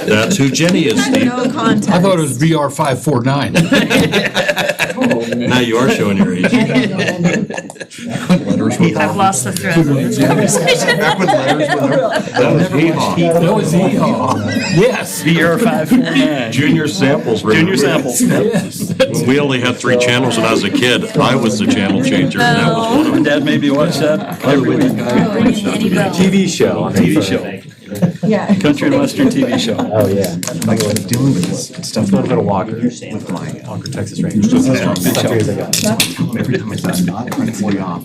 That's who Jenny is, Steve. No context. I thought it was VR 549. Now you are showing your age. I've lost the thread of this conversation. That was hee-haw. That was hee-haw. Yes. VR 549. Junior samples. Junior samples. Yes. When we only had 3 channels when I was a kid, I was the channel changer, and that was one of them. Dad made me watch that every week. TV show. TV show. Yeah. Country and Western TV show. Oh, yeah. Like I was dealing with this stuff. I got a Walker with my Walker Texas Rangers. Every time I thought about it, I wanted to way off.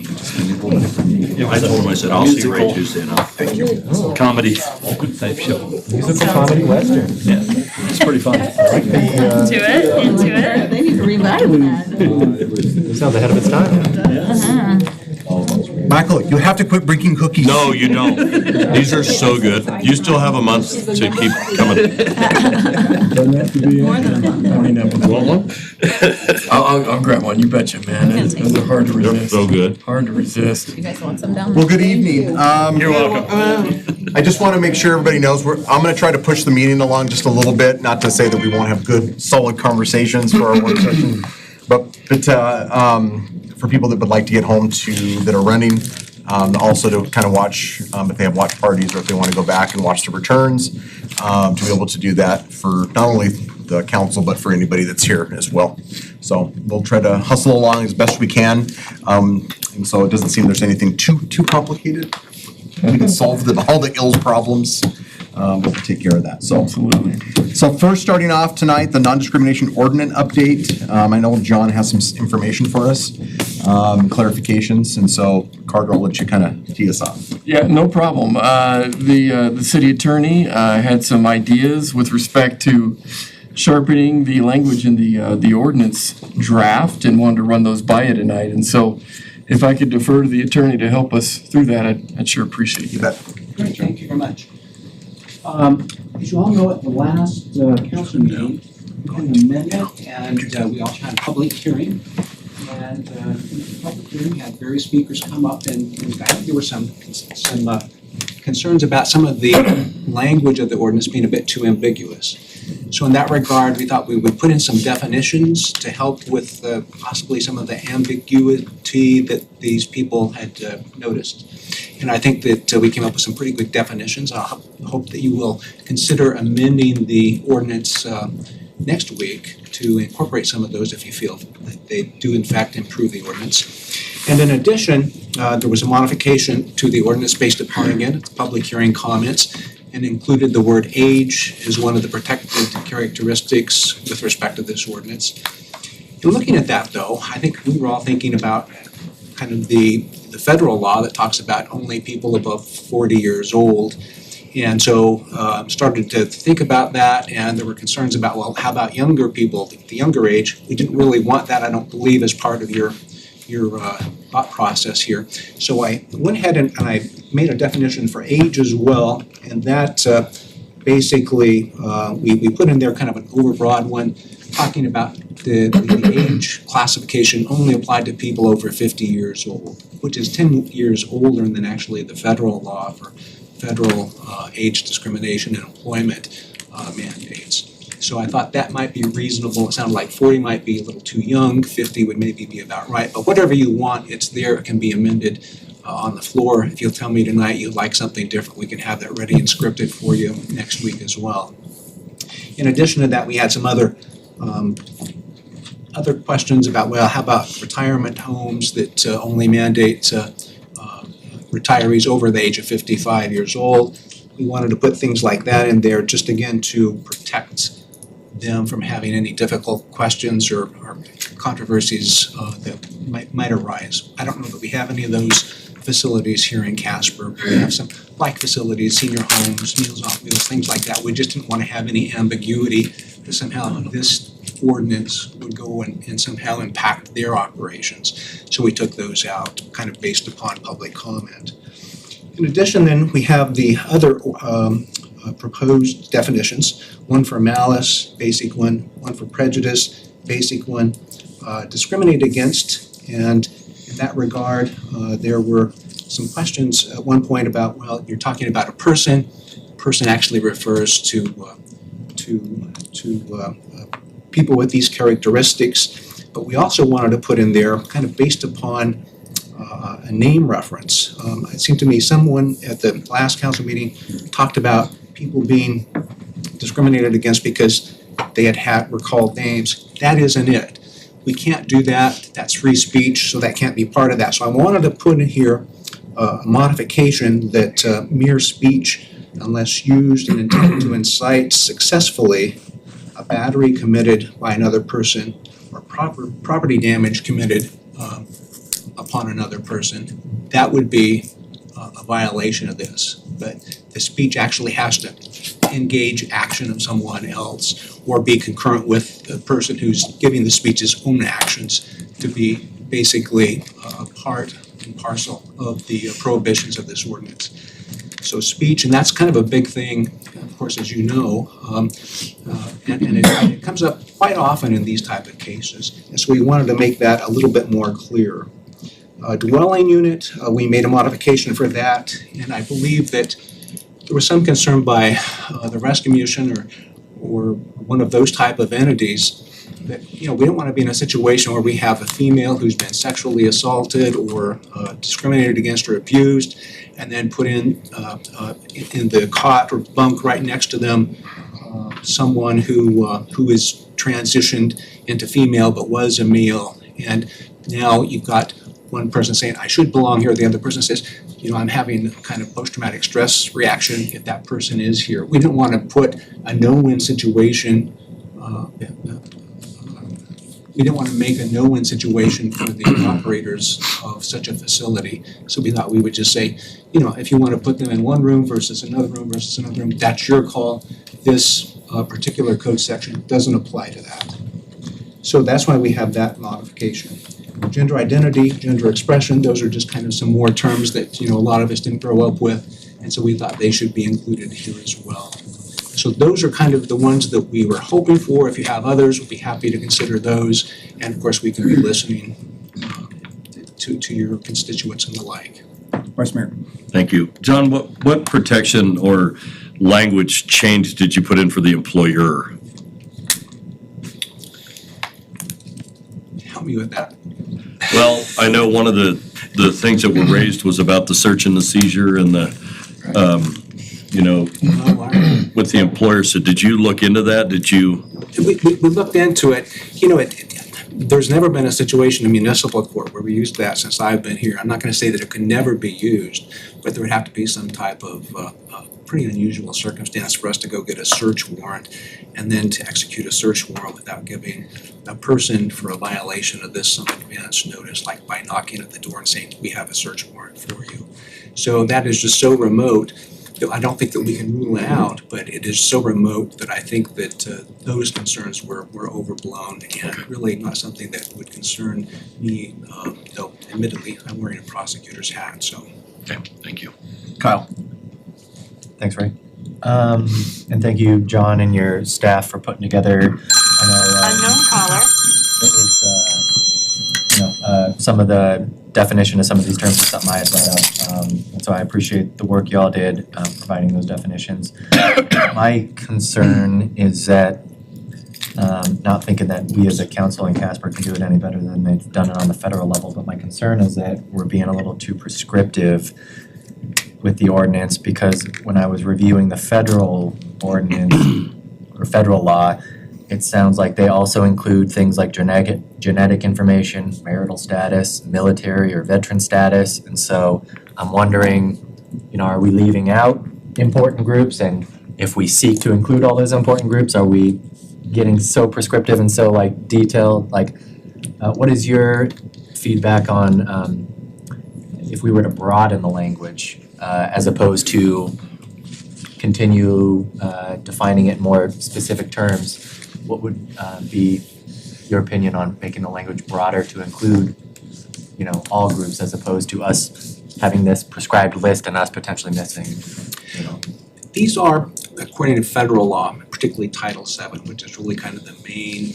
I told him, I said, I'll see you Ray Tuesday now. Thank you. Comedy type show. Musical comedy Western. Yeah, it's pretty fun. Into it. They need to revive that. It sounds ahead of its time. Michael, you have to quit bringing cookies. No, you don't. These are so good. You still have a month to keep coming. Want one? I'll grab one. You betcha, man. Those are hard to They're resist. so good. Hard to resist. You guys want some down? Well, good evening. You're welcome. I just want to make sure everybody knows I'm going to try to push the meeting along just a little bit. Not to say that we won't have good, solid conversations for our work session, but for people that would like to get home that are renting, also to kind of watch if they have watch parties or if they want to go back and watch the returns, to be able to do that for not only the council but for anybody that's here as well. So we'll try to hustle along as best we can, and so it doesn't seem there's anything too complicated. We can solve all the ills problems, but we'll take care of that. So Absolutely. So first, starting off tonight, the non-discrimination ordinance update. I know John has some information for us, clarifications, and so Carter, I'll let you kind of tee us off. Yeah, no problem. The city attorney had some ideas with respect to sharpening the language in the ordinance draft and wanted to run those by you tonight. And so if I could defer to the attorney to help us through that, I'd sure appreciate You that. bet. Great, thank you very much. As you all know, at the last council meeting, we had an amendment, and we also had a public hearing. And in the public hearing, had various speakers come up, and in fact, there were some concerns about some of the language of the ordinance being a bit too ambiguous. So in that regard, we thought we would put in some definitions to help with possibly some of the ambiguity that these people had noticed. And I think that we came up with some pretty good definitions. I hope that you will consider amending the ordinance next week to incorporate some of those if you feel that they do in fact improve the ordinance. And in addition, there was a modification to the ordinance based upon, again, its public hearing comments, and included the word age as one of the protected characteristics with respect to this ordinance. In looking at that, though, I think we were all thinking about kind of the federal law that talks about only people above 40 years old. And so started to think about that, and there were concerns about, well, how about younger people, the younger age? We didn't really want that, I don't believe, as part of your thought process here. So I went ahead and I made a definition for age as well, and that basically we put in there kind of an overbroad one, talking about the age classification only applied to people over 50 years old, which is 10 years older than actually the federal law for federal age discrimination and employment mandates. So I thought that might be reasonable. It sounded like 40 might be a little too young, 50 would maybe be about right, but whatever you want, it's there, it can be amended on the floor. If you'll tell me tonight you'd like something different, we can have that ready and scripted for you next week as well. In addition to that, we had some other questions about, well, how about retirement homes that only mandate retirees over the age of 55 years old. We wanted to put things like that in there just again to protect them from having any difficult questions or controversies that might arise. I don't know that we have any of those facilities here in Casper. We have some like facilities, senior homes, Meals on Wheels, things like that. We just didn't want to have any ambiguity that somehow this ordinance would go and somehow impact their operations. So we took those out, kind of based upon public comment. In addition, then, we have the other proposed definitions, one for malice, basic one for prejudice, basic one, discriminate against, and in that regard, there were some questions at one point about, well, you're talking about a person person actually refers to people with these characteristics. But we also wanted to put in there, kind of based upon a name reference. It seemed to me someone at the last council meeting talked about people being discriminated against because they were called names. That isn't it. We can't do that. That's free speech, so that can't be part of that. So I wanted to put in here a modification that mere speech, unless used and intended to incite successfully a battery committed by another person or property damage committed upon another person, that would be a violation of this. But the speech actually has to engage action of someone else or be concurrent with the person who's giving the speech's own actions to be basically a part and parcel of the prohibitions of this ordinance. So speech, and that's kind of a big thing, of course, as you know, and it comes up quite often in these type of cases. And so we wanted to make that a little bit more clear. Dwelling unit, we made a modification for that, and I believe that there was some concern by the Rescue Commission or one of those type of entities that, we don't want to be in a situation where we have a female who's been sexually assaulted or discriminated against or abused, and then put in the cot or bunk right next to them someone who is transitioned into female but was a male, and now you've got one person saying, I should belong here, the other person says, I'm having kind of post-traumatic stress reaction if that person is here. We don't want to put a no-win situation, we don't want to make a no-win situation for the operators of such a facility. So we thought we would just say, if you want to put them in one room versus another room, that's your call. This particular code section doesn't apply to that. So that's why we have that modification. Gender identity, gender expression, those are just kind of some more terms that, a lot of us didn't grow up with, and so we thought they should be included here as well. So those are kind of the ones that we were hoping for. If you have others, we'll be happy to consider those, and of course, we can be listening to your constituents and the like. Vice Mayor. Thank you. John, what protection or language change did you put in for the employer? Help me with that. Well, I know one of the things that were raised was about the search and the seizure and the, with the employer. So did you look into that? Did you? We looked into it. There's never been a situation in municipal court where we used that since I've been here. I'm not going to say that it could never be used, but there would have to be some type of pretty unusual circumstance for us to go get a search warrant and then to execute a search warrant without giving a person for a violation of this some advance notice, like by knocking at the door and saying, we have a search warrant for you. So that is just so remote that I don't think that we can rule it out, but it is so remote that I think that those concerns were overblown and really not something that would concern me, though admittedly I'm wearing a prosecutor's hat, so. Okay, thank you. Kyle. Thanks, Ray. And thank you, John, and your staff for putting together. Unknown caller. Some of the definition of some of these terms is something I had brought up. And so I appreciate the work y'all did providing those definitions. My concern is that, not thinking that we as a council in Casper can do it any better than they've done it on the federal level, but my concern is that we're being a little too prescriptive with the ordinance, because when I was reviewing the federal ordinance or federal law, it sounds like they also include things like genetic information, marital status, military or veteran status. And so I'm wondering, are we leaving out important groups? And if we seek to include all those important groups, are we getting so prescriptive and so detailed? What is your feedback on if we were to broaden the language as opposed to continue defining it in more specific terms? What would be your opinion on making the language broader to include, all groups as opposed to us having this prescribed list and us potentially missing, These are, according to federal law, particularly Title VII, which is really kind of the main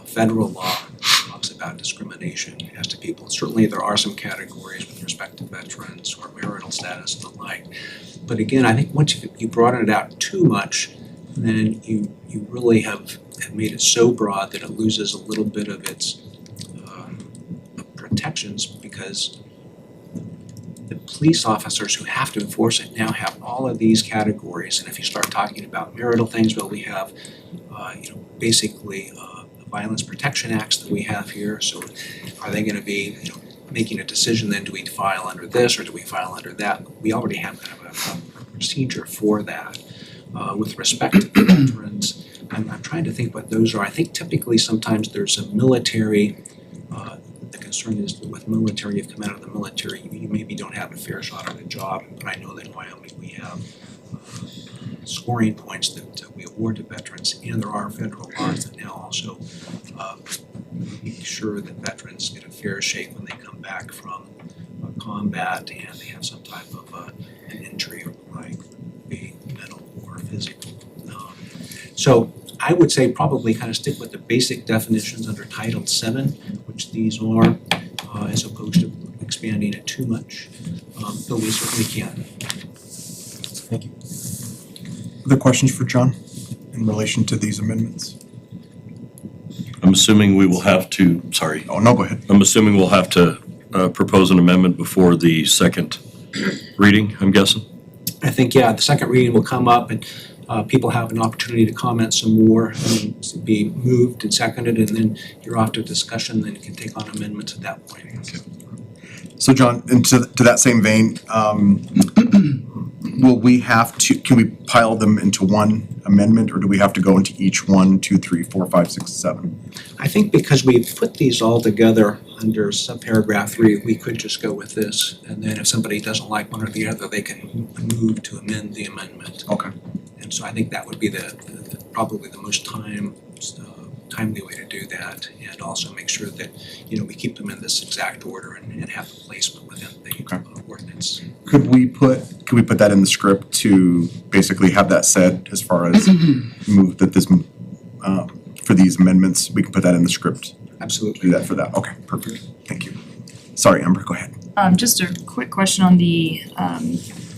federal law that talks about about discrimination as to people. Certainly, there are some categories with respect to veterans or marital status and the like. But again, I think once you broaden it out too much, then you really have made it so broad that it loses a little bit of its protections, because the police officers who have to enforce it now have all of these categories. And if you start talking about marital things, well, we have, basically the Violence Protection Acts that we have here. So are they going to be, making a decision then, do we file under this or do we file under that? We already have kind of a procedure for that. With respect to veterans, I'm trying to think what those are. I think typically sometimes there's a military, the concern is that with military, you've come out of the military, you maybe don't have a fair shot at a job. But I know that in Wyoming we have scoring points that we award to veterans, and there are federal laws that now also make sure that veterans get a fair shake when they come back from combat and they have some type of an injury or like be mental or physical. So I would say probably kind of stick with the basic definitions under Title VII, which these are, as opposed to expanding it too much, though we certainly can. Thank you. Other questions for John in relation to these amendments? I'm assuming we will have to, Oh, no, go ahead. I'm assuming we'll have to propose an amendment before the second reading, I'm guessing? I think, yeah, the second reading will come up and people have an opportunity to comment some more, and be moved and seconded, and then you're off to discussion, then you can take on amendments at that point. So John, and to that same vein, will we have to, can we pile them into one amendment, or do we have to go into each 1, 2, 3, 4, 5, 6, 7? I think because we've put these all together under subparagraph 3, we could just go with this, and then if somebody doesn't like one or the other, they can move to amend the amendment. Okay. And so I think that would be the probably the most timely way to do that, and also make sure that, we keep them in this exact order and have the placement within the ordinance. Could we put that in the script to basically have that said as far as move that this, for these amendments, we can put that in the script? Absolutely. Do that for that. Okay, perfect. Thank you. Sorry, Amber, go ahead. Just a quick question on the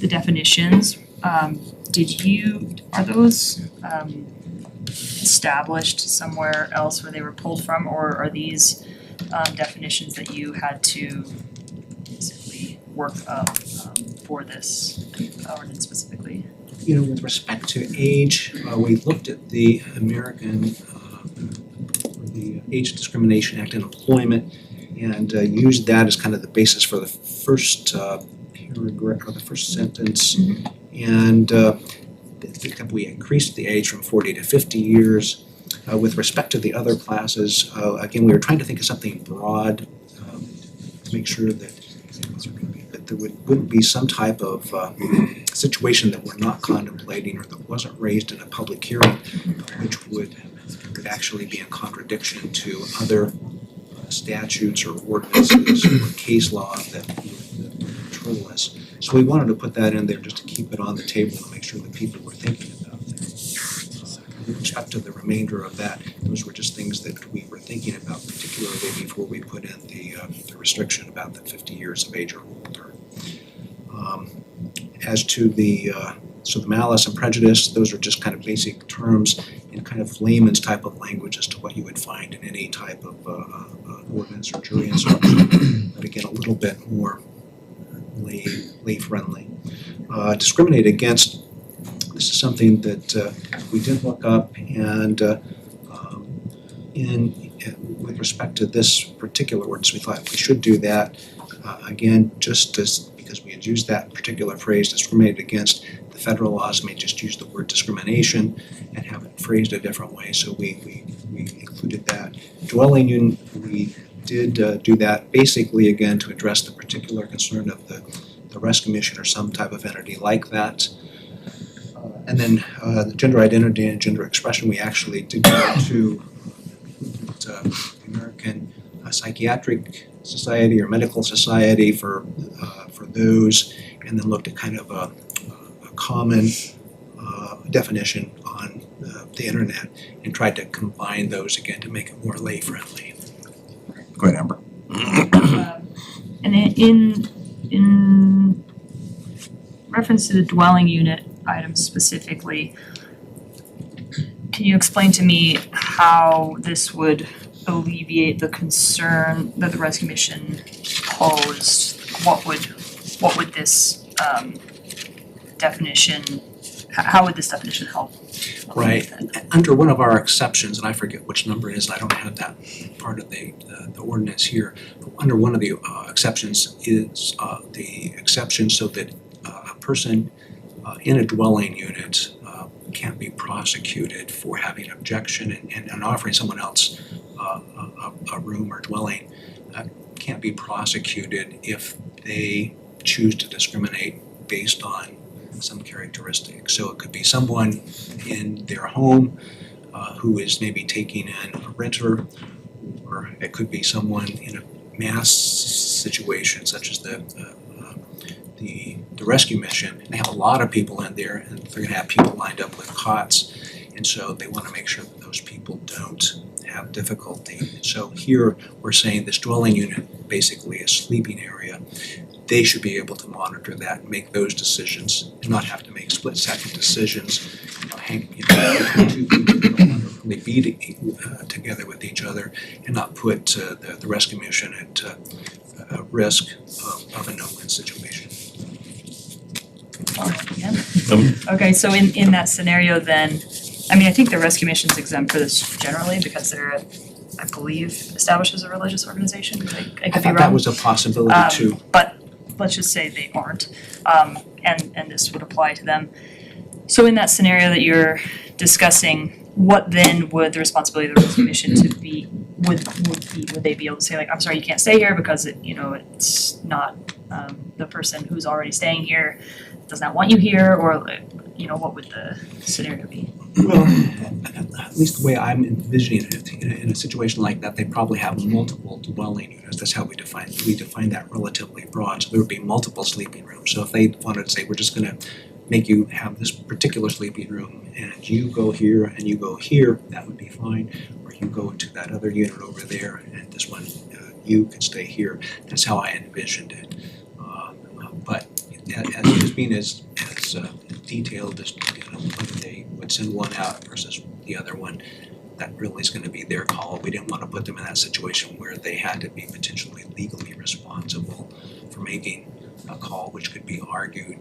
definitions. Are those established somewhere else where they were pulled from, or are these definitions that you had to basically work up for this ordinance specifically? With respect to age, we looked at the American, the Age Discrimination Act and Employment, and used that as kind of the basis for the first paragraph or the first sentence. And we increased the age from 40 to 50 years. With respect to the other classes, again, we were trying to think of something broad to make sure that there wouldn't be some type of situation that we're not contemplating or that wasn't raised in a public hearing, which would actually be in contradiction to other statutes or ordinances or case law that would control us. So we wanted to put that in there just to keep it on the table and make sure that people were thinking about that. With respect to the remainder of that, those were just things that we were thinking about, particularly before we put in the restriction about the 50 years of age or older. As to the malice and prejudice, those are just kind of basic terms in kind of layman's type of language as to what you would find in any type of ordinance or jury instruction, but again, a little bit more lay friendly. Discriminate against, this is something that we did look up, and with respect to this particular ordinance, we thought we should do that. Again, just because we had used that particular phrase, discriminated against, the federal laws may just use the word discrimination and have it phrased a different way, so we included that. Dwelling unit, we did do that basically again to address the particular concern of the Rest Commission or some type of entity like that. And then the gender identity and gender expression, we actually did go to the American Psychiatric Society or Medical Society for those, and then looked at kind of a common definition on the internet and tried to combine those again to make it more lay friendly. Go ahead, Amber. And in reference to the dwelling unit item specifically, can you explain to me how this would alleviate the concern that the rescue mission posed? What would this definition, how would this definition help? Right. Under one of our exceptions, and I forget which number it is, and I don't have that part of the ordinance here. Under one of the exceptions is the exception so that a person in a dwelling unit can't be prosecuted for having an objection and offering someone else a room or dwelling, can't be prosecuted if they choose to discriminate based on some characteristic. So it could be someone in their home who is maybe taking in a renter, or it could be someone in a mass situation such as the rescue mission. They have a lot of people in there, and they're gonna have people lined up with cots, and so they wanna make sure that those people don't have difficulty. So here, we're saying this dwelling unit, basically a sleeping area, they should be able to monitor that and make those decisions, and not have to make split-second decisions. Two people don't want to really be together with each other, and not put the rescue mission at risk of a no-win situation. Okay, so in that scenario then, I mean, I think the rescue mission's exempt for this generally because they're, I believe, established as a religious organization. I could be I thought wrong. that was a possibility too. But let's just say they aren't, and this would apply to them. So in that scenario that you're discussing, what then would the responsibility of the rescue mission to be, would they be able to say like, I'm sorry, you can't stay here because it's not, the person who's already staying here does not want you here, or what would the scenario be? Well, at least the way I'm envisioning it, in a situation like that, they probably have multiple dwelling units. That's how we define that relatively broad. So there would be multiple sleeping rooms. So if they wanted to say, we're just gonna make you have this particular sleeping room and you go here and you go here, that would be fine. Or you go to that other unit over there and this one, you can stay here. That's how I envisioned it. But as being as detailed as whether they would send one out versus the other one, that really is going to be their call. We didn't want to put them in that situation where they had to be potentially legally responsible for making a call, which could be argued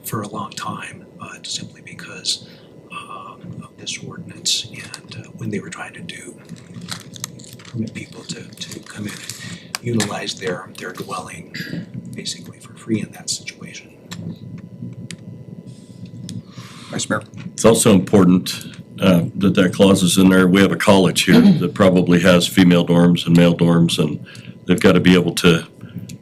for a long time, simply because of this ordinance and when they were trying to permit people to come in and utilize their dwelling basically for free in that situation. Vice Mayor. It's also important that clause is in there. We have a college here that probably has female dorms and male dorms, and they've got to be able to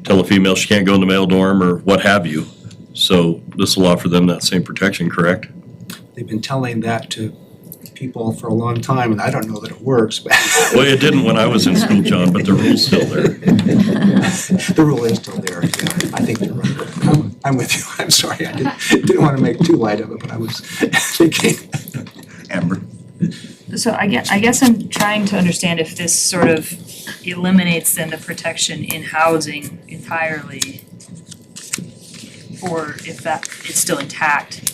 tell a female she can't go in the male dorm or what have you. So this will offer them that same protection, correct? They've been telling that to people for a long time, and I don't know that it works, but. Well, it didn't when I was in school, John, but the rule's still there. The rule is still there, yeah. I think you're right. I'm with you. I'm sorry. I didn't want to make too light of it, but I was thinking. Amber. So I guess I'm trying to understand if this sort of eliminates then the protection in housing entirely, or if that it's still intact.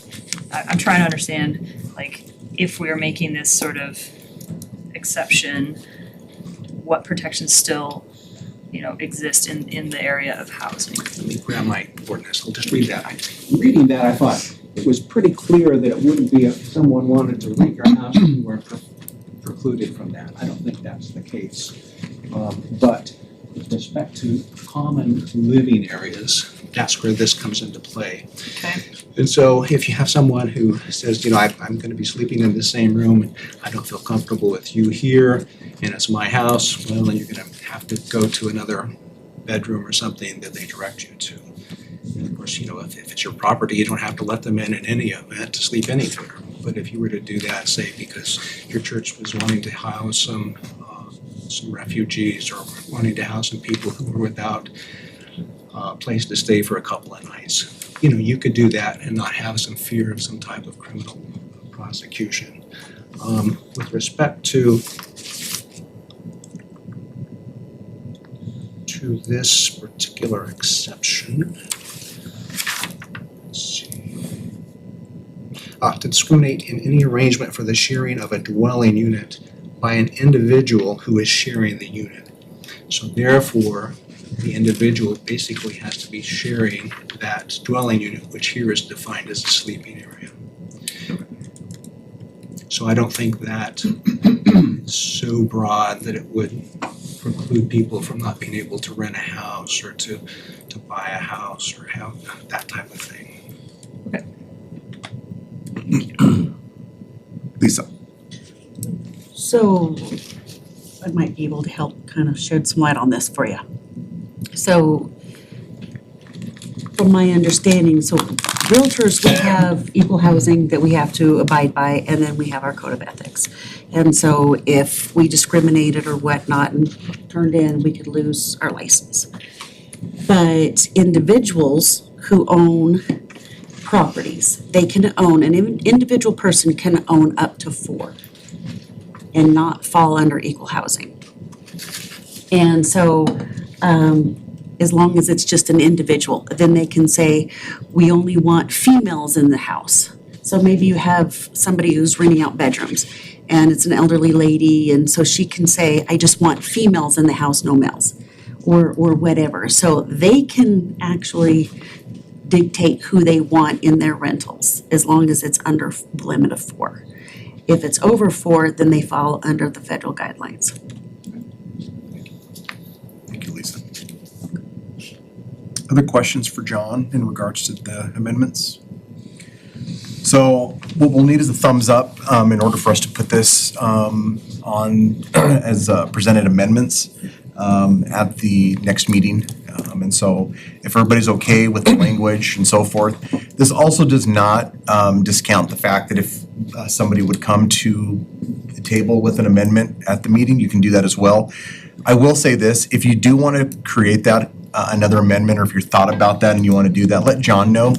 I'm trying to understand, like, if we're making this sort of exception, what protections still, exist in the area of housing. Let me grab my ordinance. I'll just read that. Reading that, I thought it was pretty clear that it wouldn't be if someone wanted to rent your house and you were precluded from that. I don't think that's the case. But with respect to common living areas, that's where this comes into play. Okay. And so if you have someone who says, I'm going to be sleeping in the same room, and I don't feel comfortable with you here, and it's my house, well, then you're going to have to go to another bedroom or something that they direct you to. And of course, if it's your property, you don't have to let them in any event to sleep anywhere. But if you were to do that, say because your church was wanting to house some refugees or wanting to house some people who were without a place to stay for a couple of nights, you could do that and not have some fear of some type of criminal prosecution. With respect to to this particular exception. Let's see. To discriminate in any arrangement for the sharing of a dwelling unit by an individual who is sharing the unit. So therefore, the individual basically has to be sharing that dwelling unit, which here is defined as a sleeping area. So I don't think that is so broad that it would preclude people from not being able to rent a house or to buy a house or have that type of thing. Lisa. So I might be able to help kind of shed some light on this for you. So from my understanding, so realtors, we have equal housing that we have to abide by, and then we have our code of ethics. And so if we discriminated or whatnot and turned in, we could lose our license. But individuals who own properties, they can own, an individual person can own up to 4 and not fall under equal housing. And so, as long as it's just an individual, then they can say, we only want females in the house. So maybe you have somebody who's renting out bedrooms, and it's an elderly lady, and so she can say, I just want females in the house, no males, or whatever. So they can actually dictate who they want in their rentals, as long as it's under the limit of 4. If it's over 4, then they fall under the federal guidelines. Thank you, Lisa. Other questions for John in regards to the amendments? So what we'll need is a thumbs up in order for us to put this on as presented amendments at the next meeting. And so if everybody's okay with the language and so forth, this also does not discount the fact that if somebody would come to the table with an amendment at the meeting, you can do that as well. I will say this, if you do want to create that, another amendment, or if you're thought about that and you want to do that, let John know.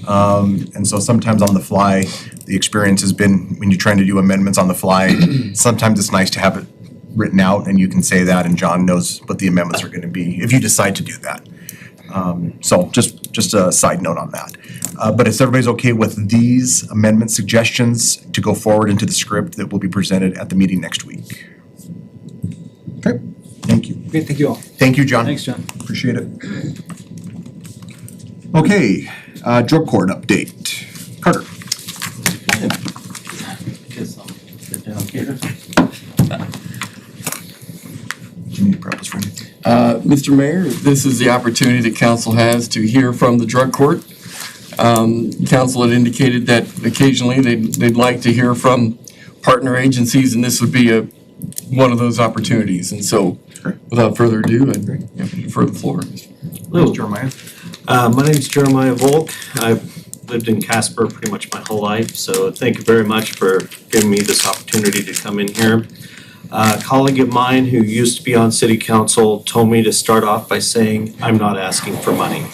And so sometimes on the fly, the experience has been when you're trying to do amendments on the fly, sometimes it's nice to have it written out and you can say that and John knows what the amendments are going to be if you decide to do that. So just a side note on that. But if everybody's okay with these amendment suggestions to go forward into the script that will be presented at the meeting next week. Okay, thank you. Great, thank you all. Thank you, John. Thanks, John. Appreciate it. Okay, drug court update. Carter. Guess I'll sit down here. Do you need preface for anything? Mr. Mayor, this is the opportunity that council has to hear from the drug court. Council had indicated that occasionally they'd like to hear from partner agencies, and this would be one of those opportunities. And so, without further ado, I'd defer the floor. Hello, Jeremiah. My name is Jeremiah Volk. I've lived in Casper pretty much my whole life, so thank you very much for giving me this opportunity to come in here. A colleague of mine who used to be on city council told me to start off by saying, I'm not asking for money.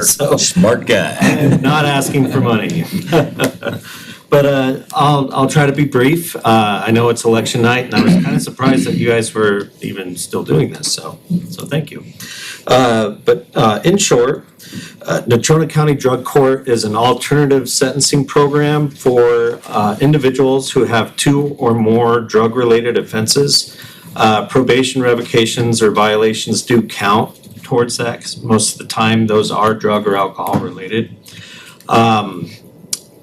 So, Smart guy. I'm not asking for money. But I'll try to be brief. I know it's election night, and I was kind of surprised that you guys were even still doing this, so thank you. But in short, Natrona County Drug Court is an alternative sentencing program for individuals who have 2 or more drug-related offenses. Probation revocations or violations do count towards that, 'cause most of the time those are drug or alcohol-related.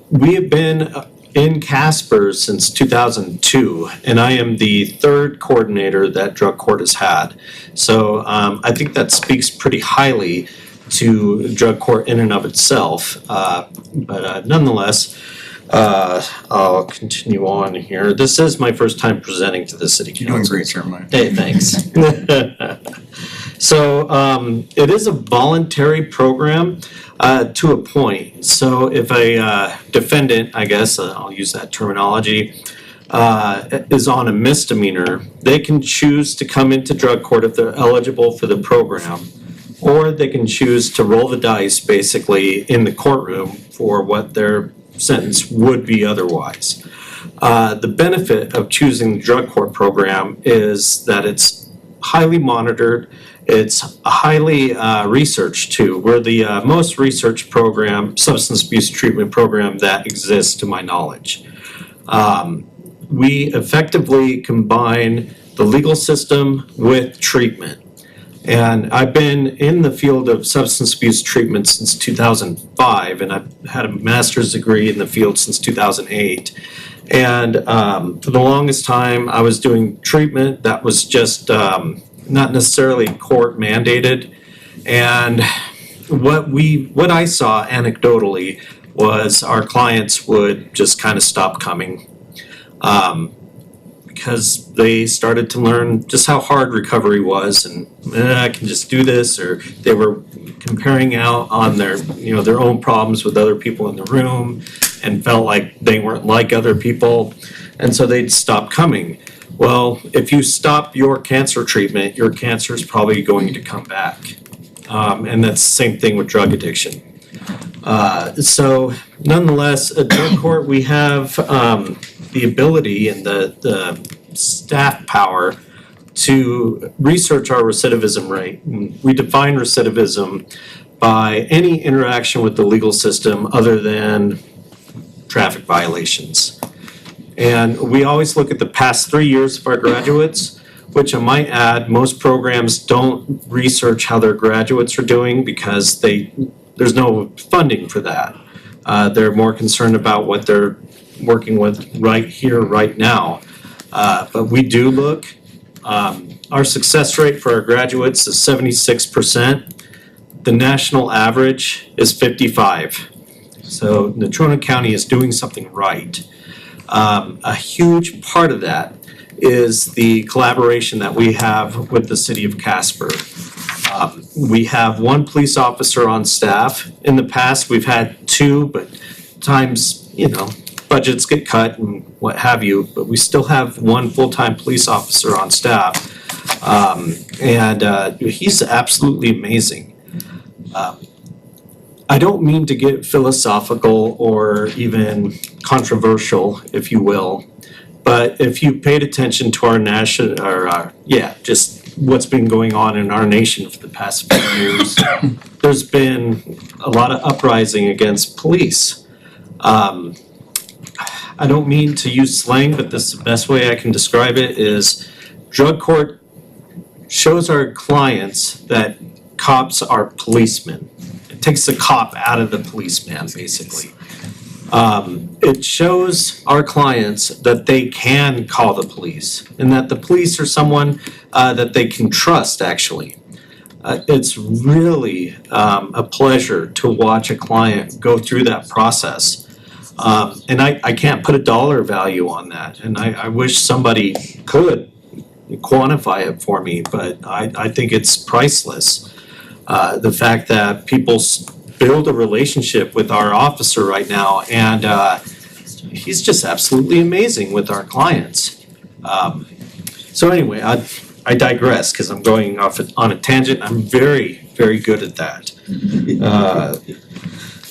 We have been in Casper since 2002, and I am the 3rd coordinator that drug court has had. So I think that speaks pretty highly to drug court in and of itself. But nonetheless, I'll continue on here. This is my first time presenting to the city council. You're doing great, Jeremiah. Hey, thanks. So it is a voluntary program to a point. So if a defendant, I guess, I'll use that terminology, is on a misdemeanor, they can choose to come into drug court if they're eligible for the program, or they can choose to roll the dice basically in the courtroom for what their sentence would be otherwise. The benefit of choosing the drug court program is that it's highly monitored. It's highly researched too. We're the most researched program, substance abuse treatment program that exists to my knowledge. We effectively combine the legal system with treatment. And I've been in the field of substance abuse treatment since 2005, and I've had a master's degree in the field since 2008. And for the longest time, I was doing treatment that was just not necessarily court mandated. And what I saw anecdotally was our clients would just kind of stop coming. Because they started to learn just how hard recovery was, and I can just do this, or they were comparing out on their own problems with other people in the room and felt like they weren't like other people, and so they'd stop coming. Well, if you stop your cancer treatment, your cancer is probably going to come back, and that's the same thing with drug addiction. So nonetheless, at drug court, we have the ability and the staff power to research our recidivism rate. We define recidivism by any interaction with the legal system other than traffic violations. And we always look at the past 3 years of our graduates, which I might add, most programs don't research how their graduates are doing because there's no funding for that. They're more concerned about what they're working with right here, right now. But we do look. Our success rate for our graduates is 76%. The national average is 55. So Natrona County is doing something right. A huge part of that is the collaboration that we have with the city of Casper. We have one police officer on staff. In the past, we've had two, but times, budgets get cut and what have you, but we still have one full-time police officer on staff. And he's absolutely amazing. I don't mean to get philosophical or even controversial, if you will, but if you paid attention to our just what's been going on in our nation for the past few years, there's been a lot of uprising against police. I don't mean to use slang, but the best way I can describe it is drug court shows our clients that cops are policemen. It takes the cop out of the policeman, basically. It shows our clients that they can call the police and that the police are someone that they can trust, actually. It's really a pleasure to watch a client go through that process. And I can't put a dollar value on that. And I wish somebody could quantify it for me, but I think it's priceless. The fact that people build a relationship with our officer right now, and he's just absolutely amazing with our clients. So anyway, I digress because I'm going off on a tangent. I'm very, very good at that.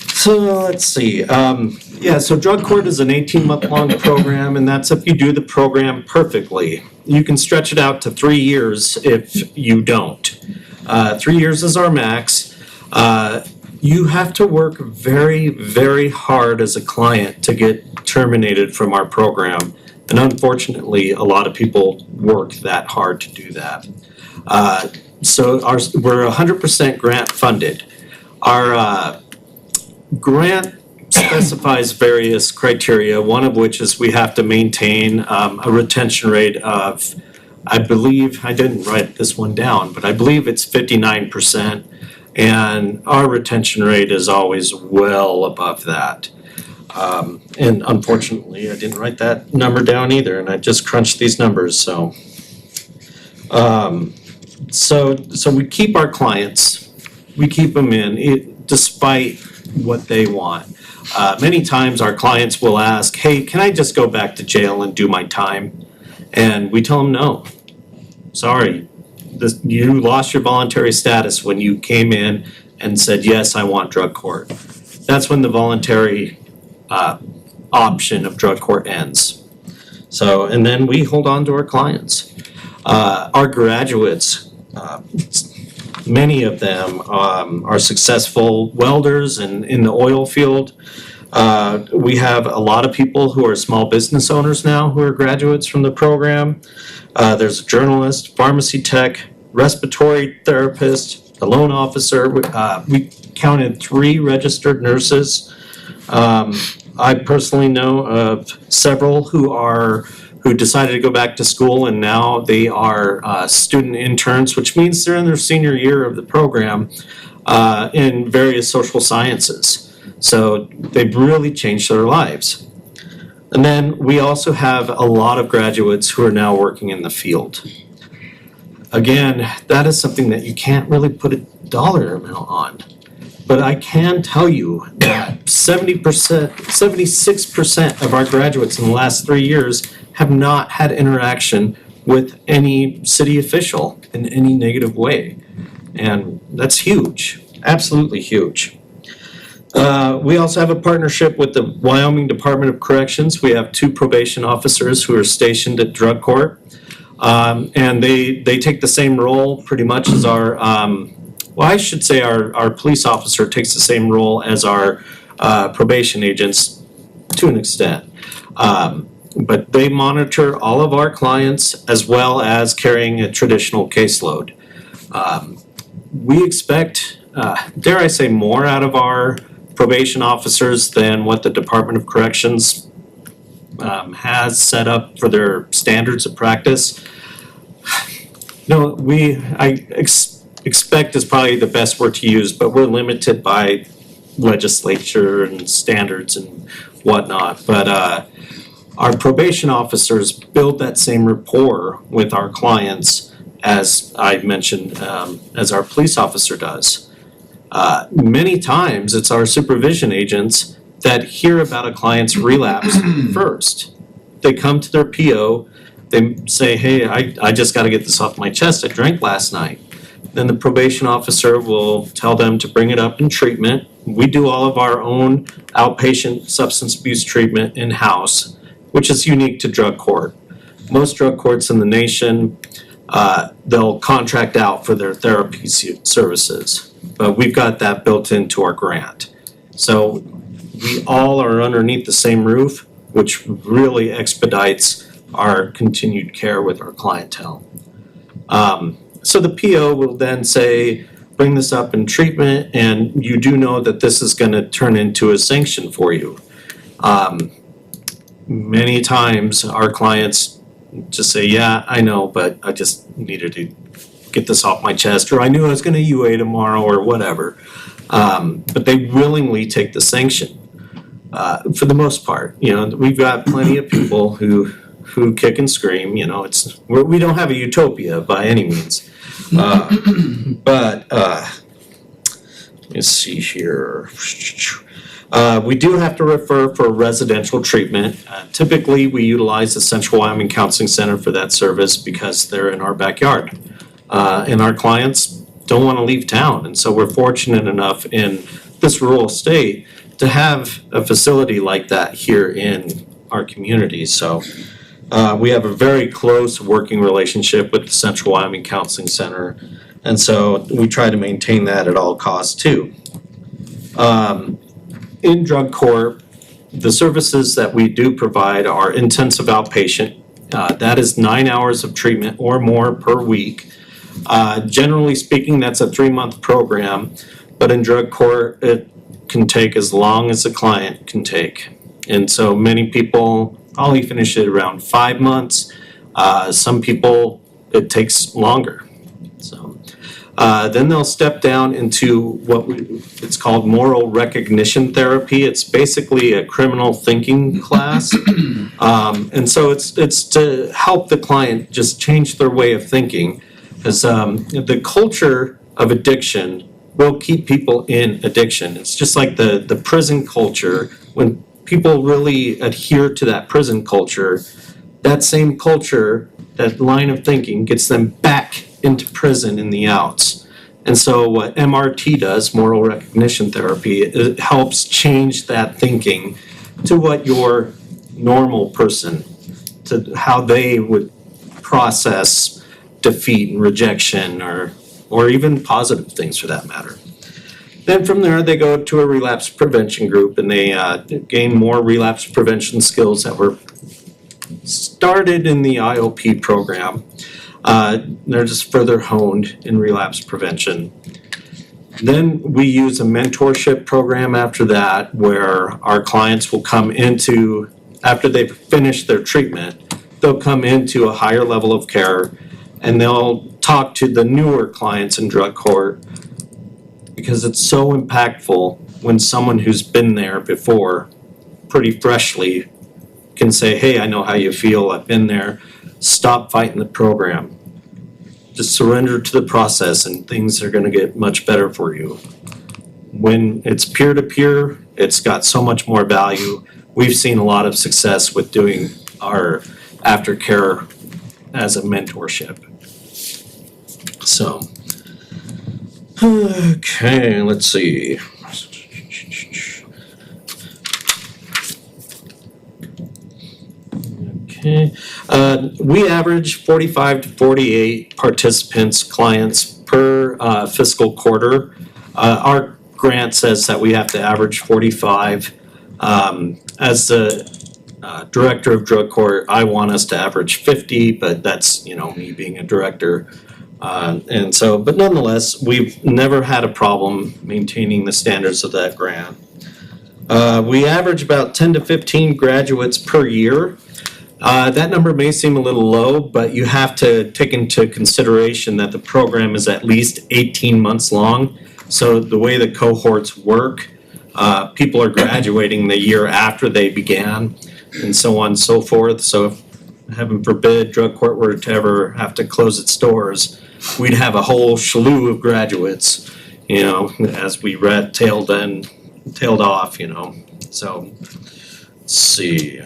So let's see. So drug court is an 18-month-long program, and that's if you do the program perfectly. You can stretch it out to 3 years if you don't. 3 years is our max. You have to work very, very hard as a client to get terminated from our program. And unfortunately, a lot of people work that hard to do that. We're 100% grant funded. Our grant specifies various criteria, one of which is we have to maintain a retention rate of, I believe, I didn't write this one down, but I believe it's 59%. And our retention rate is always well above that. And unfortunately, I didn't write that number down either, and I just crunched these numbers, so. So we keep our clients, we keep them in despite what they want. Many times our clients will ask, hey, can I just go back to jail and do my time? And we tell them no. Sorry, you lost your voluntary status when you came in and said, yes, I want drug court. That's when the voluntary option of drug court ends. So, and then we hold on to our clients. Our graduates, many of them are successful welders and in the oil field. We have a lot of people who are small business owners now who are graduates from the program. There's a journalist, pharmacy tech, respiratory therapist, a loan officer. We counted 3 registered nurses. I personally know of several who decided to go back to school, and now they are student interns, which means they're in their senior year of the program in various social sciences. So they've really changed their lives. And then we also have a lot of graduates who are now working in the field. Again, that is something that you can't really put a dollar amount on. But I can tell you that 76% of our graduates in the last 3 years have not had interaction with any city official in any negative way. And that's huge, absolutely huge. We also have a partnership with the Wyoming Department of Corrections. We have 2 probation officers who are stationed at drug court. And they take the same role pretty much as our, I should say our police officer takes the same role as our probation agents to an extent. But they monitor all of our clients as well as carrying a traditional caseload. We expect, dare I say, more out of our probation officers than what the Department of Corrections has set up for their standards of practice. No, expect is probably the best word to use, but we're limited by legislature and standards and whatnot. But our probation officers build that same rapport with our clients as I mentioned, as our police officer does. Many times it's our supervision agents that hear about a client's relapse first. They come to their PO, they say, hey, I just got to get this off my chest. I drank last night. Then the probation officer will tell them to bring it up in treatment. We do all of our own outpatient substance abuse treatment in-house, which is unique to drug court. Most drug courts in the nation, they'll contract out for their therapy services, but we've got that built into our grant. So we all are underneath the same roof, which really expedites our continued care with our clientele. So the PO will then say, bring this up in treatment, and you do know that this is going to turn into a sanction for you. Many times our clients just say, yeah, I know, but I just needed to get this off my chest, or I knew I was going to UA tomorrow or whatever. But they willingly take the sanction for the most part. You know, we've got plenty of people who kick and scream. You know, we don't have a utopia by any means. But let's see here. We do have to refer for residential treatment. Typically, we utilize the Central Wyoming Counseling Center for that service because they're in our backyard. And our clients don't want to leave town. And so we're fortunate enough in this rural state to have a facility like that here in our community. So we have a very close working relationship with the Central Wyoming Counseling Center. And so we try to maintain that at all costs too. In drug court, the services that we do provide are intensive outpatient. That is 9 hours of treatment or more per week. Generally speaking, that's a 3-month program, but in drug court, it can take as long as the client can take. And so many people probably finish it around 5 months. Some people, it takes longer. So then they'll step down into it's called moral recognition therapy. It's basically a criminal thinking class. And so it's to help the client just change their way of thinking. Because the culture of addiction will keep people in addiction. It's just like the prison culture. When people really adhere to that prison culture, that same culture, that line of thinking gets them back into prison in the outs. And so what MRT does, moral recognition therapy, it helps change that thinking to what your normal person, to how they would process defeat and rejection or even positive things for that matter. Then from there, they go to a relapse prevention group and they gain more relapse prevention skills that were started in the IOP program. They're just further honed in relapse prevention. Then we use a mentorship program after that where our clients will come into, after they've finished their treatment, they'll come into a higher level of care and they'll talk to the newer clients in drug court because it's so impactful when someone who's been there before pretty freshly can say, hey, I know how you feel, I've been there, stop fighting the program. Just surrender to the process and things are gonna get much better for you. When it's peer-to-peer, it's got so much more value. We've seen a lot of success with doing our aftercare as a mentorship. So, okay, let's see. Okay, we average 45 to 48 participants, clients per fiscal quarter. Our grant says that we have to average 45. As the director of drug court, I want us to average 50, but that's, me being a director. And so, but nonetheless, we've never had a problem maintaining the standards of that grant. We average about 10 to 15 graduates per year. That number may seem a little low, but you have to take into consideration that the program is at least 18 months long. So the way the cohorts work, people are graduating the year after they began and so on and so forth. So if, heaven forbid, drug court were to ever have to close its doors, we'd have a whole slew of graduates, as we tailed off, So, let's see.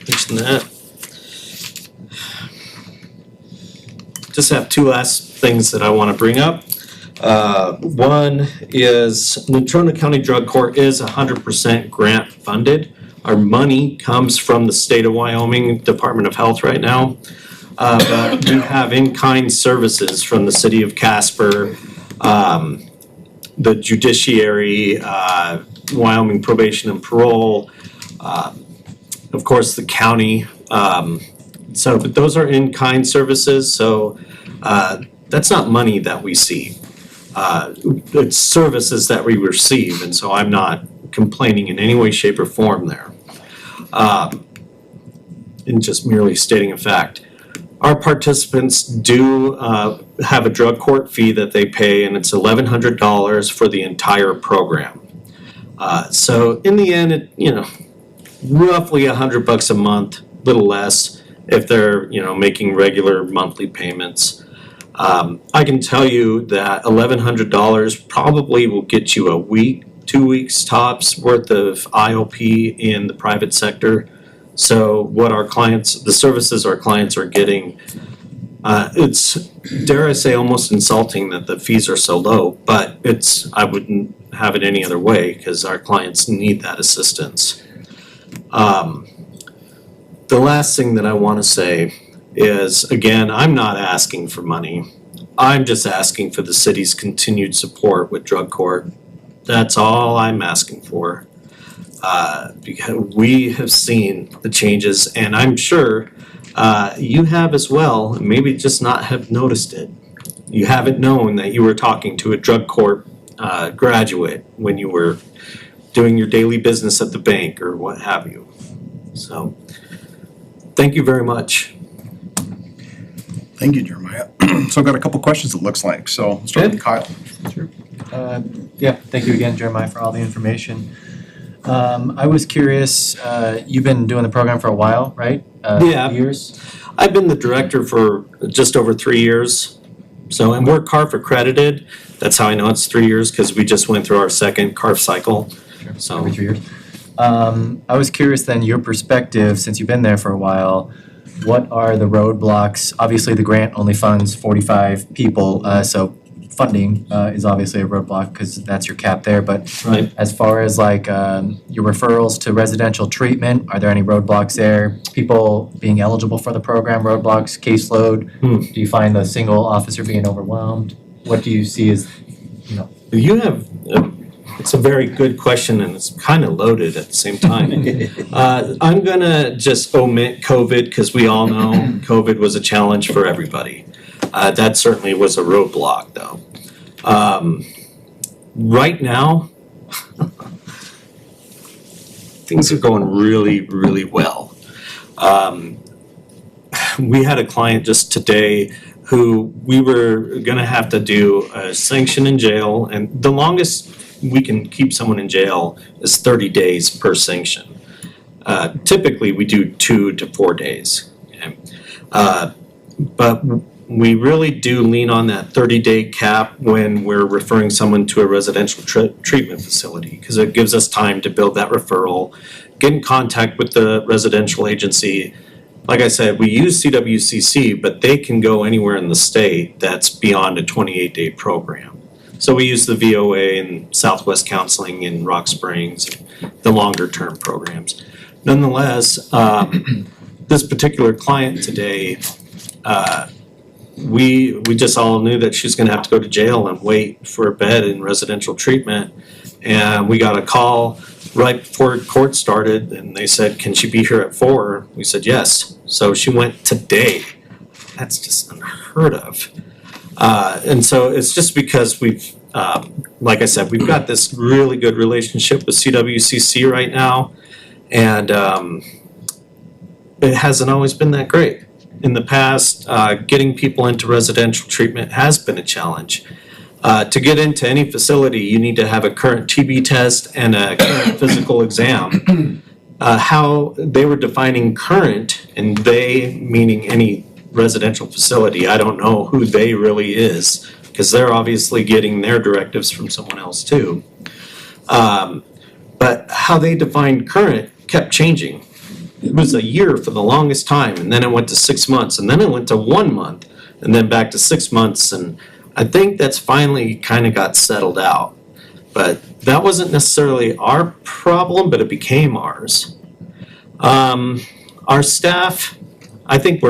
Mention that. Just have two last things that I want to bring up. One is Natrona County Drug Court is 100% grant funded. Our money comes from the state of Wyoming Department of Health right now. But we have in-kind services from the city of Casper, the judiciary, Wyoming Probation and Parole, of course, the county. But those are in-kind services, so that's not money that we see. It's services that we receive, and so I'm not complaining in any way, shape, or form there. And just merely stating a fact. Our participants do have a drug court fee that they pay, and it's $1,100 for the entire program. So in the end, roughly $100 a month, little less, if they're, making regular monthly payments. I can tell you that $1,100 probably will get you a week, 2 weeks tops worth of IOP in the private sector. So what the services our clients are getting, it's, dare I say, almost insulting that the fees are so low, but I wouldn't have it any other way because our clients need that assistance. The last thing that I want to say is, again, I'm not asking for money. I'm just asking for the city's continued support with drug court. That's all I'm asking for. Because we have seen the changes, and I'm sure you have as well, maybe just not have noticed it. You haven't known that you were talking to a drug court graduate when you were doing your daily business at the bank or what have you. So, thank you very much. Thank you, Jeremiah. So I've got a couple questions, it looks like. So I'll start with Kyle. Sure. Thank you again, Jeremiah, for all the information. I was curious, you've been doing the program for a while, right? Yeah. Years? I've been the director for just over 3 years. So, and we're CARF accredited. That's how I know it's 3 years, because we just went through our second CARF cycle. Sure. So every 3 years. I was curious then, your perspective, since you've been there for a while, what are the roadblocks? Obviously, the grant only funds 45 people, so funding is obviously a roadblock because that's your cap there, but Right. as far as like your referrals to residential treatment, are there any roadblocks there? People being eligible for the program, roadblocks, caseload? Do you find the single officer being overwhelmed? What do you see as, you know? You have, it's a very good question and it's kind of loaded at the same time. I'm gonna just omit COVID because we all know COVID was a challenge for everybody. That certainly was a roadblock though. Right now, things are going really, really well. We had a client just today who we were gonna have to do a sanction in jail, and the longest we can keep someone in jail is 30 days per sanction. Typically, we do 2 to 4 days. Okay? But we really do lean on that 30-day cap when we're referring someone to a residential treatment facility, because it gives us time to build that referral, get in contact with the residential agency. Like I said, we use CWCC, but they can go anywhere in the state that's beyond a 28-day program. So we use the VOA and Southwest Counseling in Rock Springs, the longer-term programs. Nonetheless, this particular client today, we just all knew that she's gonna have to go to jail and wait for a bed in residential treatment. And we got a call right before court started and they said, can she be here at 4? We said, yes. So she went today. That's just unheard of. And so it's just because we've, like I said, we've got this really good relationship with CWCC right now. And it hasn't always been that great. In the past, getting people into residential treatment has been a challenge. To get into any facility, you need to have a current TB test and a current physical exam. How they were defining current, and they meaning any residential facility, I don't know who they really is, because they're obviously getting their directives from someone else too. But how they defined current kept changing. It was a year for the longest time, and then it went to 6 months, and then it went to 1 month, and then back to 6 months, and I think that's finally kind of got settled out. But that wasn't necessarily our problem, but it became ours. Our staff, I think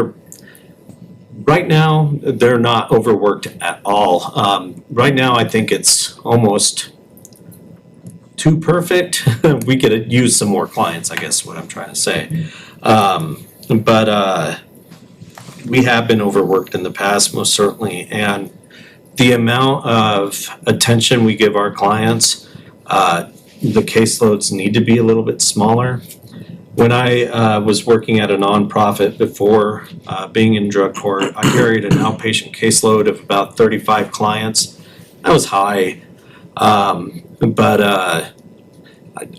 right now, they're not overworked at all. Right now, I think it's almost too perfect. We could use some more clients, I guess, what I'm trying to say. But we have been overworked in the past, most certainly, and the amount of attention we give our clients, the caseloads need to be a little bit smaller. When I was working at a nonprofit before being in drug court, I carried an outpatient caseload of about 35 clients. That was high, but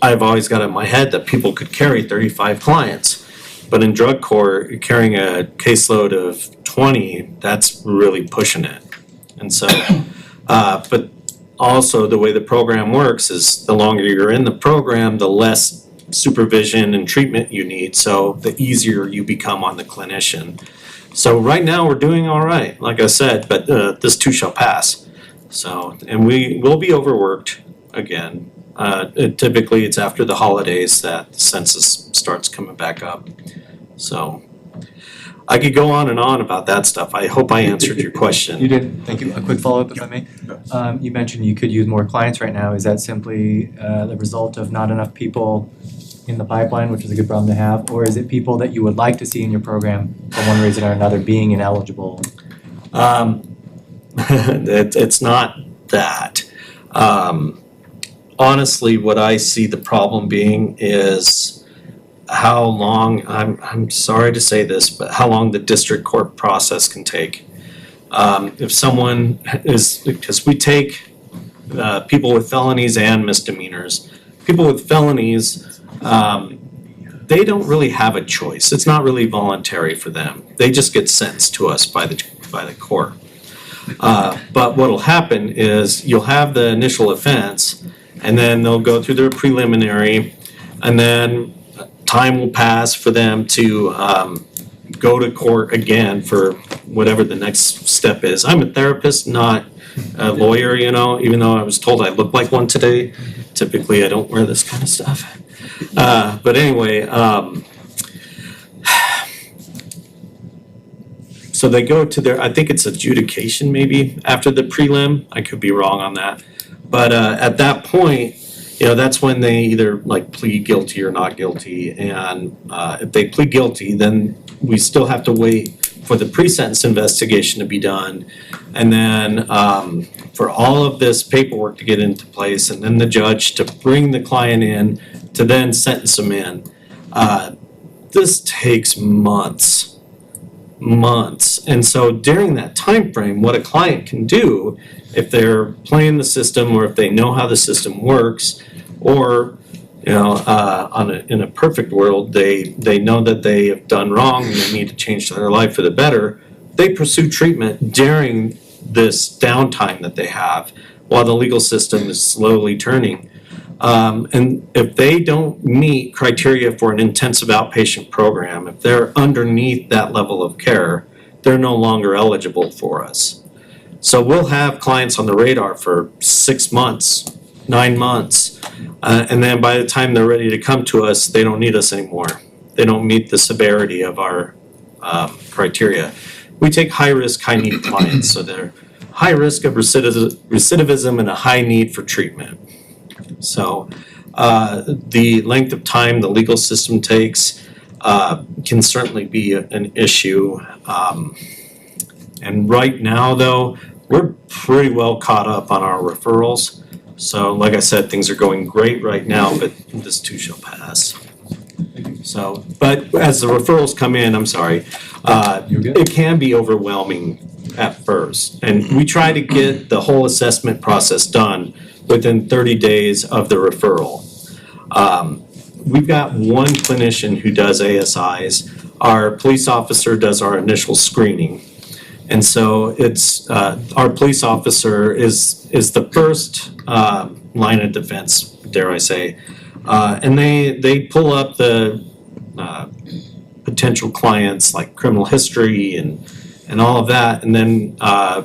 I've always got in my head that people could carry 35 clients. But in drug court, carrying a caseload of 20, that's really pushing it. And so, but also the way the program works is the longer you're in the program, the less supervision and treatment you need. So the easier you become on the clinician. So right now we're doing all right, like I said, but this too shall pass. So, and we will be overworked again. Typically it's after the holidays that the census starts coming back up. So I could go on and on about that stuff. I hope I answered your question. You did, thank you. A quick follow-up if I may. You mentioned you could use more clients right now. Is that simply the result of not enough people in the pipeline, which is a good problem to have? Or is it people that you would like to see in your program for one reason or another being ineligible? It's not that. Honestly, what I see the problem being is how long, I'm sorry to say this, but how long the district court process can take. If someone is, because we take people with felonies and misdemeanors. People with felonies, they don't really have a choice. It's not really voluntary for them. They just get sentenced to us by the court. But what'll happen is you'll have the initial offense, and then they'll go through their preliminary, and then time will pass for them to go to court again for whatever the next step is. I'm a therapist, not a lawyer, you know, even though I was told I look like one today. Typically, I don't wear this kind of stuff. But anyway, so they go to their, I think it's adjudication maybe after the prelim. I could be wrong on that. But at that point, you know, that's when they either like plead guilty or not guilty. And if they plead guilty, then we still have to wait for the pre-sentence investigation to be done. And then for all of this paperwork to get into place, and then the judge to bring the client in to then sentence them in. This takes months. And so during that time frame, what a client can do, if they're playing the system or if they know how the system works, or you know, in a perfect world, they know that they have done wrong and they need to change their life for the better, they pursue treatment during this downtime that they have while the legal system is slowly turning. And if they don't meet criteria for an intensive outpatient program, if they're underneath that level of care, they're no longer eligible for us. So we'll have clients on the radar for 6 months, 9 months, and then by the time they're ready to come to us, they don't need us anymore. They don't meet the severity of our criteria. We take high-risk, high-need clients, so they're high risk of recidivism and a high need for treatment. So the length of time the legal system takes can certainly be an issue. And right now, though, we're pretty well caught up on our referrals. So like I said, things are going great right now, but this too shall pass. So, but as the referrals come in, I'm sorry, it can be overwhelming at first. And we try to get the whole assessment process done within 30 days of the referral. We've got one clinician who does ASIs. Our police officer does our initial screening. And so it's, our police officer is the first line of defense, dare I say. And they pull up the potential clients like criminal history and all of that. And then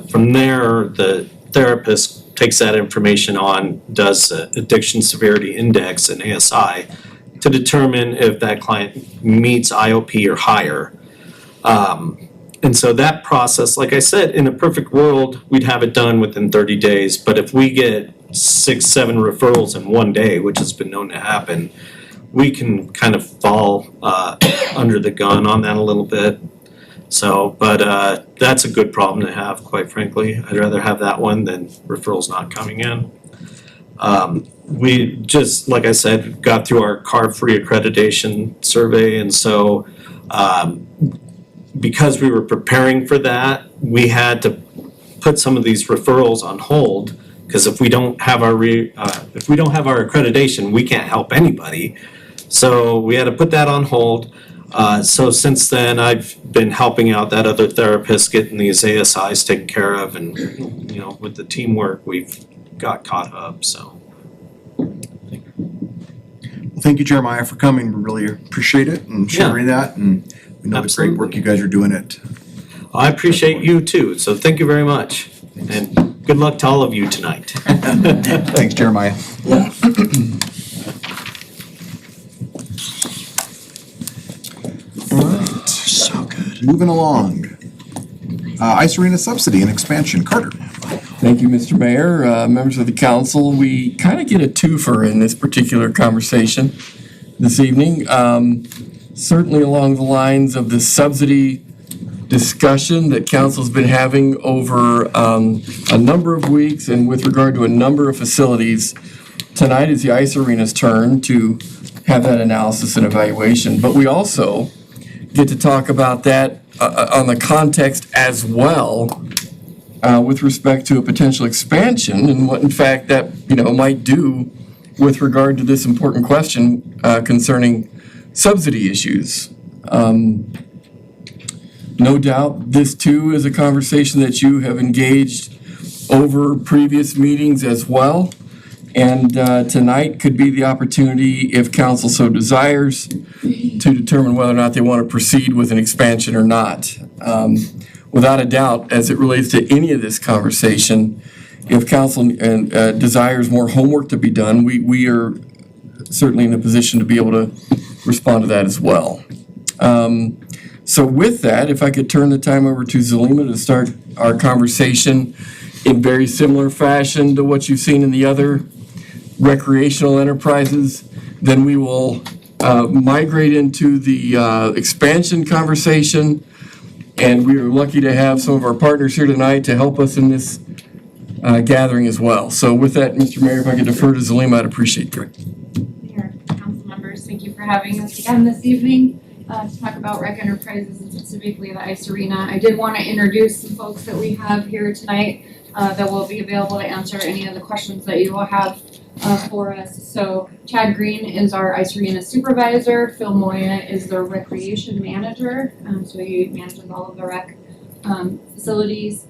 from there, the therapist takes that information on, does addiction severity index and ASI to determine if that client meets IOP or higher. And so that process, like I said, in a perfect world, we'd have it done within 30 days. But if we get 6, 7 referrals in one day, which has been known to happen, we can kind of fall under the gun on that a little bit. So, but that's a good problem to have, quite frankly. I'd rather have that one than referrals not coming in. We just, like I said, got through our CAR-free accreditation survey, and so because we were preparing for that, we had to put some of these referrals on hold, because if we don't have our accreditation, we can't help anybody. So we had to put that on hold. So since then, I've been helping out that other therapist getting these ASIs taken care of, and you know, with the teamwork, we've got caught up. So. Well, thank you, Jeremiah, for coming. We really appreciate it and sharing that, and we know the great work you guys are doing it. I appreciate you too. So thank you very much, and good luck to all of you tonight. Thanks, Jeremiah. All right, so good. Moving along. Ice Arena subsidy and expansion. Carter. Thank you, Mr. Mayor, members of the council. We kind of get a twofer in this particular conversation this evening. Certainly along the lines of the subsidy discussion that council's been having over a number of weeks, and with regard to a number of facilities. Tonight is the Ice Arena's turn to have that analysis and evaluation, but we also get to talk about that on the context as well with respect to a potential expansion and what in fact that might do with regard to this important question concerning subsidy issues. No doubt this too is a conversation that you have engaged over previous meetings as well. And tonight could be the opportunity, if council so desires, to determine whether or not they want to proceed with an expansion or not. without a doubt, as it relates to any of this conversation, if council desires more homework to be done, we are certainly in a position to be able to respond to that as well. So with that, if I could turn the time over to Zulema to start our conversation in very similar fashion to what you've seen in the other recreational enterprises, then we will migrate into the expansion conversation. And we are lucky to have some of our partners here tonight to help us in this gathering as well. So with that, Mr. Mayor, if I could defer to Zulema, I'd appreciate it. Mayor, council members, thank you for having us again this evening to talk about rec enterprises and specifically the ice arena. I did want to introduce the folks that we have here tonight that will be available to answer any of the questions that you will have for us. So Chad Green is our ice arena supervisor. Phil Moya is the recreation manager. So he manages all of the rec facilities.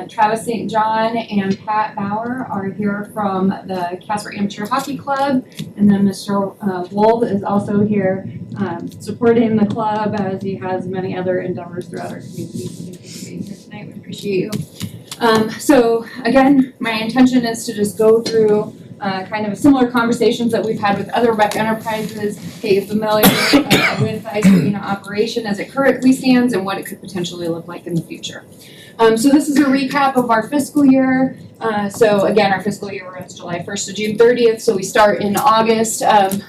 Travis St. John and Pat Bauer are here from the Casper Amateur Hockey Club. And then Mr. Wolf is also here supporting the club as he has many other endeavors throughout our community. So thank you for being here tonight. We appreciate you. So again, my intention is to just go through kind of similar conversations that we've had with other rec enterprises, get you familiar with the ice arena operation as it currently stands and what it could potentially look like in the future. So this is a recap of our fiscal year. So again, our fiscal year runs July 1st to June 30th. So we start in August, and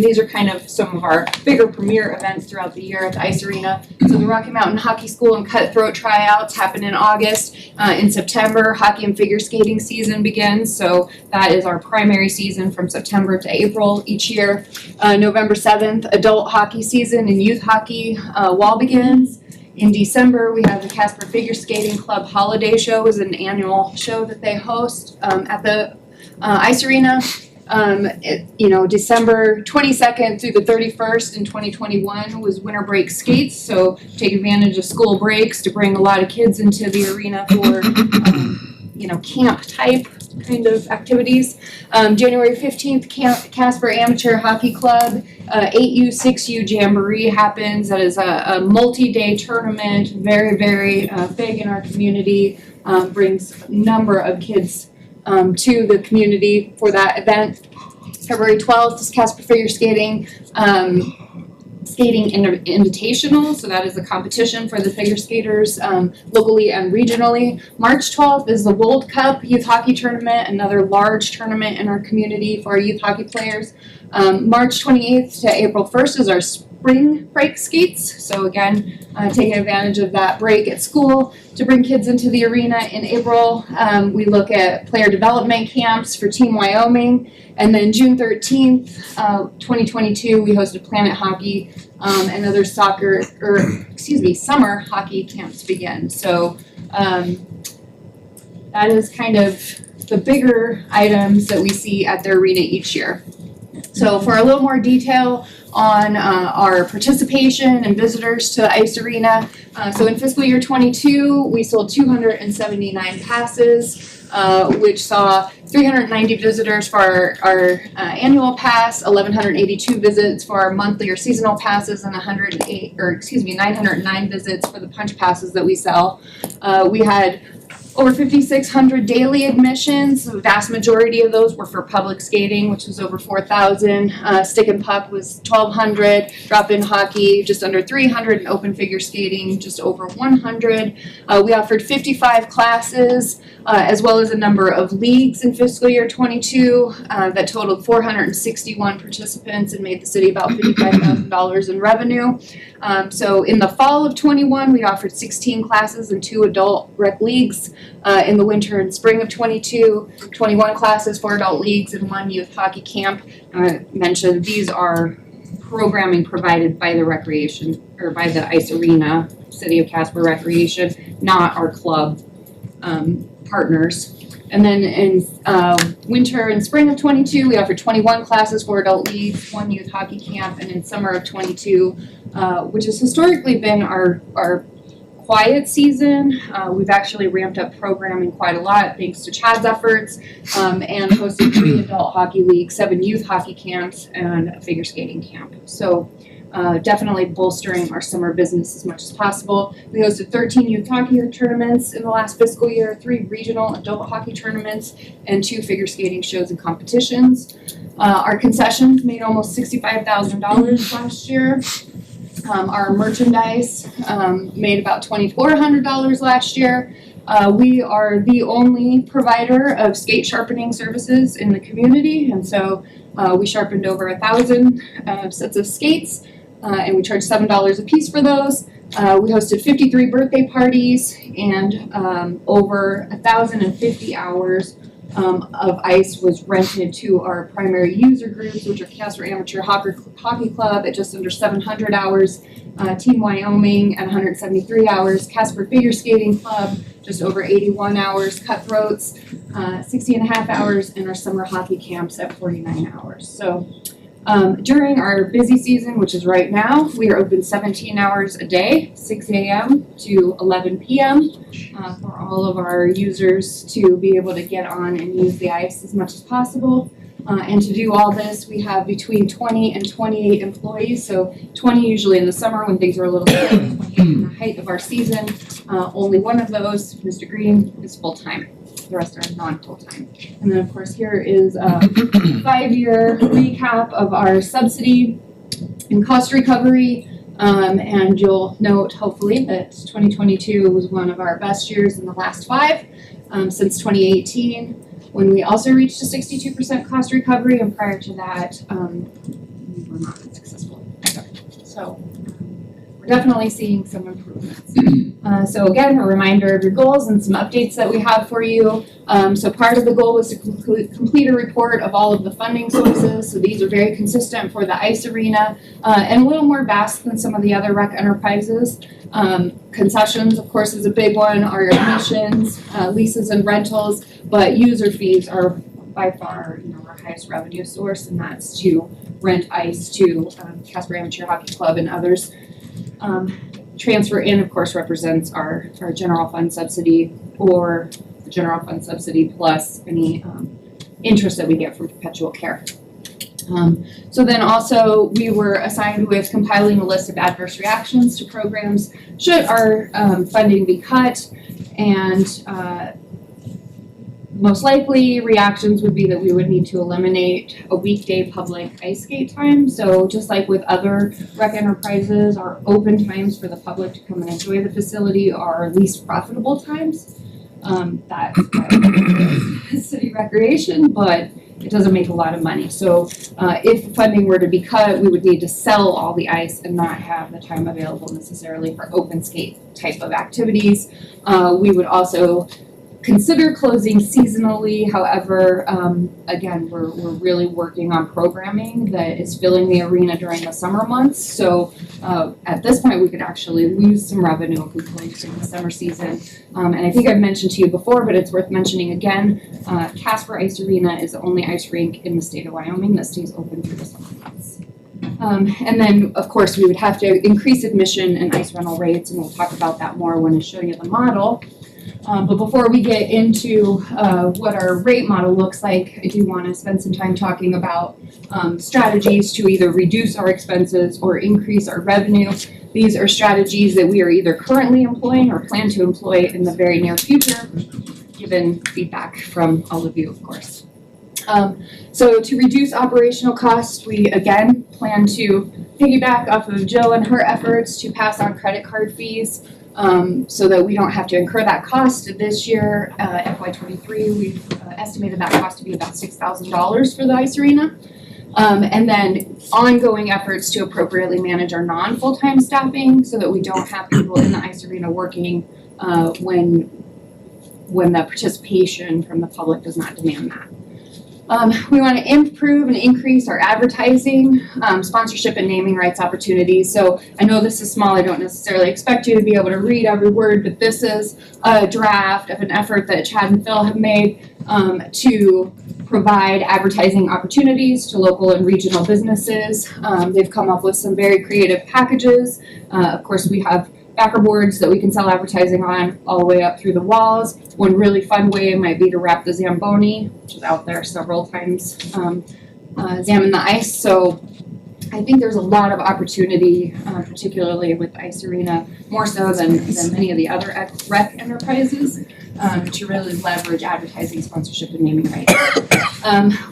these are kind of some of our bigger premier events throughout the year at the ice arena. So the Rocky Mountain Hockey School and Cutthroat tryouts happen in August. In September, hockey and figure skating season begins. So that is our primary season from September to April each year. November 7th, adult hockey season and youth hockey wall begins. In December, we have the Casper Figure Skating Club Holiday Show, is an annual show that they host at the ice arena. December 22nd through the 31st in 2021 was winter break skates. So take advantage of school breaks to bring a lot of kids into the arena for, camp type kind of activities. January 15th, Casper Amateur Hockey Club 8U, 6U Jamboree happens. That is a multi-day tournament, very, very big in our community, brings a number of kids to the community for that event. February 12th is Casper Figure Skating Invitational, so that is a competition for the figure skaters locally and regionally. March 12th is the World Cup Youth Hockey Tournament, another large tournament in our community for our youth hockey players. March 28th to April 1st is our spring break skates, so again, taking advantage of that break at school to bring kids into the arena. In April, we look at player development camps for Team Wyoming. And then June 13th, 2022, we hosted Planet Hockey and other summer hockey camps begin. So that is kind of the bigger items that we see at the arena each year. So for a little more detail on our participation and visitors to the ice arena, so in fiscal year 22, we sold 279 passes. Which saw 390 visitors for our annual pass, 1,182 visits for our monthly or seasonal passes, and 909 visits for the punch passes that we sell. We had over 5,600 daily admissions. The vast majority of those were for public skating, which was over 4,000. Stick and puck was 1,200. Drop-in hockey, just under 300. And open figure skating, just over 100. We offered 55 classes, as well as a number of leagues in fiscal year 22 that totaled 461 participants and made the city about $55,000 in revenue. So in the fall of 21, we offered 16 classes and 2 adult rec leagues. In the winter and spring of 22, 21 classes, 4 adult leagues, and 1 youth hockey camp. I mentioned these are programming provided by the recreation, or by the ice arena, City of Casper Recreation, not our club partners. And then in winter and spring of 22, we offered 21 classes, 4 adult leagues, 1 youth hockey camp, and in summer of 22, which has historically been our quiet season. We've actually ramped up programming quite a lot thanks to Chad's efforts, and hosted 3 adult hockey leagues, 7 youth hockey camps, and a figure skating camp. So definitely bolstering our summer business as much as possible. We hosted 13 youth hockey tournaments in the last fiscal year, 3 regional adult hockey tournaments, and 2 figure skating shows and competitions. Our concessions made almost $65,000 last year. Our merchandise made about $2,400 last year. We are the only provider of skate sharpening services in the community, and so we sharpened over 1,000 sets of skates, and we charge $7 a piece for those. We hosted 53 birthday parties and over 1,050 hours of ice was rented to our primary user groups, which are Casper Amateur Hockey Club at just under 700 hours, Team Wyoming at 173 hours, Casper Figure Skating Club just over 81 hours, Cutthroats 60 and a half hours, and our summer hockey camps at 49 hours. So during our busy season, which is right now, we are open 17 hours a day, 6 a.m. to 11 p.m. For all of our users to be able to get on and use the ice as much as possible. And to do all this, we have between 20 and 28 employees, so 20 usually in the summer when things are a little slow, 28 in the height of our season. Only one of those, Mr. Green, is full-time. The rest are non-full-time. And then, of course, here is a 5-year recap of our subsidy and cost recovery. And you'll note, hopefully, that 2022 was one of our best years in the last 5 since 2018, when we also reached a 62% cost recovery, and prior to that, we were not successful either. So we're definitely seeing some improvements. So again, a reminder of your goals and some updates that we have for you. So part of the goal was to complete a report of all of the funding sources. So these are very consistent for the ice arena and a little more vast than some of the other rec enterprises. Concessions, of course, is a big one. Our admissions, leases and rentals, but user fees are by far, our highest revenue source, and that's to rent ice to Casper Amateur Hockey Club and others. Transfer in, of course, represents our general fund subsidy, or the general fund subsidy plus any interest that we get from perpetual care. So then also we were assigned with compiling a list of adverse reactions to programs should our funding be cut, and most likely reactions would be that we would need to eliminate a weekday public ice skate time. So just like with other rec enterprises, our open times for the public to come and enjoy the facility are our least profitable times. That's city recreation, but it doesn't make a lot of money. So if funding were to be cut, we would need to sell all the ice and not have the time available necessarily for open skate type of activities. We would also consider closing seasonally. However, again, we're really working on programming that is filling the arena during the summer months. So at this point, we could actually lose some revenue if we close during the summer season. And I think I've mentioned to you before, but it's worth mentioning again, Casper Ice Arena is the only ice rink in the state of Wyoming that stays open through the summer months. And then, of course, we would have to increase admission and ice rental rates, and we'll talk about that more when I show you the model. But before we get into what our rate model looks like, I do want to spend some time talking about strategies to either reduce our expenses or increase our revenue. These are strategies that we are either currently employing or plan to employ in the very near future, given feedback from all of you, of course. So to reduce operational costs, we again plan to piggyback off of Jill and her efforts to pass on credit card fees. So that we don't have to incur that cost. This year, FY23, we've estimated that cost to be about $6,000 for the ice arena. And then ongoing efforts to appropriately manage our non-full-time staffing so that we don't have people in the ice arena working when the participation from the public does not demand that. We want to improve and increase our advertising, sponsorship, and naming rights opportunities. So I know this is small. I don't necessarily expect you to be able to read every word, but this is a draft of an effort that Chad and Phil have made to provide advertising opportunities to local and regional businesses. They've come up with some very creative packages. Of course, we have backer boards that we can sell advertising on all the way up through the walls. One really fun way might be to wrap the Zamboni, which is out there several times, Zam in the ice. So I think there's a lot of opportunity, particularly with the Ice Arena, more so than many of the other rec enterprises, to really leverage advertising, sponsorship, and naming rights.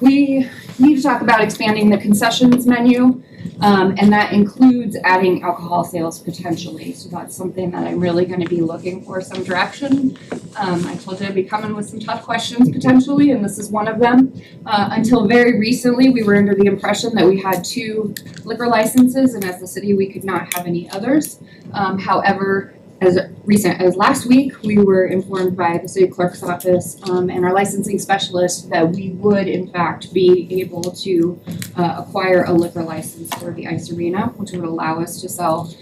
We need to talk about expanding the concessions menu, and that includes adding alcohol sales potentially. So that's something that I'm really going to be looking for some direction. I told you I'd be coming with some tough questions potentially, and this is one of them. Until very recently, we were under the impression that we had 2 liquor licenses, and as the city, we could not have any others. However, as recent as last week, we were informed by the city clerk's office and our licensing specialist that we would in fact be able to acquire a liquor license for the Ice Arena, which would allow us to sell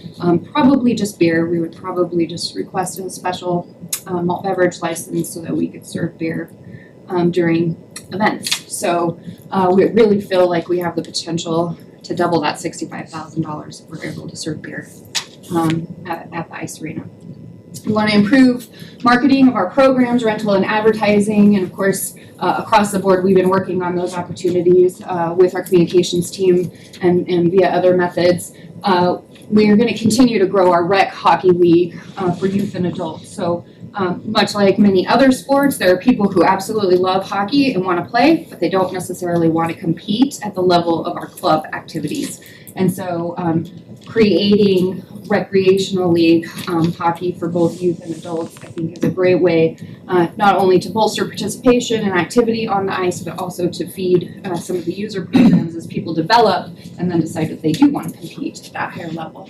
probably just beer. We would probably just request a special malt beverage license so that we could serve beer during events. So we really feel like we have the potential to double that $65,000 if we're able to serve beer at the Ice Arena. We want to improve marketing of our programs, rental and advertising, and of course, across the board, we've been working on those opportunities with our communications team and via other methods. We are going to continue to grow our rec hockey league for youth and adults. So much like many other sports, there are people who absolutely love hockey and want to play, but they don't necessarily want to compete at the level of our club activities. And so creating recreational league hockey for both youth and adults, I think, is a great way not only to bolster participation and activity on the ice, but also to feed some of the user programs as people develop and then decide if they do want to compete at that higher level.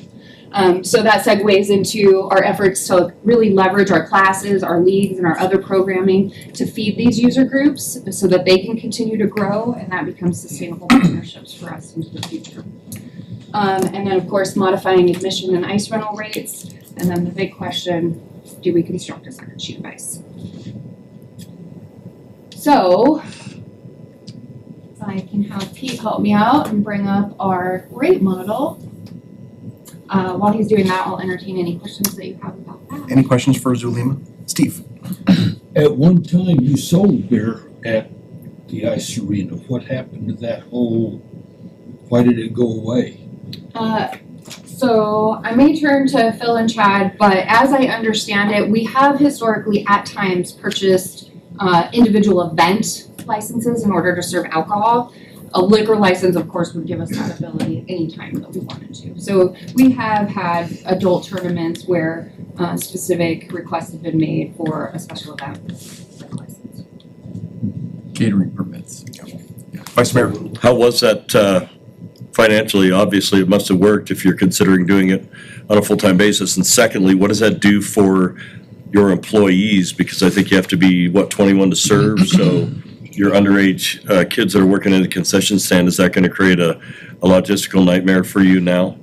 So that segues into our efforts to really leverage our classes, our leagues, and our other programming to feed these user groups so that they can continue to grow and that becomes sustainable partnerships for us into the future. And then, of course, modifying admission and ice rental rates. And then the big question, do we construct a second sheet of ice? So, if I can have Pete help me out and bring up our rate model. While he's doing that, I'll entertain any questions that you have about that. Any questions for Zulima? Steve? At one time, you sold beer at the Ice Arena. What happened to that whole, why did it go away? So I may turn to Phil and Chad, but as I understand it, we have historically at times purchased individual event licenses in order to serve alcohol. A liquor license, of course, would give us that ability at any time that we wanted to. So we have had adult tournaments where specific requests have been made for a special event liquor license. Catering permits. Vice Mayor? How was that financially? Obviously, it must have worked if you're considering doing it on a full-time basis. And secondly, what does that do for your employees? Because I think you have to be, 21 to serve? So your underage kids that are working in the concession stand, is that going to create a logistical nightmare for you now?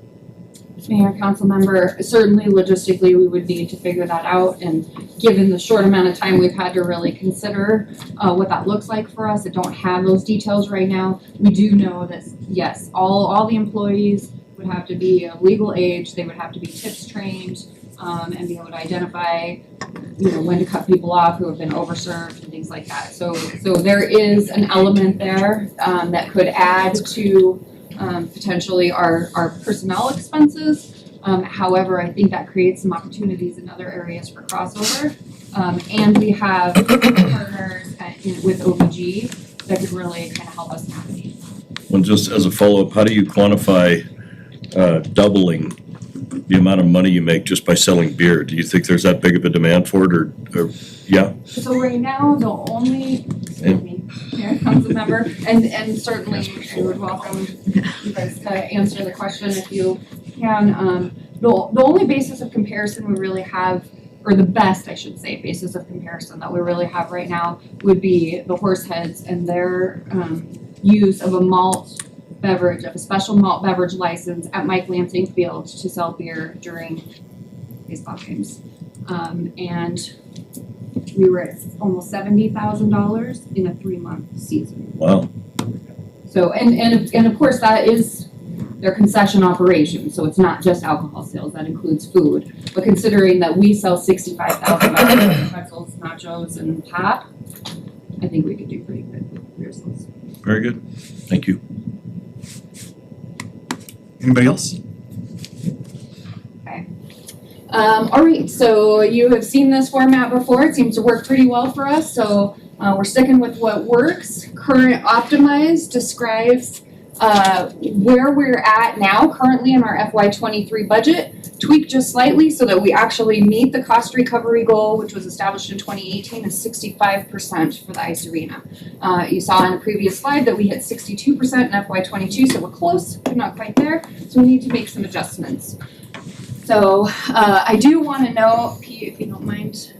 Mayor, council member, certainly logistically, we would need to figure that out. And given the short amount of time we've had to really consider what that looks like for us, I don't have those details right now. We do know that, yes, all the employees would have to be of legal age. They would have to be tips trained and be able to identify, when to cut people off who have been overserved and things like that. So there is an element there that could add to potentially our personnel expenses. However, I think that creates some opportunities in other areas for crossover. And we have partners with OVG that could really kind of help us navigate. Well, just as a follow-up, how do you quantify doubling the amount of money you make just by selling beer? Do you think there's that big of a demand for it, or yeah? So right now, the only, council member, and certainly I would welcome you guys to answer the question if you can. The only basis of comparison we really have, or the best, I should say, basis of comparison that we really have right now would be the Horseheads and their use of a malt beverage, of a special malt beverage license at Mike Lansing Field to sell beer during baseball games. And we were at almost $70,000 in a 3-month season. Wow. So, and of course that is their concession operation, so it's not just alcohol sales, that includes food. But considering that we sell $65,000 in pretzels, nachos, and pop, I think we could do pretty good with beer sales. Very good. Thank you. Anybody else? All right, so you have seen this format before. It seems to work pretty well for us, so we're sticking with what works. Current optimized describes where we're at now currently in our FY23 budget, tweaked just slightly so that we actually meet the cost recovery goal, which was established in 2018 as 65% for the ice arena. You saw in a previous slide that we hit 62% in FY22, so we're close, but not quite there, so we need to make some adjustments. So I do want to know, Pete, if you don't mind.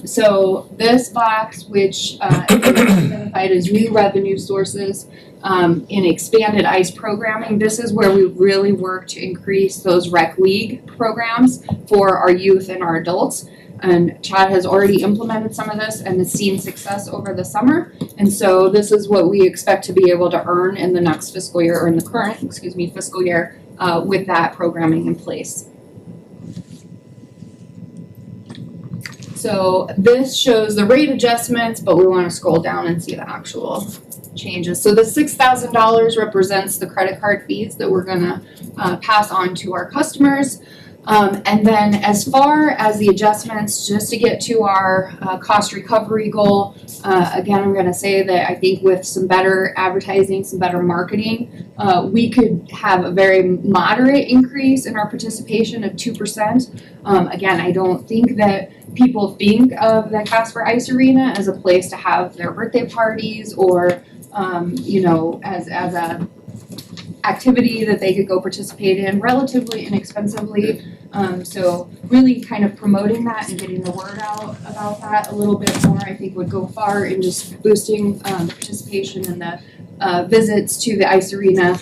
So this box, which is identified as new revenue sources in expanded ICE programming, this is where we really work to increase those rec league programs for our youth and our adults. And Chad has already implemented some of this and has seen success over the summer. And so this is what we expect to be able to earn in the next fiscal year, or in the current, fiscal year, with that programming in place. So this shows the rate adjustments, but we want to scroll down and see the actual changes. So the $6,000 represents the credit card fees that we're going to pass on to our customers. And then as far as the adjustments, just to get to our cost recovery goal, again, I'm going to say that I think with some better advertising, some better marketing, we could have a very moderate increase in our participation of 2%. Again, I don't think that people think of the Casper Ice Arena as a place to have their birthday parties or, as a activity that they could go participate in relatively inexpensively. So really kind of promoting that and getting the word out about that a little bit more, I think would go far in just boosting the participation and the visits to the ice arena.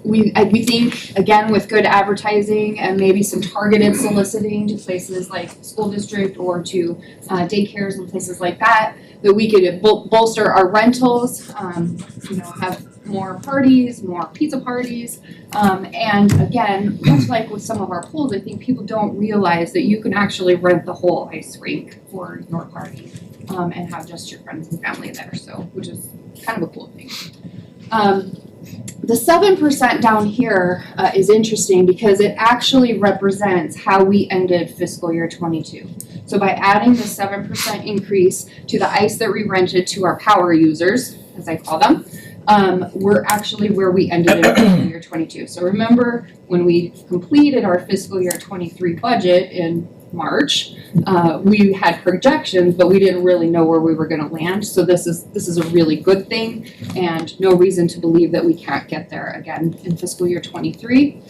We think, again, with good advertising and maybe some targeted soliciting to places like school district or to daycares and places like that, that we could bolster our rentals, have more parties, more pizza parties, and again, much like with some of our pools, I think people don't realize that you can actually rent the whole ice rink for your party and have just your friends and family there, so which is kind of a cool thing. The 7% down here is interesting because it actually represents how we ended fiscal year 22. So by adding the 7% increase to the ice that we rented to our power users, as I call them, we're actually where we ended in fiscal year 22. So remember when we completed our fiscal year 23 budget in March, we had projections, but we didn't really know where we were going to land. So this is a really good thing, and no reason to believe that we can't get there again in fiscal year 23.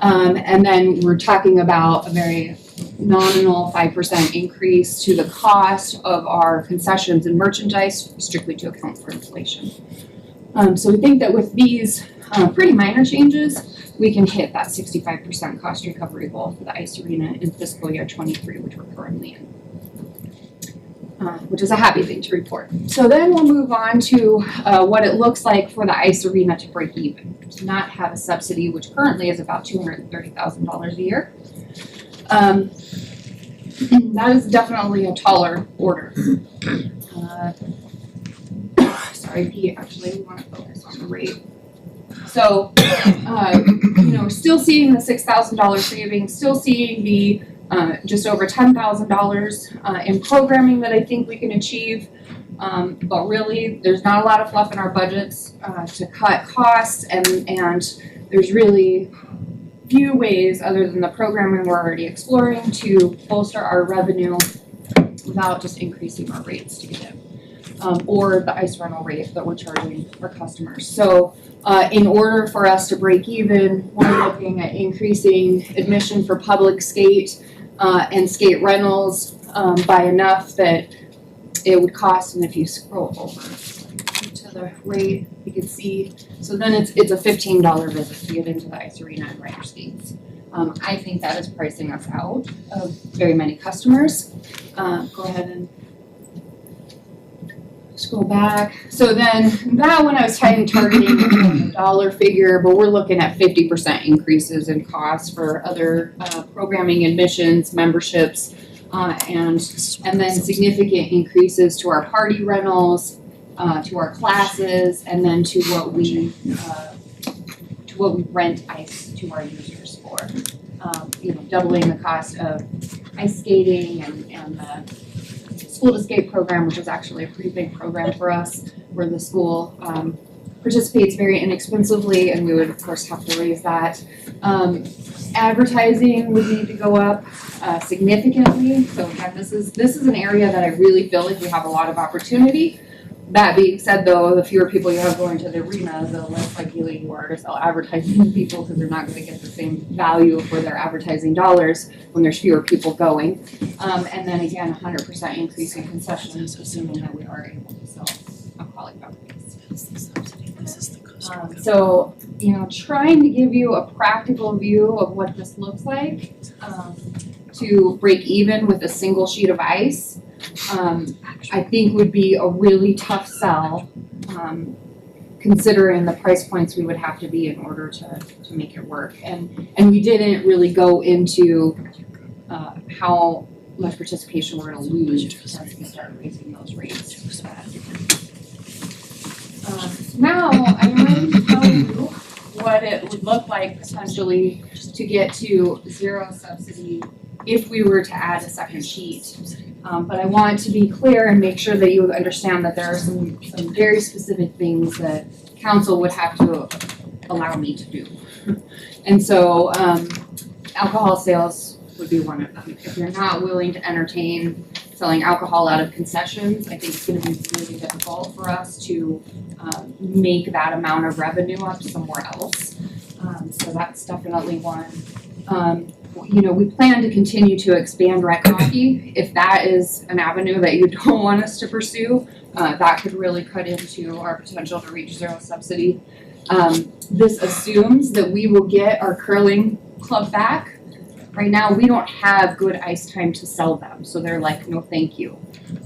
And then we're talking about a very nominal 5% increase to the cost of our concessions and merchandise, strictly to account for inflation. So we think that with these pretty minor changes, we can hit that 65% cost recovery goal for the ice arena in fiscal year 23, which we're currently in, which is a happy thing to report. So then we'll move on to what it looks like for the ice arena to break even, to not have a subsidy, which currently is about $230,000 a year. That is definitely a taller order. Sorry, Pete, actually, we want to focus on the rate. So, still seeing the $6,000 savings, still seeing the just over $10,000 in programming that I think we can achieve. But really, there's not a lot of fluff in our budgets to cut costs, and there's really few ways other than the programming we're already exploring to bolster our revenue without just increasing our rates to get it. Or the ice rental rate that we're charging our customers. So in order for us to break even, we're looking at increasing admission for public skate and skate rentals by enough that it would cost, and if you scroll over to the rate, you can see, so then it's a $15 visit to get into the ice arena and rent your skates. I think that is pricing us out of very many customers. Go ahead and scroll back. So then that one I was targeting a dollar figure, but we're looking at 50% increases in costs for other programming, admissions, memberships, and then significant increases to our party rentals, to our classes, and then to what what we rent ice to our users for. Doubling the cost of ice skating and the school to skate program, which is actually a pretty big program for us, where the school participates very inexpensively, and we would of course have to raise that. Advertising would need to go up significantly. So again, this is an area that I really feel like we have a lot of opportunity. That being said, though, the fewer people you have going to the arena, the less likely you are to sell advertising to people, because they're not going to get the same value for their advertising dollars when there's fewer people going. And then again, 100% increase in concessions, assuming that we are able to sell alcoholic beverages. So, trying to give you a practical view of what this looks like to break even with a single sheet of ice, I think would be a really tough sell, considering the price points we would have to be in order to make it work. And we didn't really go into how much participation we're going to lose as we start raising those rates. Now I'm ready to tell you what it would look like potentially to get to zero subsidy if we were to add a second sheet. But I want to be clear and make sure that you understand that there are some very specific things that council would have to allow me to do. And so alcohol sales would be one of them. If you're not willing to entertain selling alcohol out of concessions, I think it's going to be really difficult for us to make that amount of revenue up somewhere else. So that's definitely one. We plan to continue to expand rec hockey. If that is an avenue that you don't want us to pursue, that could really cut into our potential to reach zero subsidy. This assumes that we will get our curling club back. Right now, we don't have good ice time to sell them, so they're like, no thank you.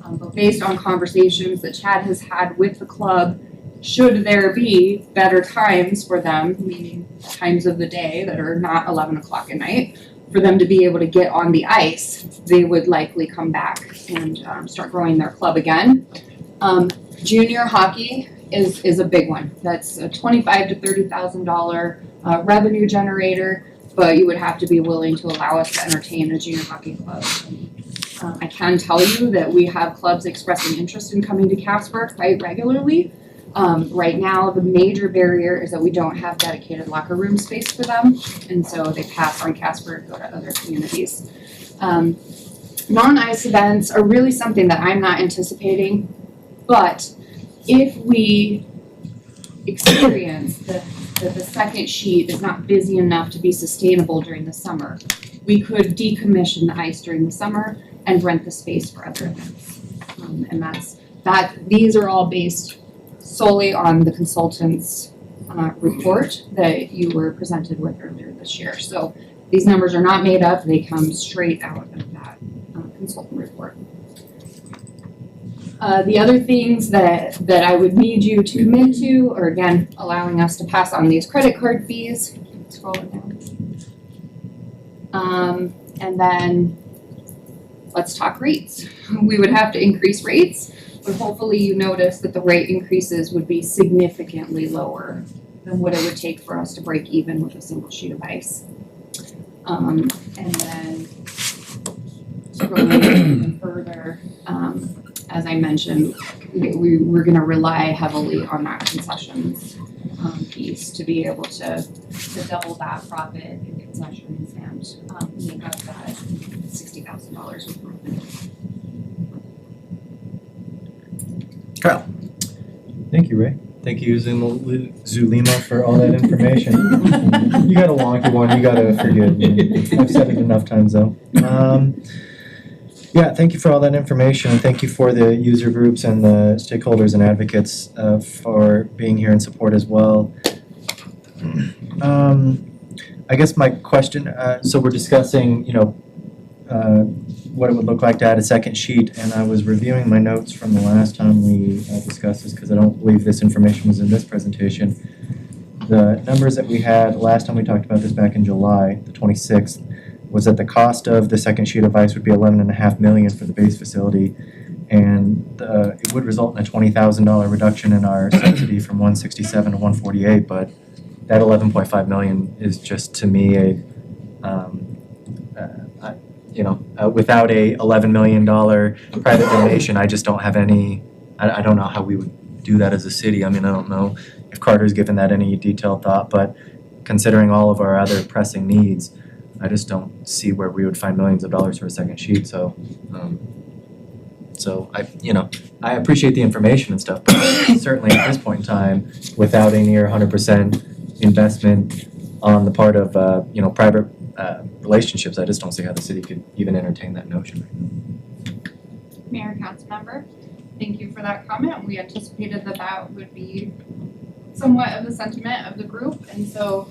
But based on conversations that Chad has had with the club, should there be better times for them, meaning times of the day that are not 11 o'clock at night, for them to be able to get on the ice, they would likely come back and start growing their club again. Junior hockey is a big one. That's a $25,000 to $30,000 revenue generator, but you would have to be willing to allow us to entertain a junior hockey club. I can tell you that we have clubs expressing interest in coming to Casper quite regularly. Right now, the major barrier is that we don't have dedicated locker room space for them, and so they pass on Casper and go to other communities. Non-ice events are really something that I'm not anticipating, but if we experience that the second sheet is not busy enough to be sustainable during the summer, we could decommission the ice during the summer and rent the space for other events. And these are all based solely on the consultant's report that you were presented with earlier this year. So these numbers are not made up, they come straight out of that consultant report. The other things that I would need you to commit to are, again, allowing us to pass on these credit card fees. Scrolling down. And then let's talk rates. We would have to increase rates, but hopefully you notice that the rate increases would be significantly lower than what it would take for us to break even with a single sheet of ice. And then scrolling even further, as I mentioned, we're going to rely heavily on that concessions piece to be able to double that profit in concessions and make up that $60,000 improvement. Kyle. Thank you, Ray. Thank you, Zulima, for all that information. You got a wonky one, you gotta forgive me. I've said it enough times though. Yeah, thank you for all that information, and thank you for the user groups and the stakeholders and advocates for being here in support as well. I guess my question, so we're discussing, what it would look like to add a second sheet, and I was reviewing my notes from the last time we discussed this, because I don't believe this information was in this presentation. The numbers that we had last time we talked about this back in July, the 26th, was that the cost of the second sheet of ice would be $11.5 million for the base facility, and it would result in a $20,000 reduction in our subsidy from $167 to $148, but that 11.5 million is just to me without a $11 million private donation, I just don't have any, I don't know how we would do that as a city. I mean, I don't know if Carter's given that any detailed thought, but considering all of our other pressing needs, I just don't see where we would find millions of dollars for a second sheet, so I appreciate the information and stuff, but certainly at this point in time, without a near 100% investment on the part of, private relationships, I just don't see how the city could even entertain that notion right now. Mayor, council member, thank you for that comment. We anticipated that would be somewhat of the sentiment of the group, and so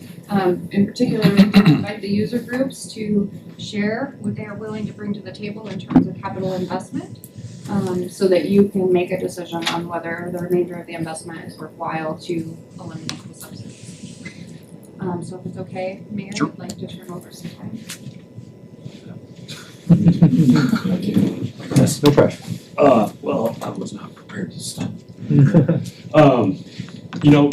in particular, we invite the user groups to share what they are willing to bring to the table in terms of capital investment, so that you can make a decision on whether the remainder of the investment is worthwhile to eliminate the subsidies. So if it's okay, Mayor, I'd like to turn over some time. Yes, no pressure. Well, I was not prepared to stop.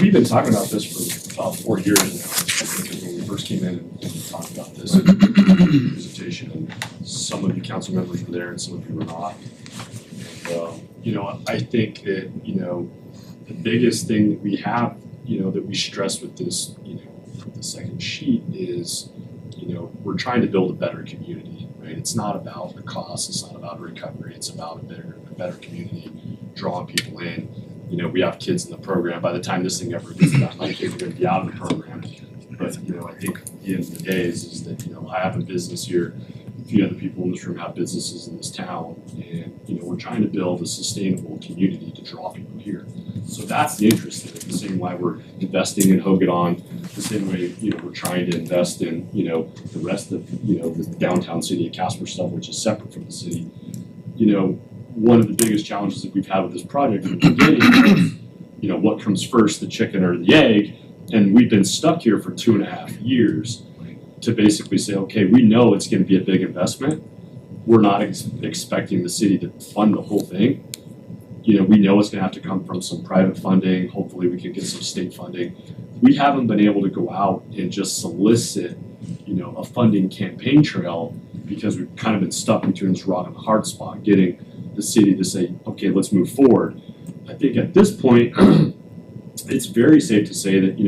We've been talking about this for about 4 years now. I think when we first came in and talked about this presentation, and some of you council members were there and some of you were not. And, I think that, the biggest thing that we have, that we stress with this, the second sheet is, we're trying to build a better community, right? It's not about the cost, it's not about recovery, it's about a better community, drawing people in. We have kids in the program. By the time this thing ever gets done, my kids are gonna be out of the program. But, I think at the end of the day is that, I have a business here. A few other people in this room have businesses in this town. And, we're trying to build a sustainable community to draw people here. So that's the interest in it, the same way we're investing in Hogadon, the same way, we're trying to invest in, the rest of, the downtown city of Casper stuff, which is separate from the city. One of the biggest challenges that we've had with this project in the beginning is, what comes first, the chicken or the egg? And we've been stuck here for 2.5 years to basically say, okay, we know it's gonna be a big investment. We're not expecting the city to fund the whole thing. We know it's gonna have to come from some private funding. Hopefully we can get some state funding. We haven't been able to go out and just solicit, a funding campaign trail because we've kind of been stuck between this rock and a hard spot, getting the city to say, okay, let's move forward. I think at this point, it's very safe to say that,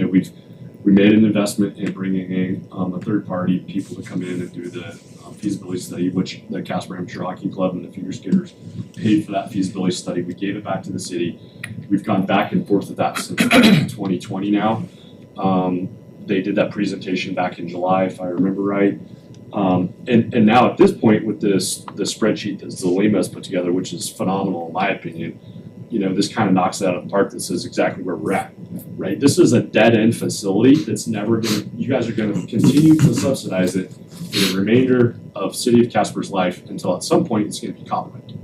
we made an investment in bringing in a third party, people to come in and do the feasibility study, which the Casper Amateur Hockey Club and the Figure Skaters paid for that feasibility study. We gave it back to the city. We've gone back and forth with that since 2020 now. They did that presentation back in July, if I remember right. And now at this point with the spreadsheet that Zalima has put together, which is phenomenal in my opinion, this kind of knocks it out of the park. That says exactly where we're at, right? This is a dead end facility that's never gonna, you guys are gonna continue to subsidize it for the remainder of City of Casper's life until at some point it's gonna be cobwebbed.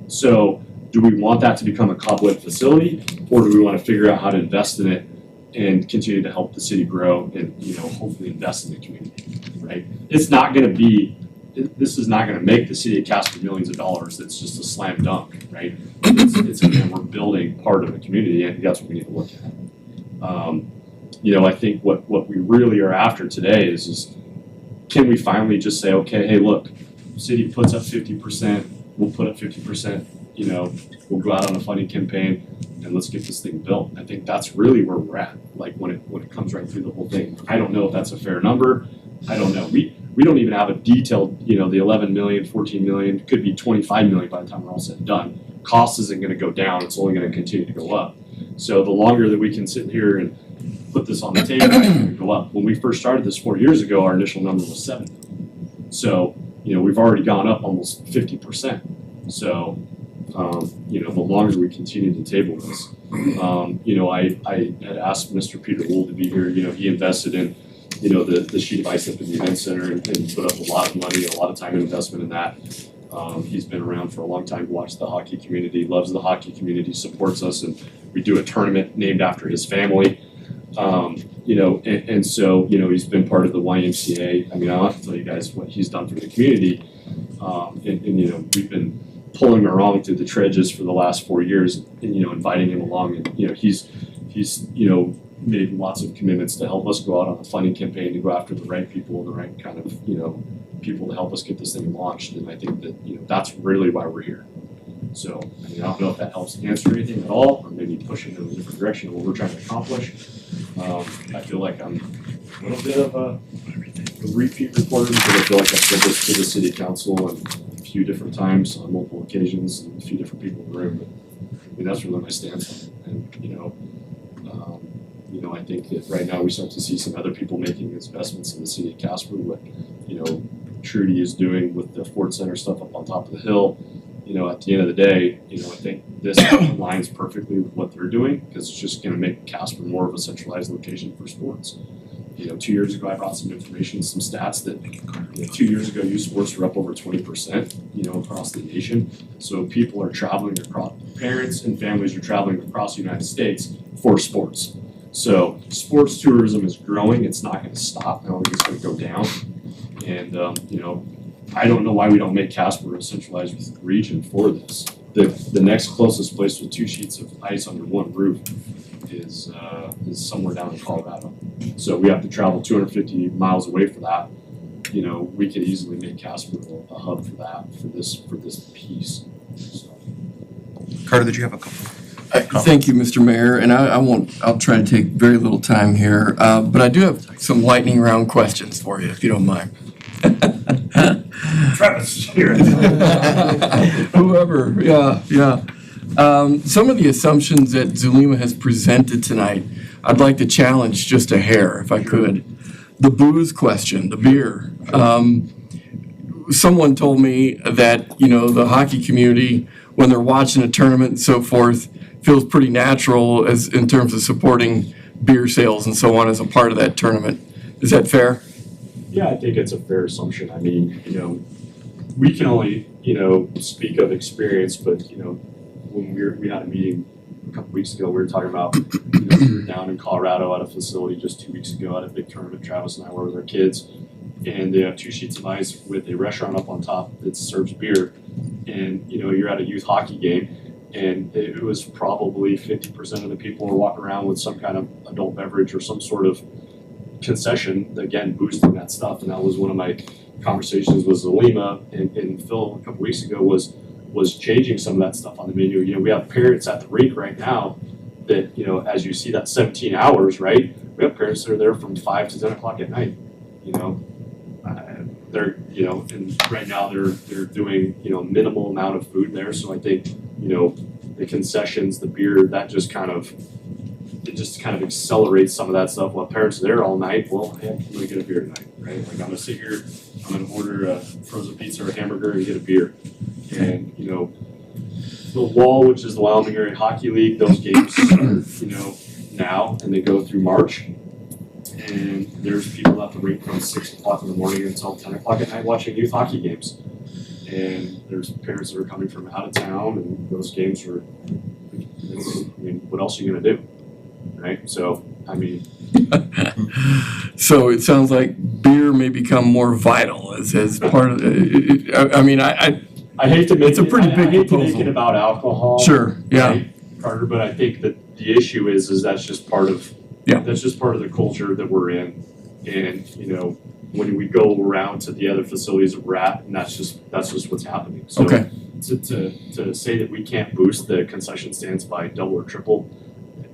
So do we want that to become a cobweb facility, or do we wanna figure out how to invest in it and continue to help the city grow and, hopefully invest in the community, right? It's not gonna be, this is not gonna make the city of Casper millions of dollars. It's just a slam dunk, right? It's again, we're building part of the community, and that's what we need to look at. I think what we really are after today is can we finally just say, okay, hey, look, city puts up 50%, we'll put up 50%, we'll go out on a funding campaign and let's get this thing built. I think that's really where we're at, like when it comes right through the whole thing. I don't know if that's a fair number. I don't know. We don't even have a detailed, the 11 million, 14 million, could be 25 million by the time we're all said and done. Cost isn't gonna go down, it's only gonna continue to go up. So the longer that we can sit here and put this on the table, it's gonna go up. When we first started this 4 years ago, our initial number was 7 million. So, we've already gone up almost 50%. So, the longer we continue to table this, I had asked Mr. Peter Wool to be here. He invested in, the sheet of ice up in the event center and put up a lot of money, a lot of time and investment in that. He's been around for a long time to watch the hockey community, loves the hockey community, supports us, and we do a tournament named after his family. And so, he's been part of the YMCA. I mean, I'll have to tell you guys what he's done for the community. And we've been pulling him along through the trenches for the last 4 years and, inviting him along. And, he's made lots of commitments to help us go out on a funding campaign to go after the right people, the right kind of, people to help us get this thing launched. And I think that, that's really why we're here. So, I don't know if that helps answer anything at all, or maybe push it in a different direction of what we're trying to accomplish. I feel like I'm a little bit of a repeat reporter, because I feel like I've said this to the city council and a few different times on multiple occasions and a few different people in the room. But that's really my stance on it. And, I think that right now we start to see some other people making investments in the city of Casper, what, Trudy is doing with the Ford Center stuff up on top of the hill. At the end of the day, I think this aligns perfectly with what they're doing, because it's just going to make Casper more of a centralized location for sports. 2 years ago, I brought some information, some stats that 2 years ago, youth sports were up over 20%, across the nation. So people are traveling across, parents and families are traveling across the United States for sports. So sports tourism is growing. It's not going to stop. I don't think it's going to go down. And, I don't know why we don't make Casper a centralized region for this. The next closest place with 2 sheets of ice under one roof is somewhere down in Colorado. So we have to travel 250 miles away for that. We could easily make Casper a hub for that, for this piece. So. Carter, did you have a couple? Thank you, Mr. Mayor, and I'll try to take very little time here, but I do have some lightning round questions for you, if you don't mind. Travis, here. Whoever, yeah. Some of the assumptions that Zulema has presented tonight, I'd like to challenge just a hair, if I could. The booze question, the beer. Someone told me that, the hockey community, when they're watching a tournament and so forth, feels pretty natural as in terms of supporting beer sales and so on as a part of that tournament. Is that fair? Yeah, I think it's a fair assumption. I mean, we can only, speak of experience, but, when we had a meeting a couple weeks ago, we were talking about, we were down in Colorado at a facility just 2 weeks ago at a big tournament. Travis and I were with our kids, and they have 2 sheets of ice with a restaurant up on top that serves beer. And, you're at a youth hockey game, and it was probably 50% of the people were walking around with some kind of adult beverage or some sort of concession, again, boosting that stuff. And that was one of my conversations with Zulema and Phil a couple weeks ago was changing some of that stuff on the menu. We have parents at the rink right now that, as you see that 17 hours, right? We have parents that are there from 5 to 10 o'clock at night, they're, and right now they're doing, minimal amount of food there. So I think, the concessions, the beer, that just kind of accelerates some of that stuff. While parents are there all night, well, hey, I'm gonna get a beer tonight, right? Like I'm gonna sit here, I'm gonna order a frozen pizza or a hamburger and get a beer. And, the Wall, which is the Wyoming Area Hockey League, those games start, now, and they go through March. And there's people at the rink from 6 o'clock in the morning until 10 o'clock at night watching youth hockey games. And there's parents that are coming from out of town, and those games are, what else are you gonna do? Right? So, So it sounds like beer may become more vital as part of it. I hate to make it's a pretty big I hate proposal. to make it about alcohol. Sure, yeah. Right, Carter, but I think that the issue is that's just part of that's just part of the culture that we're in. And, when we go around to the other facilities that we're at, and that's just what's happening. So Okay. to say that we can't boost the concession stands by double or triple,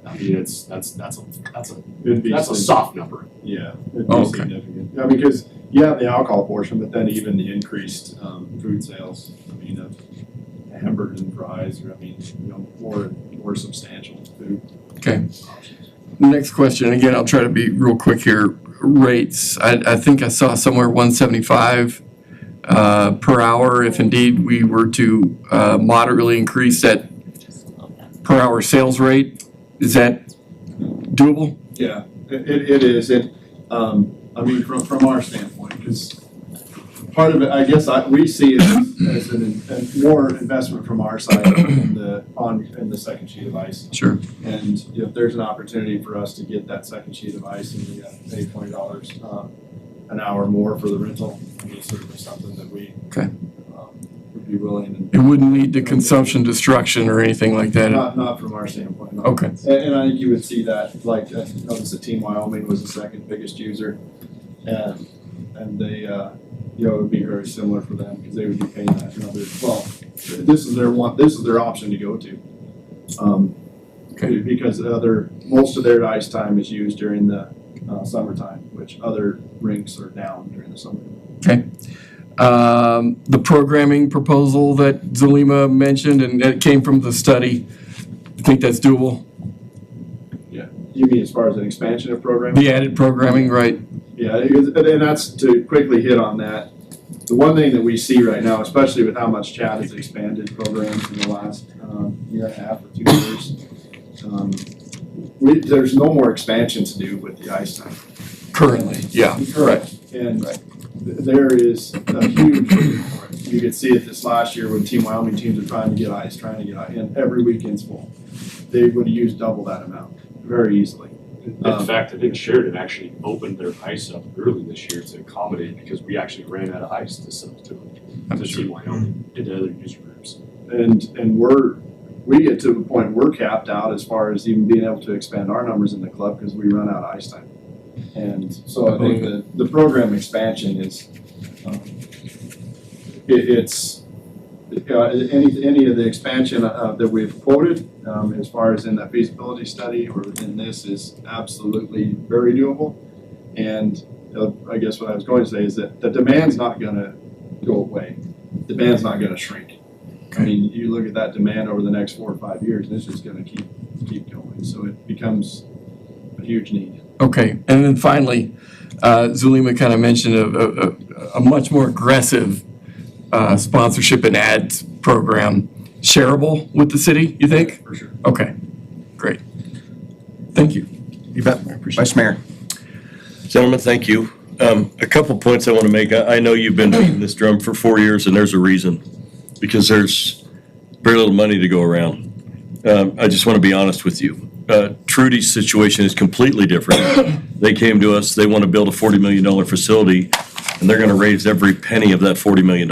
that's a soft number. Yeah, it'd be significant. Because you have the alcohol portion, but then even the increased food sales. Hamburgers and fries, or more substantial food. Okay. Next question, again, I'll try to be real quick here. Rates, I think I saw somewhere 175 per hour if indeed we were to moderately increase that per hour sales rate. Is that doable? Yeah, it is. From our standpoint, because part of it, I guess, we see it as a more investment from our side in the second sheet of ice. Sure. And if there's an opportunity for us to get that second sheet of ice and we pay $20 an hour more for the rental, it's certainly something that we would be willing. It wouldn't lead to consumption destruction or anything like that? Not from our standpoint. Okay. And I think you would see that, like, notice that Team Wyoming was the second biggest user. And they, it would be very similar for them, because they would be paying that another, well, this is their option to go to. Because most of their ice time is used during the summertime, which other rinks are down during the summer. Okay. The programming proposal that Zulima mentioned, and it came from the study, I think that's doable? Yeah. You mean as far as an expansion of programming? The added programming, right? Yeah, and that's to quickly hit on that. The one thing that we see right now, especially with how much Chat has expanded programs in the last year and a half or 2 years, there's no more expansion to do with the ice time. Currently, yeah. Correct. And there is a huge need for it. You could see it this last year when Team Wyoming teams are trying to get ice, and every weekend's full. They would have used double that amount very easily. In fact, I think Sheridan actually opened their ice up early this year to accommodate, because we actually ran out of ice to sell to Team Wyoming and to other user groups. And we get to the point we're capped out as far as even being able to expand our numbers in the club, because we run out of ice time. And so I think the program expansion is, any of the expansion that we've quoted, as far as in that feasibility study or within this, is absolutely very doable. And I guess what I was going to say is that the demand's not going to go away. Demand's not going to shrink. I mean, you look at that demand over the next 4 or 5 years, and it's just going to keep going. So it becomes a huge need. Okay, and then finally, Zulima kind of mentioned a much more aggressive sponsorship and ads program. Shareable with the city, you think? Yeah, for sure. Okay, great. Thank you. You bet. Vice Mayor. Gentlemen, thank you. A couple points I want to make. I know you've been beating this drum for 4 years, and there's a reason. Because there's very little money to go around. I just want to be honest with you. Trudy's situation is completely different. They came to us, they want to build a $40 million facility, and they're going to raise every penny of that $40 million.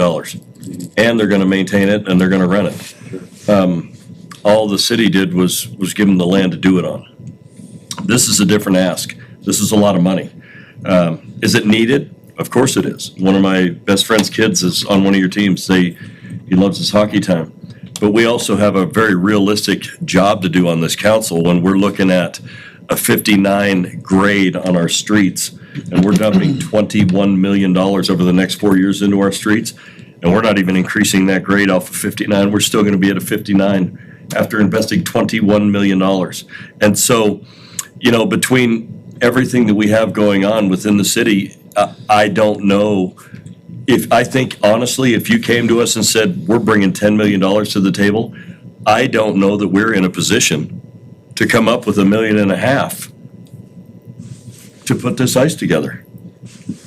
And they're going to maintain it, and they're going to run it. All the city did was give them the land to do it on. This is a different ask. This is a lot of money. Is it needed? Of course it is. One of my best friend's kids is on one of your teams. He loves his hockey time. But we also have a very realistic job to do on this council when we're looking at a 59 grade on our streets, and we're dumping $21 million over the next 4 years into our streets, and we're not even increasing that grade off of 59. We're still going to be at a 59 after investing $21 million. And so, between everything that we have going on within the city, I don't know. I think, honestly, if you came to us and said, we're bringing $10 million to the table, I don't know that we're in a position to come up with $1.5 million to put this ice together.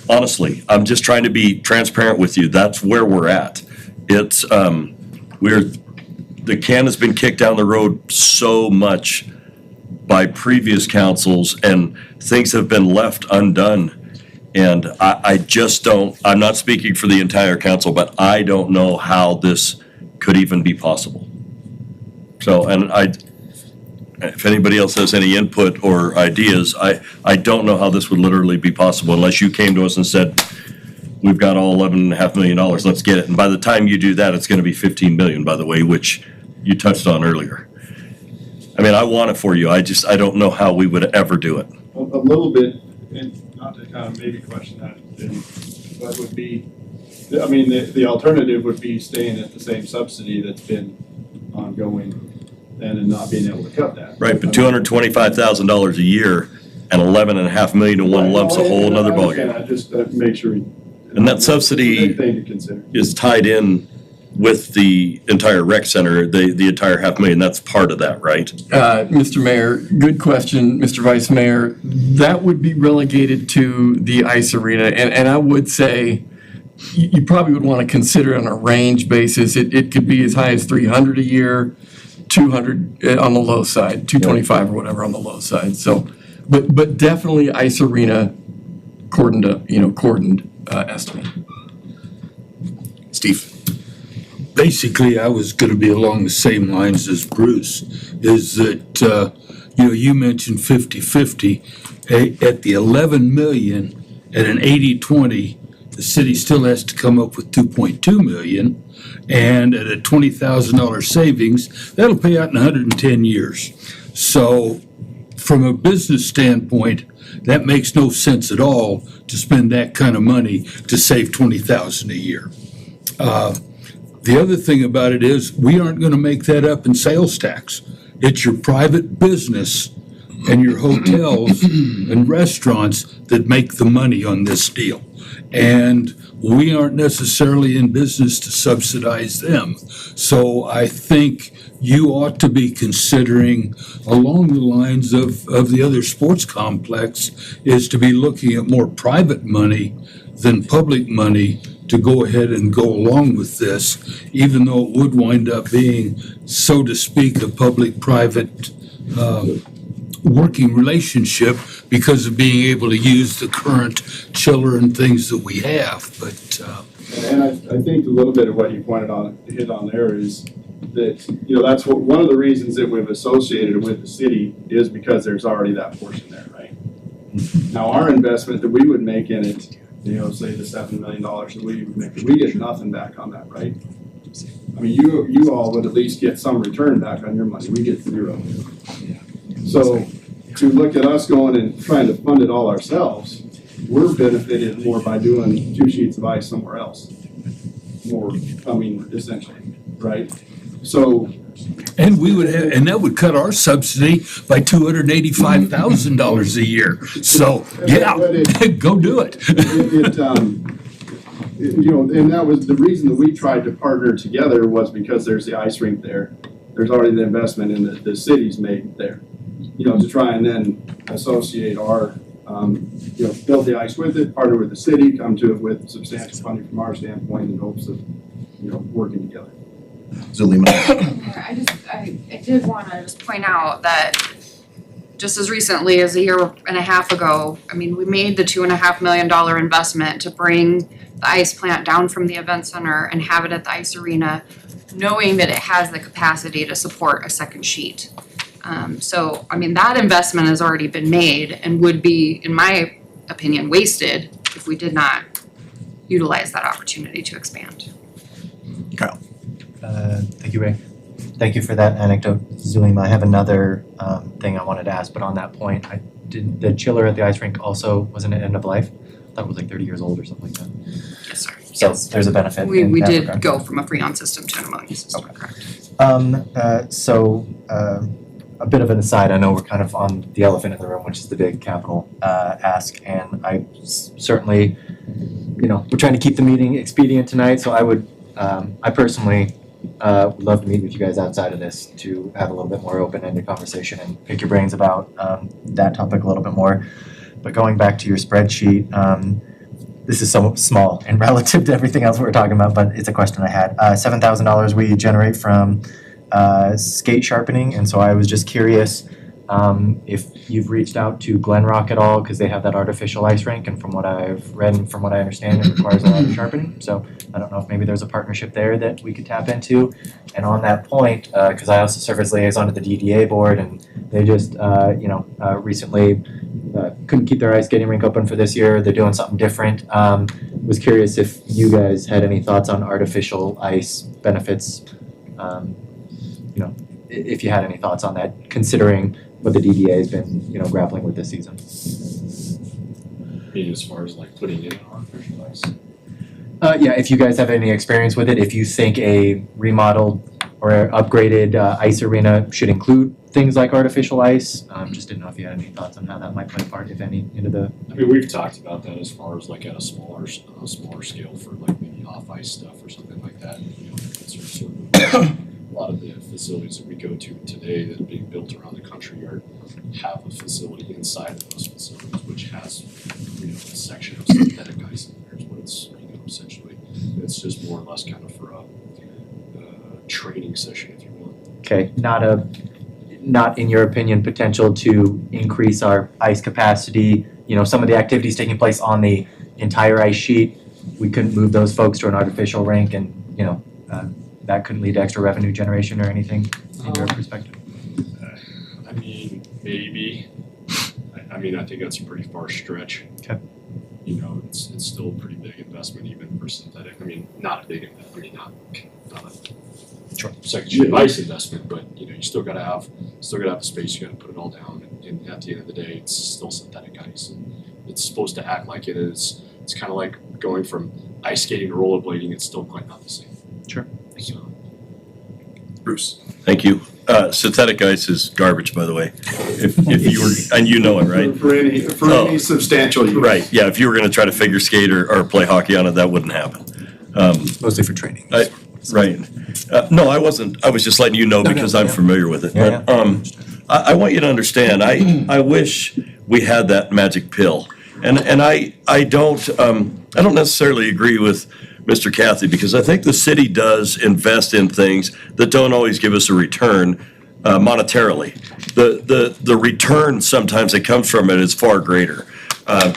Honestly, I'm just trying to be transparent with you. That's where we're at. It's, the can has been kicked down the road so much by previous councils, and things have been left undone. And I just don't, I'm not speaking for the entire council, but I don't know how this could even be possible. So, and if anybody else has any input or ideas, I don't know how this would literally be possible unless you came to us and said, we've got all $11.5 million, let's get it. And by the time you do that, it's going to be 15 million, by the way, which you touched on earlier. I mean, I want it for you. I don't know how we would ever do it. A little bit, and not to kind of maybe question that, but would be, I mean, the alternative would be staying at the same subsidy that's been ongoing and not being able to cut that. Right, but $225,000 a year and $11.5 million in one lump's a whole nother ballgame. I just make sure. And that subsidy Thing to consider. is tied in with the entire rec center, the entire $500,000. That's part of that, right? Mr. Mayor, good question, Mr. Vice Mayor. That would be relegated to the ice arena, and I would say you probably would want to consider it on a range basis. It could be as high as 300 a year, 200 on the low side, 225 or whatever on the low side. So, but definitely ice arena cordoned estimate. Steve. Basically, I was going to be along the same lines as Bruce, is that you mentioned 50/50. At the 11 million, at an 80/20, the city still has to come up with 2.2 million. And at a $20,000 savings, that'll pay out in 110 years. So from a business standpoint, that makes no sense at all to spend that kind of money to save 20,000 a year. The other thing about it is we aren't going to make that up in sales tax. It's your private business and your hotels and restaurants that make the money on this deal. And we aren't necessarily in business to subsidize them. So I think you ought to be considering, along the lines of the other sports complex, is to be looking at more private money than public money to go ahead and go along with this, even though it would wind up being, so to speak, a public-private working relationship because of being able to use the current chiller and things that we have, but. And I think a little bit of what you hit on there is that, that's one of the reasons that we've associated it with the city is because there's already that portion there, right? Now, our investment that we would make in it, say the $7 million that we would make, we get nothing back on that, right? I mean, you all would at least get some return back on your money. We get zero. So to look at us going and trying to fund it all ourselves, we're benefited more by doing 2 sheets of ice somewhere else. Essentially, right? So. And we would have, and that would cut our subsidy by $285,000 a year. So, yeah, go do it. And that was the reason that we tried to partner together was because there's the ice rink there. There's already the investment in the city's made there. To try and then associate our, build the ice with it, partner with the city, come to it with substantial funding from our standpoint in hopes of, working together. Zulima. I did want to just point out that just as recently as a year and a half ago, we made the $2.5 million investment to bring the ice plant down from the event center and have it at the ice arena, knowing that it has the capacity to support a second sheet. That investment has already been made and would be, in my opinion, wasted if we did not utilize that opportunity to expand. Kyle. Thank you, Ray. Thank you for that anecdote, Zulima. I have another thing I wanted to ask, but on that point, the chiller at the ice rink also wasn't an end of life? I thought it was like 30 years old or something like that. Yes, sir. So there's a benefit. We did go from a freon system to an ammonia system, correct? A bit of an aside, I know we're kind of on the elephant in the room, which is the big capital ask, and I certainly, we're trying to keep the meeting expedient tonight, so I personally would love to meet with you guys outside of this to have a little bit more open-ended conversation and pick your brains about that topic a little bit more. But going back to your spreadsheet, this is so small and relative to everything else we were talking about, but it's a question I had. $7,000 we generate from skate sharpening, and so I was just curious if you've reached out to Glen Rock at all, because they have that artificial ice rink, and from what I've read and from what I understand, it requires a lot of sharpening. So I don't know if maybe there's a partnership there that we could tap into. And on that point, because I also serve as liaison to the DDA board, and they just recently couldn't keep their ice skating rink open for this year. They're doing something different. Was curious if you guys had any thoughts on artificial ice benefits. If you had any thoughts on that, considering what the DDA has been, grappling with this season. As far as like putting in artificial ice? Yeah, if you guys have any experience with it, if you think a remodeled or upgraded ice arena should include things like artificial ice, just didn't know if you had any thoughts on how that might play a part, if any, into the. We've talked about that as far as like at a smaller scale for like maybe off ice stuff or something like that. A lot of the facilities that we go to today that are being built around the country have a facility inside of those facilities which has a section of synthetic ice in there is what it's essentially. It's just more or less kind of for a training session, if you will. Okay, not in your opinion potential to increase our ice capacity, some of the activities taking place on the entire ice sheet, we couldn't move those folks to an artificial rink and that couldn't lead to extra revenue generation or anything in your perspective? maybe. I mean, I think that's a pretty far stretch. Okay. You know, it's still a pretty big investment even for synthetic. I mean, not a big investment, I mean, not a second sheet of ice investment, but you know, you still gotta have the space, you gotta put it all down, and at the end of the day, it's still synthetic ice. And it's supposed to act like it is. It's kind of like going from ice skating to rollerblading, it's still quite not the same. Sure. So, Bruce. Thank you. Synthetic ice is garbage, by the way. If you were, and you know it, right? For any substantial use. Right, yeah, if you were gonna try to figure skate or play hockey on it, that wouldn't happen. Mostly for training. Right. No, I wasn't, I was just letting you know because I'm familiar with it. Yeah, But I want you to understand, I wish we had that magic pill. And I don't necessarily agree with Mr. Cathy, because I think the city does invest in things that don't always give us a return monetarily. The return sometimes that comes from it is far greater.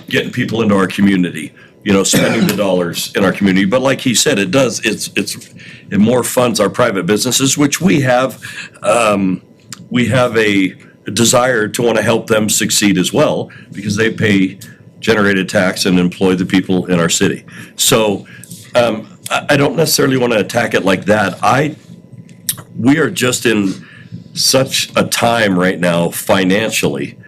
Getting people into our community, you know, spending the dollars in our community. But like he said, it more funds our private businesses, which we have a desire to want to help them succeed as well, because they pay generated tax and employ the people in our city. So I don't necessarily want to attack it like that. We are just in such a time right now financially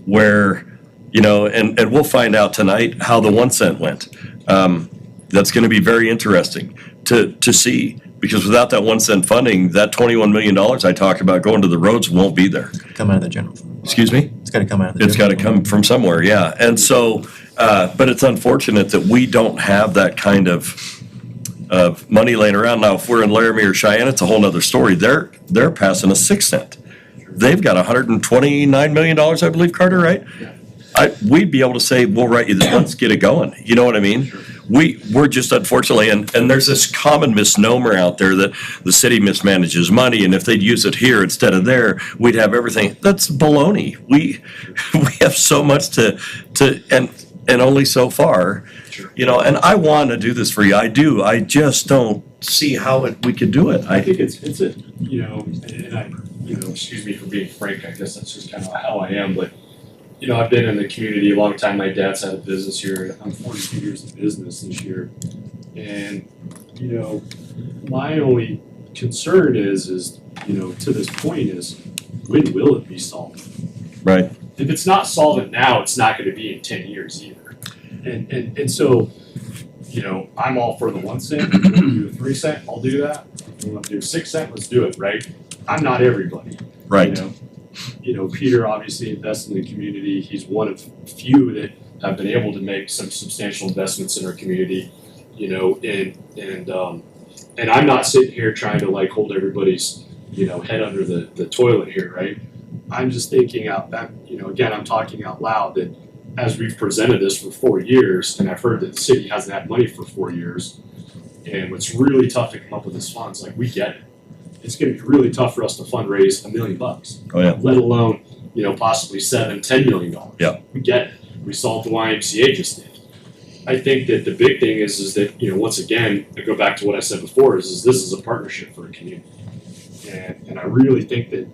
where, you know, and we'll find out tonight how the 1 cent went. That's going to be very interesting to see, because without that 1 cent funding, that $21 million I talked about going to the roads won't be there. Come out of the general fund. Excuse me? It's got to come out of the It's general got to come from somewhere, yeah. And so, but it's unfortunate that we don't have that kind of money laying around. Now, if we're in Laramie or Cheyenne, it's a whole nother story. They're passing a 6 cent. They've got $129 million, I believe, Carter, right? We'd be able to say, we'll write you this, let's get it going. You know what I mean? We're just unfortunately, and there's this common misnomer out there that the city mismanages money, and if they'd use it here instead of there, we'd have everything. That's baloney. We have so much to and only so far, you know, and I want to do this for you. I do. I just don't see how we could do it. I think it's a, you know, and I, you know, excuse me for being frank, I guess that's just kind of how I am, but you know, I've been in the community a long time. My dad's had a business here. I'm 42 years in business this year. And, you know, my only concern is, you know, to this point is, when will it be solved? Right. If it's not solvent now, it's not going to be in 10 years either. And so, you know, I'm all for the 1 cent. If you want to do a 3 cent, I'll do that. If you want to do 6 cent, let's do it, right? I'm not everybody. Right. You know, Peter obviously invests in the community. He's one of few that have been able to make some substantial investments in our community, you know, and I'm not sitting here trying to like hold everybody's, you know, head under the toilet here, right? I'm just thinking out that, you know, again, I'm talking out loud that as we've presented this for 4 years, and I've heard that the city hasn't had money for 4 years, and it's really tough to come up with this funds, like we get it. It's gonna be really tough for us to fundraise $1 million. Oh, yeah. Let alone, you know, possibly $7-10 million. Yeah. We get it. We saw what the YMCA just did. I think that the big thing is that, you know, once again, I go back to what I said before, is this is a partnership for a community. And I really think that,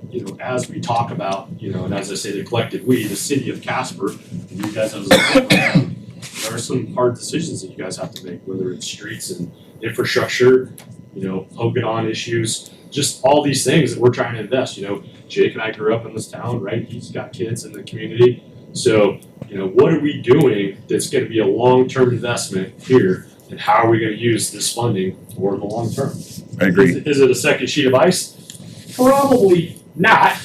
you know, as we talk about, you know, and as I say, the collective we, the city of Casper, and you guys as there are some hard decisions that you guys have to make, whether it's streets and infrastructure, you know, Hogan issues, just all these things that we're trying to invest. You know, Jake and I grew up in this town, right? He's got kids in the community. So, you know, what are we doing that's going to be a long-term investment here, and how are we going to use this funding for the long term? I agree. Is it a second sheet of ice? Probably not,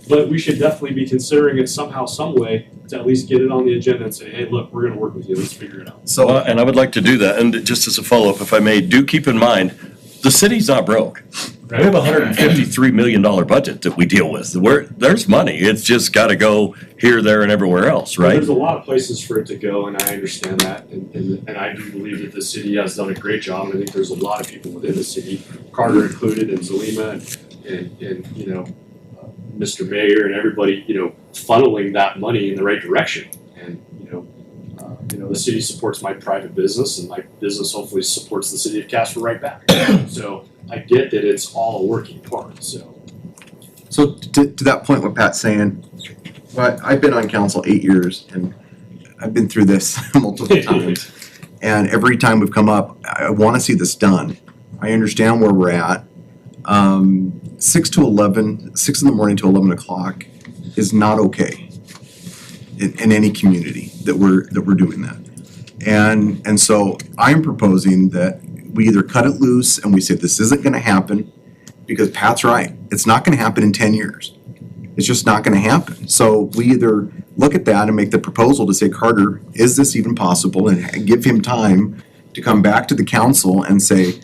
but we should definitely be considering it somehow, some way, to at least get it on the agenda and say, hey, look, we're going to work with you. Let's figure it out. So, and I would like to do that. And just as a follow-up, if I may, do keep in mind, the city's not broke. We have a $153 million budget that we deal with. There's money. It's just got to go here, there, and everywhere else, right? There's a lot of places for it to go, and I understand that. And I do believe that the city has done a great job. And I think there's a lot of people within the city, Carter included, and Zelima, and you know, Mr. Mayor, and everybody, you know, funneling that money in the right direction. And you know, the city supports my private business, and my business hopefully supports the city of Casper right back. So I get that it's all a working part. So to that point, what Pat's saying, But I've been on council 8 years, and I've been through this multiple times. And every time we've come up, I want to see this done. I understand where we're at. 6 in the morning to 11 o'clock is not okay in any community that we're doing that. And so I'm proposing that we either cut it loose and we say this isn't going to happen, because Pat's right. It's not going to happen in 10 years. It's just not going to happen. So we either look at that and make the proposal to say, Carter, is this even possible? And give him time to come back to the council and say,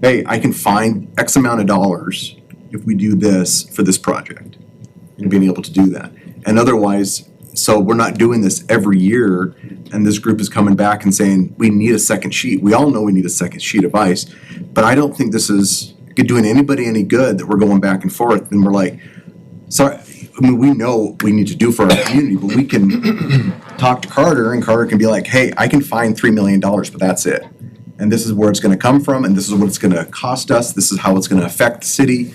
hey, I can find X amount of dollars if we do this for this project. And being able to do that. And otherwise, so we're not doing this every year, and this group is coming back and saying, we need a second sheet. We all know we need a second sheet of ice, but I don't think this is doing anybody any good that we're going back and forth, and we're like, sorry, I mean, we know what we need to do for our community, but we can talk to Carter, and Carter can be like, hey, I can find $3 million, but that's it. And this is where it's gonna come from, and this is what it's gonna cost us, this is how it's gonna affect the city,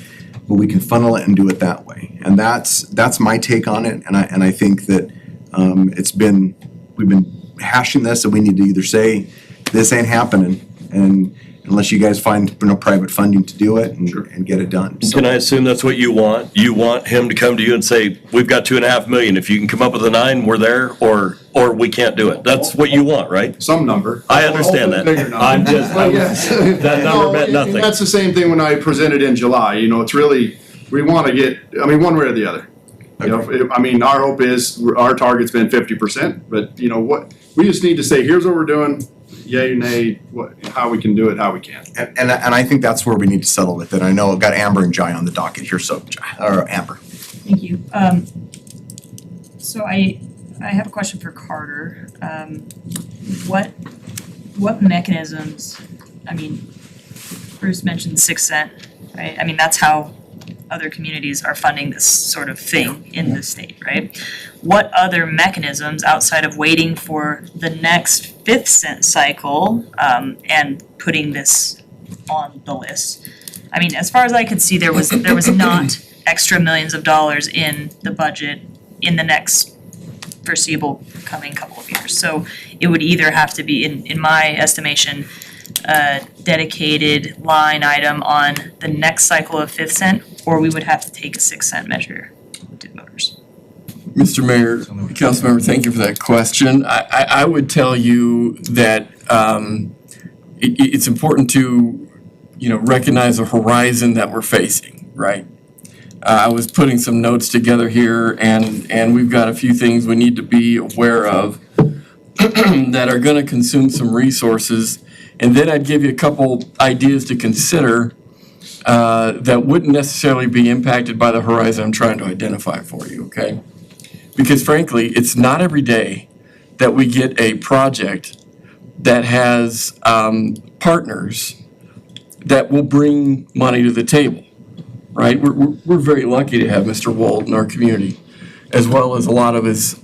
but we can funnel it and do it that way. And that's my take on it, and I think that we've been hashing this, and we need to either say, this ain't happening, and unless you guys find private funding to do it and get it done. So, Can I assume that's what you want? You want him to come to you and say, we've got $2.5 million. If you can come up with a 9, we're there, or we can't do it. That's what you want, right? Some number. I understand that. Bigger number. I'm just, But yes. that number meant No, nothing. That's the same thing when I presented in July, it's really, we want to get, one way or the other. Our hope is, our target's been 50%, but we just need to say, here's what we're doing, yay, nay, how we can do it, how we can. and I think that's where we need to settle with it. I know I've got Amber and Jai on the docket here, so, or Amber. Thank you. So I have a question for Carter. What mechanisms, Bruce mentioned 6 cent, right? That's how other communities are funding this sort of thing in the state, right? What other mechanisms outside of waiting for the next 5th cent cycle and putting this on the list? As far as I could see, there was not extra millions of dollars in the budget in the next foreseeable coming couple of years. So it would either have to be, in my estimation, a dedicated line item on the next cycle of 5th cent, or we would have to take a 6 cent measure to voters. Mr. Mayor, Councilmember, thank you for that question. I would tell you that it's important to, recognize the horizon that we're facing, right? I was putting some notes together here, and we've got a few things we need to be aware of that are going to consume some resources. And then I'd give you a couple ideas to consider that wouldn't necessarily be impacted by the horizon I'm trying to identify for you, okay? Because frankly, it's not every day that we get a project that has partners that will bring money to the table, right? We're very lucky to have Mr. Wold in our community, as well as a lot of his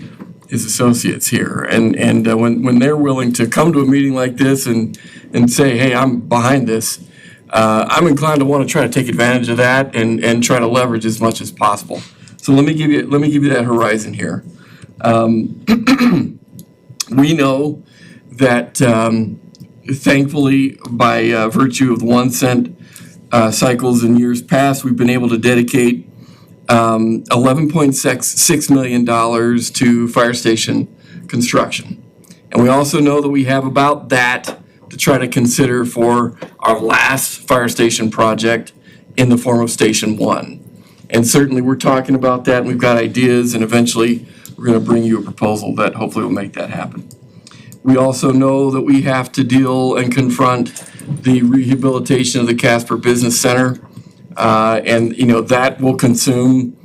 associates here. And when they're willing to come to a meeting like this and say, hey, I'm behind this, I'm inclined to want to try to take advantage of that and try to leverage as much as possible. So let me give you that horizon here. We know that thankfully, by virtue of the 1 cent cycles in years past, we've been able to dedicate $11.6 million to fire station construction. And we also know that we have about that to try to consider for our last fire station project in the form of Station 1. And certainly we're talking about that, and we've got ideas, and eventually we're going to bring you a proposal that hopefully will make that happen. We also know that we have to deal and confront the rehabilitation of the Casper Business Center. And that will consume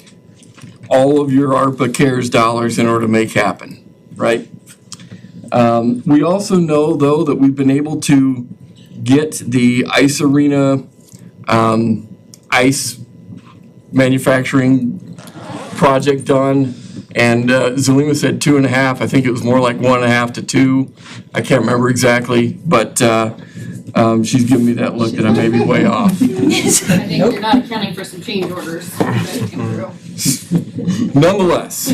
all of your ARPA CARES dollars in order to make happen, right? We also know, though, that we've been able to get the ice arena ice manufacturing project done. And Zulima said 2.5. I think it was more like 1.5 to 2. I can't remember exactly, but she's giving me that look that I may be way off. I think you're not accounting for some change orders that came through. Nonetheless,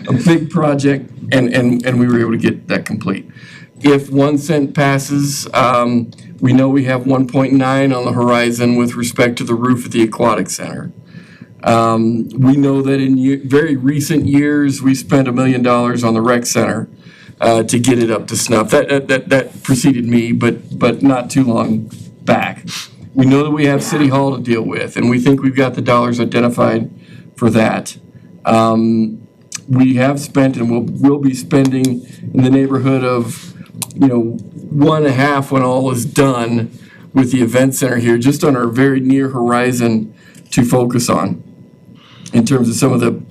a big project, and we were able to get that complete. If 1 cent passes, we know we have 1.9 on the horizon with respect to the roof at the Aquatic Center. We know that in very recent years, we spent $1 million on the rec center to get it up to snuff. That preceded me, but not too long back. We know that we have City Hall to deal with, and we think we've got the dollars identified for that. We have spent and will be spending in the neighborhood of, 1.5 when all is done with the event center here, just on our very near horizon to focus on in terms of some of the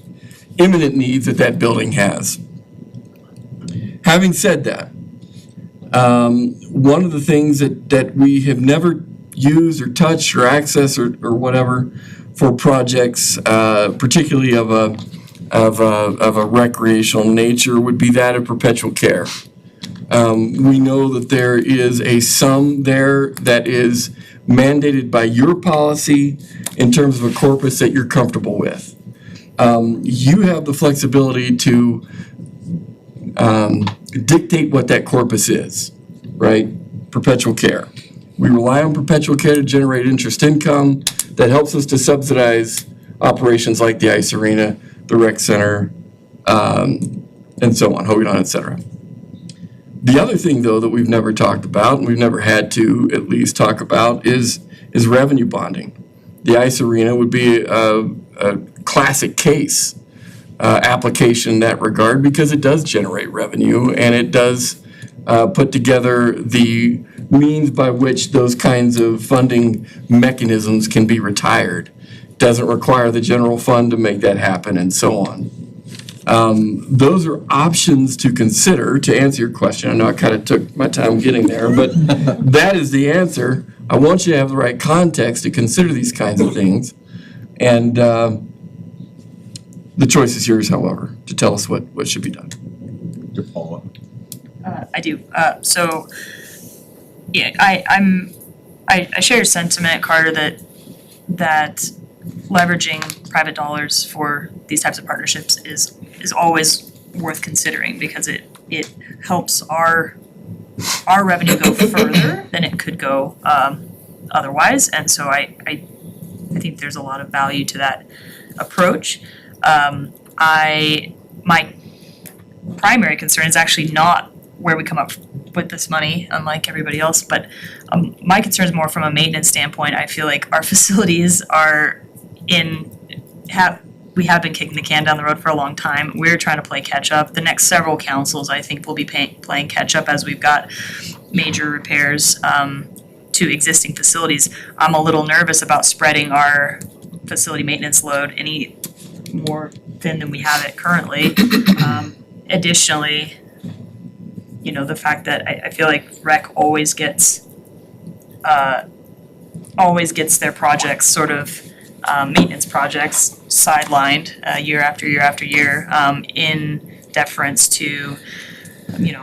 imminent needs that building has. Having said that, one of the things that we have never used or touched or accessed or whatever for projects, particularly of a recreational nature, would be that of perpetual care. We know that there is a sum there that is mandated by your policy in terms of a corpus that you're comfortable with. You have the flexibility to dictate what that corpus is, right? Perpetual care. We rely on perpetual care to generate interest income that helps us to subsidize operations like the ice arena, the rec center, and so on, Hogan, et cetera. The other thing, though, that we've never talked about, and we've never had to at least talk about, is revenue bonding. The ice arena would be a classic case application in that regard because it does generate revenue and it does put together the means by which those kinds of funding mechanisms can be retired. Doesn't require the general fund to make that happen and so on. Those are options to consider. To answer your question, I know I kind of took my time getting there, but that is the answer. I want you to have the right context to consider these kinds of things. And the choice is yours, however, to tell us what should be done. Your follow-up. I do. So, yeah, I share your sentiment, Carter, that leveraging private dollars for these types of partnerships is always worth considering because it helps our revenue go further than it could go otherwise. And so I think there's a lot of value to that approach. My primary concern is actually not where we come up with this money, unlike everybody else, but my concern is more from a maintenance standpoint. I feel like our facilities are we have been kicking the can down the road for a long time. We're trying to play catch up. The next several councils, I think, will be playing catch up as we've got major repairs to existing facilities. I'm a little nervous about spreading our facility maintenance load any more thin than we have it currently. Additionally, the fact that I feel like rec always gets their projects sort of maintenance projects sidelined year after year after year in deference to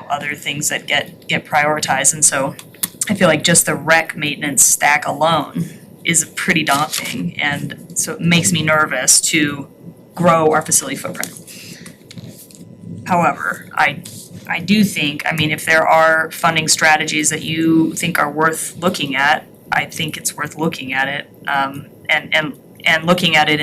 other things that get prioritized. And so I feel like just the rec maintenance stack alone is pretty daunting, and so it makes me nervous to grow our facility footprint. However, I do think, if there are funding strategies that you think are worth looking at, I think it's worth looking at it, and looking at it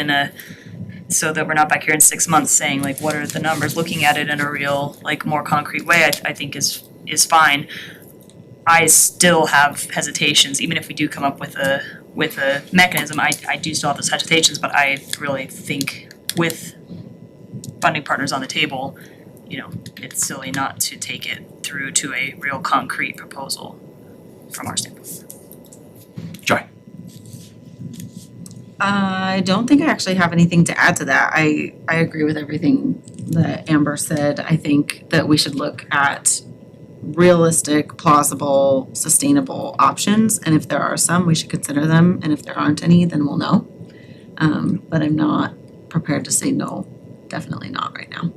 so that we're not back here in 6 months saying like, what are the numbers? Looking at it in a real, more concrete way, I think is fine. I still have hesitations, even if we do come up with a mechanism. I do still have those hesitations, but I really think with funding partners on the table, it's silly not to take it through to a real concrete proposal from our standpoint. Jai. I don't think I actually have anything to add to that. I agree with everything that Amber said. I think that we should look at realistic, plausible, sustainable options. And if there are some, we should consider them. And if there aren't any, then we'll know. But I'm not prepared to say no, definitely not right now.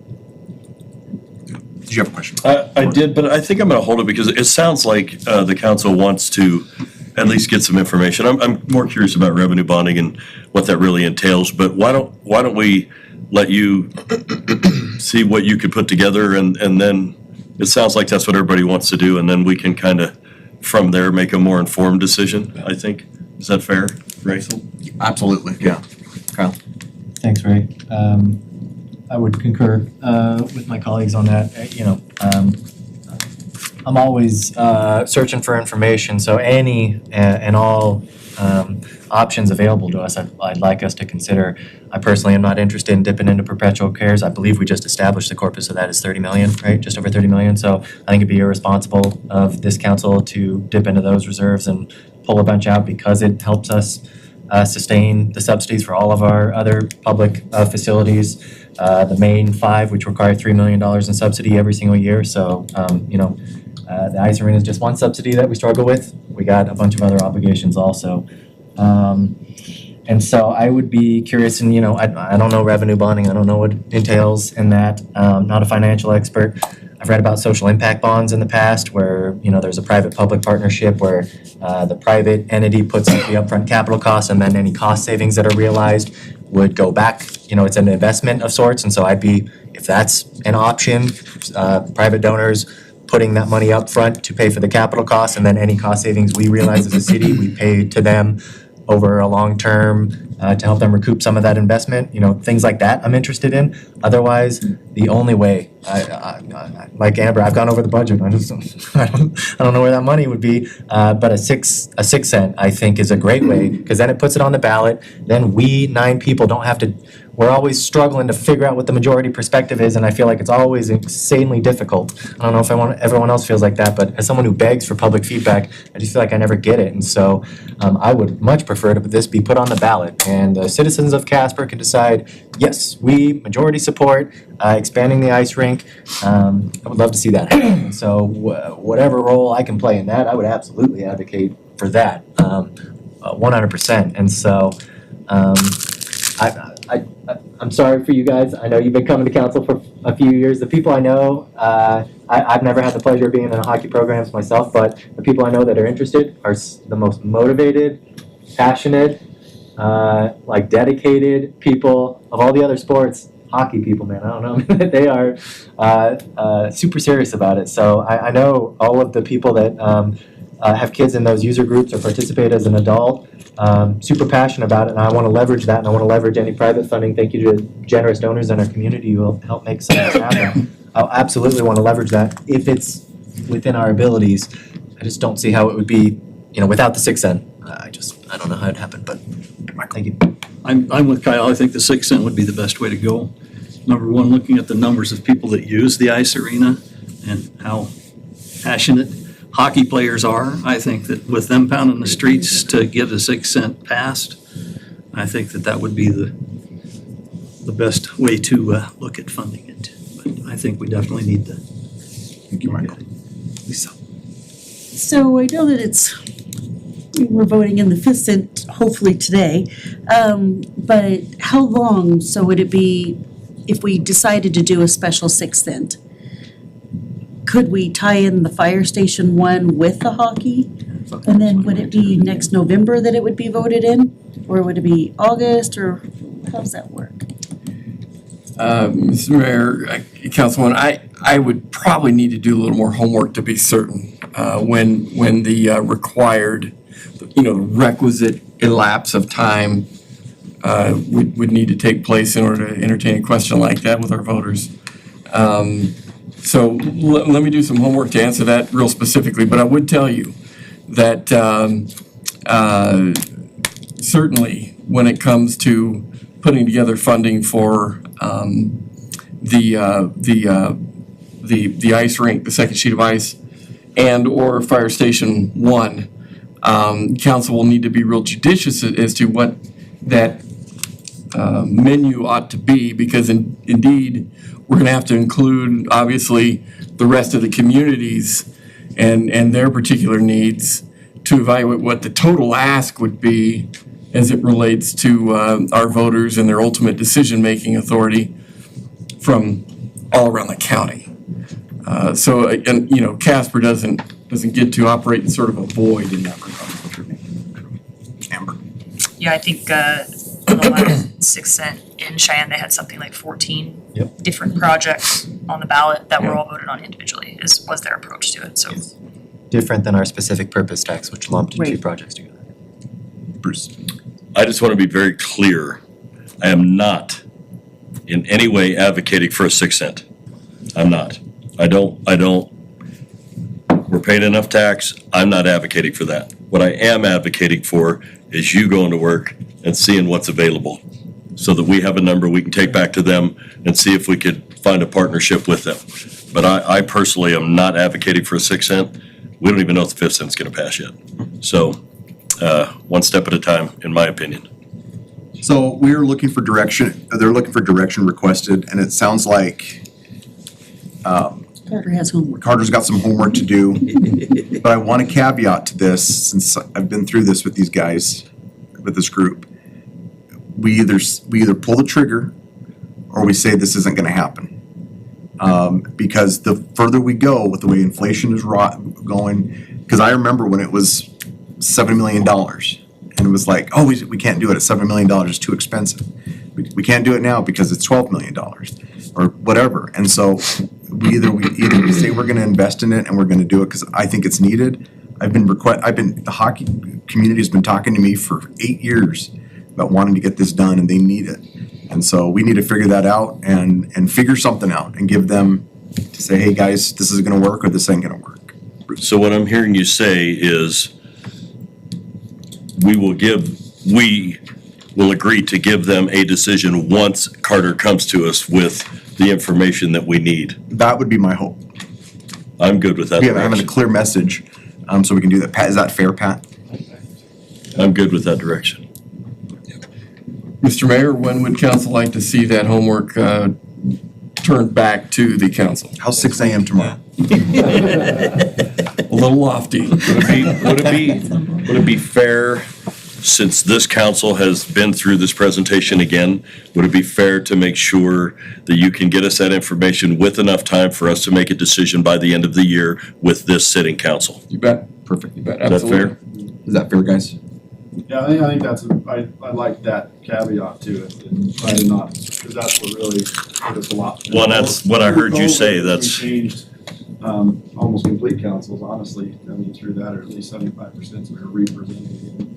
Did you have a question? I did, but I think I'm going to hold it because it sounds like the council wants to at least get some information. I'm more curious about revenue bonding and what that really entails, but why don't we let you see what you could put together, and then it sounds like that's what everybody wants to do, and then we can kind of, from there, make a more informed decision, I think. Is that fair, Rachel? Absolutely, yeah. Kyle? Thanks, Ray. I would concur with my colleagues on that. I'm always searching for information, so any and all options available to us, I'd like us to consider. I personally am not interested in dipping into perpetual cares. I believe we just established the corpus of that is 30 million, right? Just over 30 million. So I think it'd be irresponsible of this council to dip into those reserves and pull a bunch out because it helps us sustain the subsidies for all of our other public facilities. The main 5, which require $3 million in subsidy every single year. So, the ice arena is just one subsidy that we struggle with. We got a bunch of other obligations also. And so I would be curious, and I don't know revenue bonding. I don't know what it entails in that. Not a financial expert. I've read about social impact bonds in the past where, there's a private-public partnership where the private entity puts up the upfront capital costs and then any cost savings that are realized would go back. It's an investment of sorts. And so if that's an option, private donors putting that money up front to pay for the capital costs, and then any cost savings we realize as a city, we pay to them over a long term to help them recoup some of that investment. Things like that I'm interested in. Otherwise, the only way, I like Amber, I've gone over the budget. I don't know where that money would be. But a 6 cent I think is a great way, because then it puts it on the ballot. Then we 9 people don't have to. We're always struggling to figure out what the majority perspective is, and I feel like it's always insanely difficult. I don't know if everyone else feels like that, but as someone who begs for public feedback, I just feel like I never get it. And so I would much prefer to this be put on the ballot, and the citizens of Casper can decide, yes, we majority support expanding the ice rink. I would love to see that happen. So whatever role I can play in that, I would absolutely advocate for that, 100%. And so I'm sorry for you guys. I know you've been coming to council for a few years. The people I know, I've never had the pleasure of being in hockey programs myself, but the people I know that are interested are the most motivated, passionate, dedicated people of all the other sports. Hockey people, man, I don't know. They are super serious about it. So I know all of the people that have kids in those user groups or participate as an adult, super passionate about it, and I want to leverage that, and I want to leverage any private funding. Thank you to generous donors in our community who will help make some of this happen. I'll absolutely want to leverage that if it's within our abilities. I just don't see how it would be, without the 6 cent. I don't know how it'd happen, but thank you. I'm with Kyle. I think the 6 cent would be the best way to go. Number one, looking at the numbers of people that use the ice arena and how passionate hockey players are, I think that with them pounding the streets to get a 6 cent passed, I think that would be the best way to look at funding it. But I think we definitely need to. Thank you, Michael. Lisa. So I know that we're voting in the 5th cent hopefully today, but how long, so would it be if we decided to do a special 6 cent? Could we tie in the fire station one with the hockey? And then would it be next November that it would be voted in? Or would it be August, or how does that work? Mr. Mayor, Councilwoman, I would probably need to do a little more homework to be certain when the required, requisite elapse of time would need to take place in order to entertain a question like that with our voters. So let me do some homework to answer that real specifically, but I would tell you that certainly when it comes to putting together funding for the ice rink, the second sheet of ice, and or Fire Station 1, council will need to be real judicious as to what that menu ought to be, because indeed we're going to have to include obviously the rest of the communities and their particular needs to evaluate what the total ask would be as it relates to our voters and their ultimate decision-making authority from all around the county. So Casper doesn't get to operate in sort of a void in that regard. Yeah, I think on the last 6 cent in Cheyenne, they had something like 14 different projects on the ballot that were all voted on individually, was their approach to it, so. Different than our specific purpose tax, which lumped two Right. projects together. Bruce. I just want to be very clear. I am not in any way advocating for a 6 cent. I'm not. I don't, we're paying enough tax. I'm not advocating for that. What I am advocating for is you going to work and seeing what's available so that we have a number we can take back to them and see if we could find a partnership with them. But I personally am not advocating for a 6 cent. We don't even know if the 5th cent's going to pass yet. So one step at a time, in my opinion. So we're looking for direction, they're looking for direction requested, and it sounds like Carter has homework. Carter's got some homework to do. But I want a caveat to this, since I've been through this with these guys, with this group. We either pull the trigger or we say this isn't gonna happen. Because the further we go with the way inflation is going, because I remember when it was $7 million. And it was like, oh, we can't do it at $7 million, it's too expensive. We can't do it now because it's $12 million or whatever. And so we either say we're gonna invest in it and we're gonna do it because I think it's needed. The hockey community has been talking to me for 8 years about wanting to get this done and they need it. And so we need to figure that out and figure something out and give them to say, hey guys, this is gonna work or this ain't gonna work. So what I'm hearing you say is we will agree to give them a decision once Carter comes to us with the information that we need. That would be my hope. I'm good with that Yeah, having a direction. clear message, so we can do that. Pat, is that fair, Pat? I'm good with that direction. Mr. Mayor, when would council like to see that homework turned back to the council? How's 6 a.m. tomorrow? A little lofty. Would it be fair, since this council has been through this presentation again, would it be fair to make sure that you can get us that information with enough time for us to make a decision by the end of the year with this sitting council? You bet. Perfect. You bet, Is that absolutely. fair? Is that fair, guys? Yeah, I think that's, I like that caveat to it, and try to not, because that's what really hurt us a lot. Well, that's what I heard you say, that's. We changed, almost complete councils, honestly, I mean, through that, or at least 75% we were representing.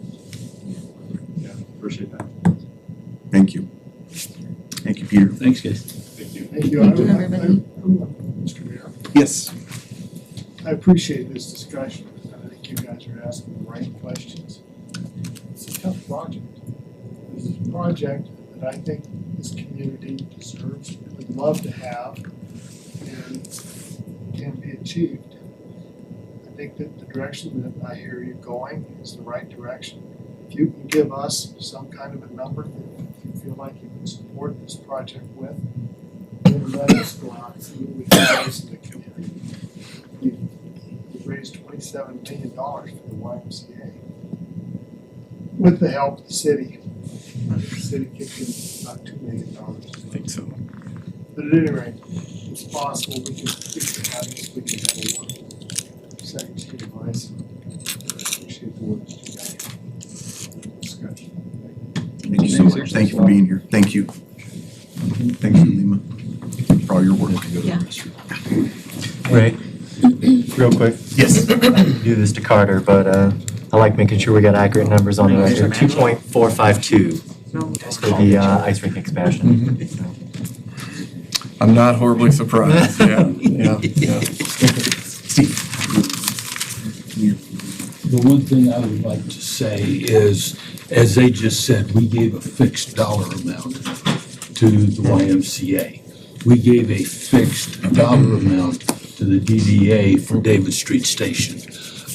Yeah, appreciate that. Thank you. Thank you, Peter. Thanks, guys. Thank you. Thank you, everybody. Mr. Mayor, Yes. I appreciate this discussion, I think you guys are asking the right questions. It's a tough project. This is a project that I think this community deserves, would love to have, and can be achieved. I think that the direction that I hear you going is the right direction. If you can give us some kind of a number that you feel like you can support this project with, then let us go out and see what we can raise in the community. We've raised $27 million for the YMCA with the help of the city. The city kicked in about $2 million. I think so. But at any rate, it's possible we can have this, we can have a wonderful second sheet of ice. I appreciate the work that you guys have discussion. Thank you so much. Thank you for being here. Thank you. Thank you, Lima, for all your work. Yeah. Ray, real quick. Yes. Do this to Carter, but I like making sure we got accurate numbers on the record. 2.452 for the ice rink expansion. I'm not horribly surprised, yeah. The one thing I would like to say is, as they just said, we gave a fixed dollar amount to the YMCA. We gave a fixed dollar amount to the DDA for David Street Station.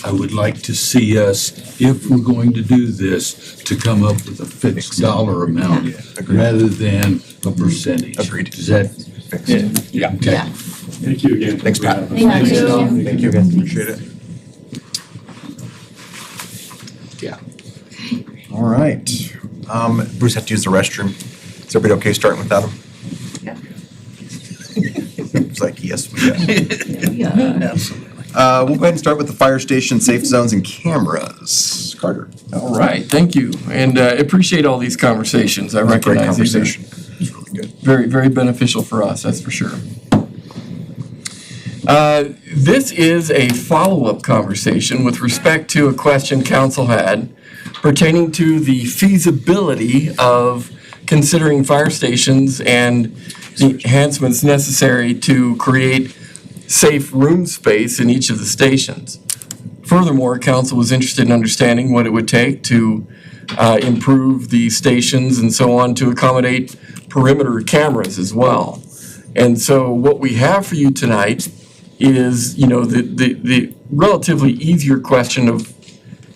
I would like to see us, if we're going to do this, to come up with a fixed dollar amount rather than a percentage. Agreed. Does that? Yeah. Okay. Yeah. Thank you again. Thanks, Pat. Thank you. Thank you, guys. Appreciate it. Yeah. All right. Bruce had to use the restroom. Is everybody okay starting with Adam? Yeah. It's like, yes, we got. Yeah. We'll go ahead and start with the fire station, safe zones, and cameras. Carter. All right. thank you, and appreciate all these conversations. I Great recognize these are conversation. It's really good. very, very beneficial for us, that's for sure. This is a follow-up conversation with respect to a question council had pertaining to the feasibility of considering fire stations and the enhancements necessary to create safe room space in each of the stations. Furthermore, council was interested in understanding what it would take to improve the stations and so on to accommodate perimeter cameras as well. And so what we have for you tonight is, the relatively easier question of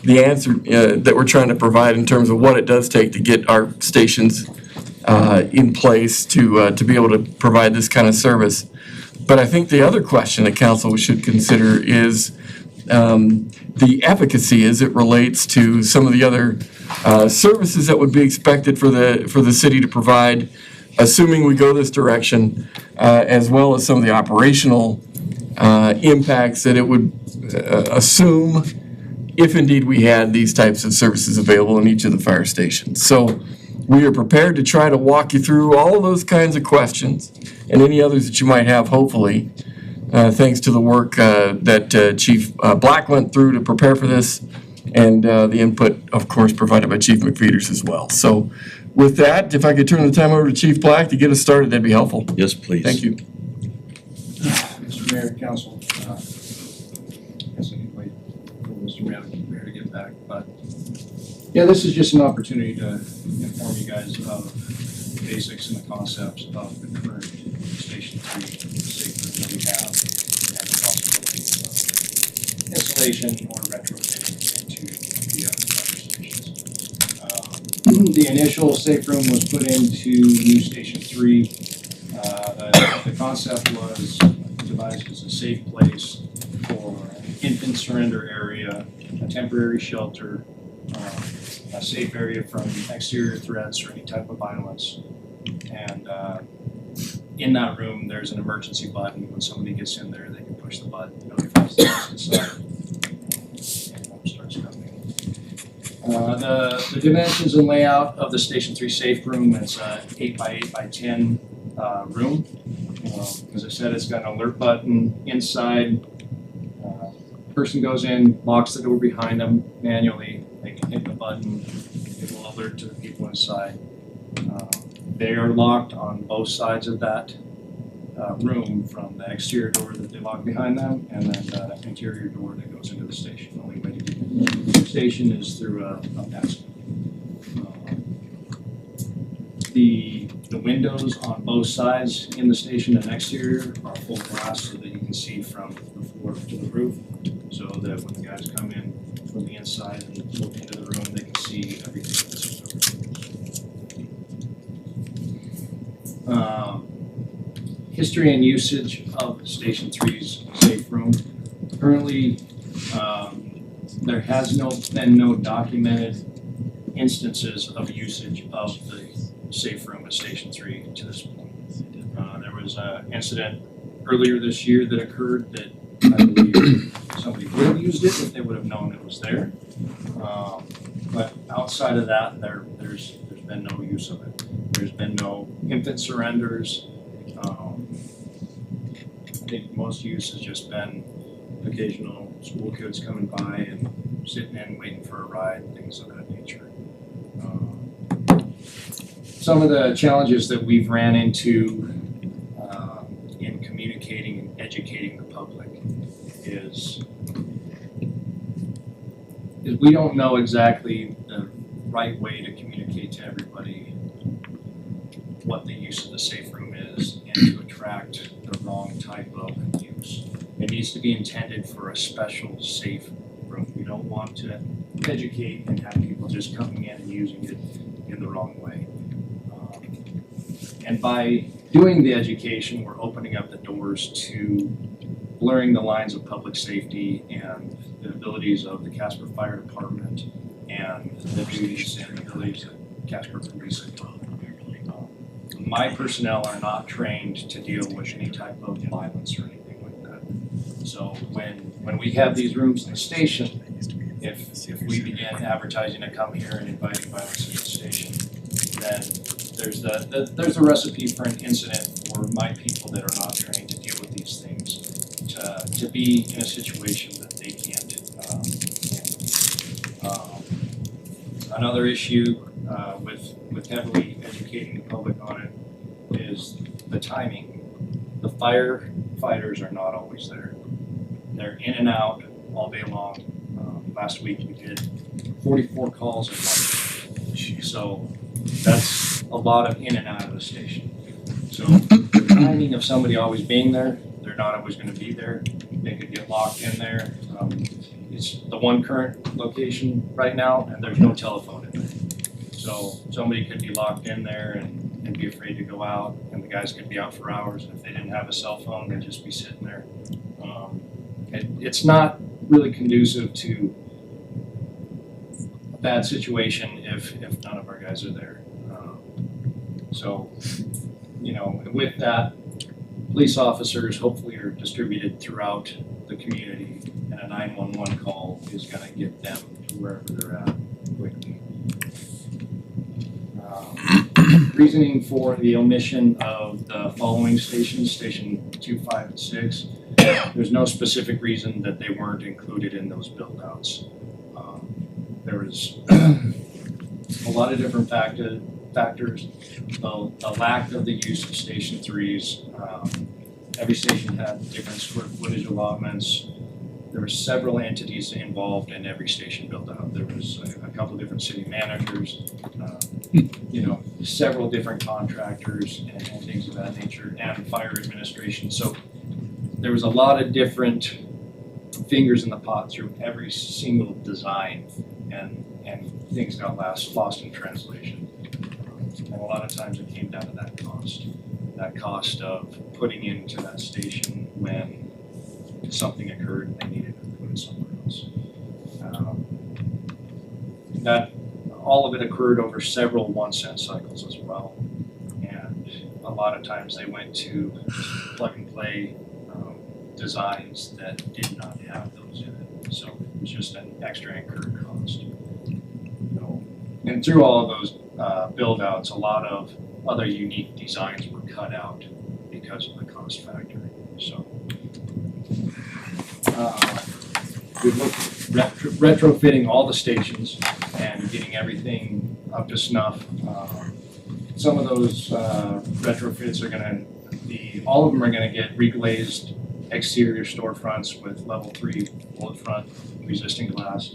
the answer that we're trying to provide in terms of what it does take to get our stations in place to be able to provide this kind of service. But I think the other question that council should consider is the efficacy as it relates to some of the other services that would be expected for the city to provide, assuming we go this direction, as well as some of the operational impacts that it would assume if indeed we had these types of services available in each of the fire stations. So we are prepared to try to walk you through all of those kinds of questions and any others that you might have, hopefully, thanks to the work that Chief Black went through to prepare for this, and the input, of course, provided by Chief McFeeters as well. So with that, if I could turn the time over to Chief Black to get us started, that'd be helpful. Yes, please. Thank you. Mr. Mayor, Council, I guess I can wait for Mr. Mayor to get back, but yeah, this is just an opportunity to inform you guys of the basics and the concepts of the current Station 3 safe room that we have and the possibility of installation or retrofitting into the other fire stations. The initial safe room was put into new Station 3. The concept was devised as a safe place for an infant surrender area, a temporary shelter, a safe area from exterior threats or any type of violence. And in that room, there's an emergency button. When somebody gets in there, they can push the button, notifies the house inside, and home starts coming. The dimensions and layout of the Station 3 safe room is an 8 by 8 by 10 room. As I said, it's got an alert button inside. Person goes in, locks the door behind them manually. They can hit the button. It will alert to the people inside. They are locked on both sides of that room, from the exterior door that they lock behind them and then the interior door that goes into the station. The only way to get into the station is through a passcode. The windows on both sides in the station and exterior are full glass so that you can see from the floor to the roof, so that when the guys come in from the inside and look into the room, they can see everything that's over. History and usage of Station 3's safe room. Currently, there has been no documented instances of usage of the safe room at Station 3 to this point. There was an incident earlier this year that occurred that I believe somebody would have used it if they would have known it was there. But outside of that, there's been no use of it. There's been no infant surrenders. I think most use has just been occasional school kids coming by and sitting in waiting for a ride, things of that nature. Some of the challenges that we've ran into in communicating and educating the public is we don't know exactly the right way to communicate to everybody what the use of the safe room is and to attract the wrong type of use. It needs to be intended for a special safe room. We don't want to educate and have people just coming in and using it in the wrong way. And by doing the education, we're opening up the doors to blurring the lines of public safety and the abilities of the Casper Fire Department and the duties and abilities of Casper Police. My personnel are not trained to deal with any type of violence or anything like that. So when we have these rooms in the station, if we begin advertising to come here and inviting violence to the station, then there's a recipe for an incident for my people that are not trained to deal with these things, to be in a situation that they can't handle. Another issue with heavily educating the public on it is the timing. The firefighters are not always there. They're in and out all day long. Last week we did 44 calls in 1 day. So that's a lot of in and out of the station. So the timing of somebody always being there, they're not always gonna be there. They could get locked in there. It's the one current location right now, and there's no telephone in there. So somebody could be locked in there and be afraid to go out, and the guys could be out for hours. And if they didn't have a cell phone, they'd just be sitting there. It's not really conducive to a bad situation if none of our guys are there. So, you know, with that, police officers hopefully are distributed throughout the community, and a 911 call is gonna get them to wherever they're at quickly. Reasoning for the omission of the following stations, station 2, 5, and 6, there's no specific reason that they weren't included in those build-outs. There was a lot of different factors. The lack of the use of station 3s. Every station had different square footage allotments. There were several entities involved in every station build-out. There was a couple different city managers, you know, several different contractors and things of that nature, and fire administration. So there was a lot of different fingers in the pot through every single design, and things got lost in translation. And a lot of times it came down to that cost of putting into that station when something occurred and they needed to put it somewhere else. That all of it occurred over several 1-cent cycles as well, and a lot of times they went to plug and play designs that did not have those in it, so it was just an extra incurred cost. And through all of those build-outs, a lot of other unique designs were cut out because of the cost factor. So we looked at retrofitting all the stations and getting everything up to snuff. Some of those retrofits are gonna be, all of them are gonna get reglazed exterior storefronts with level 3 bullet front resisting glass.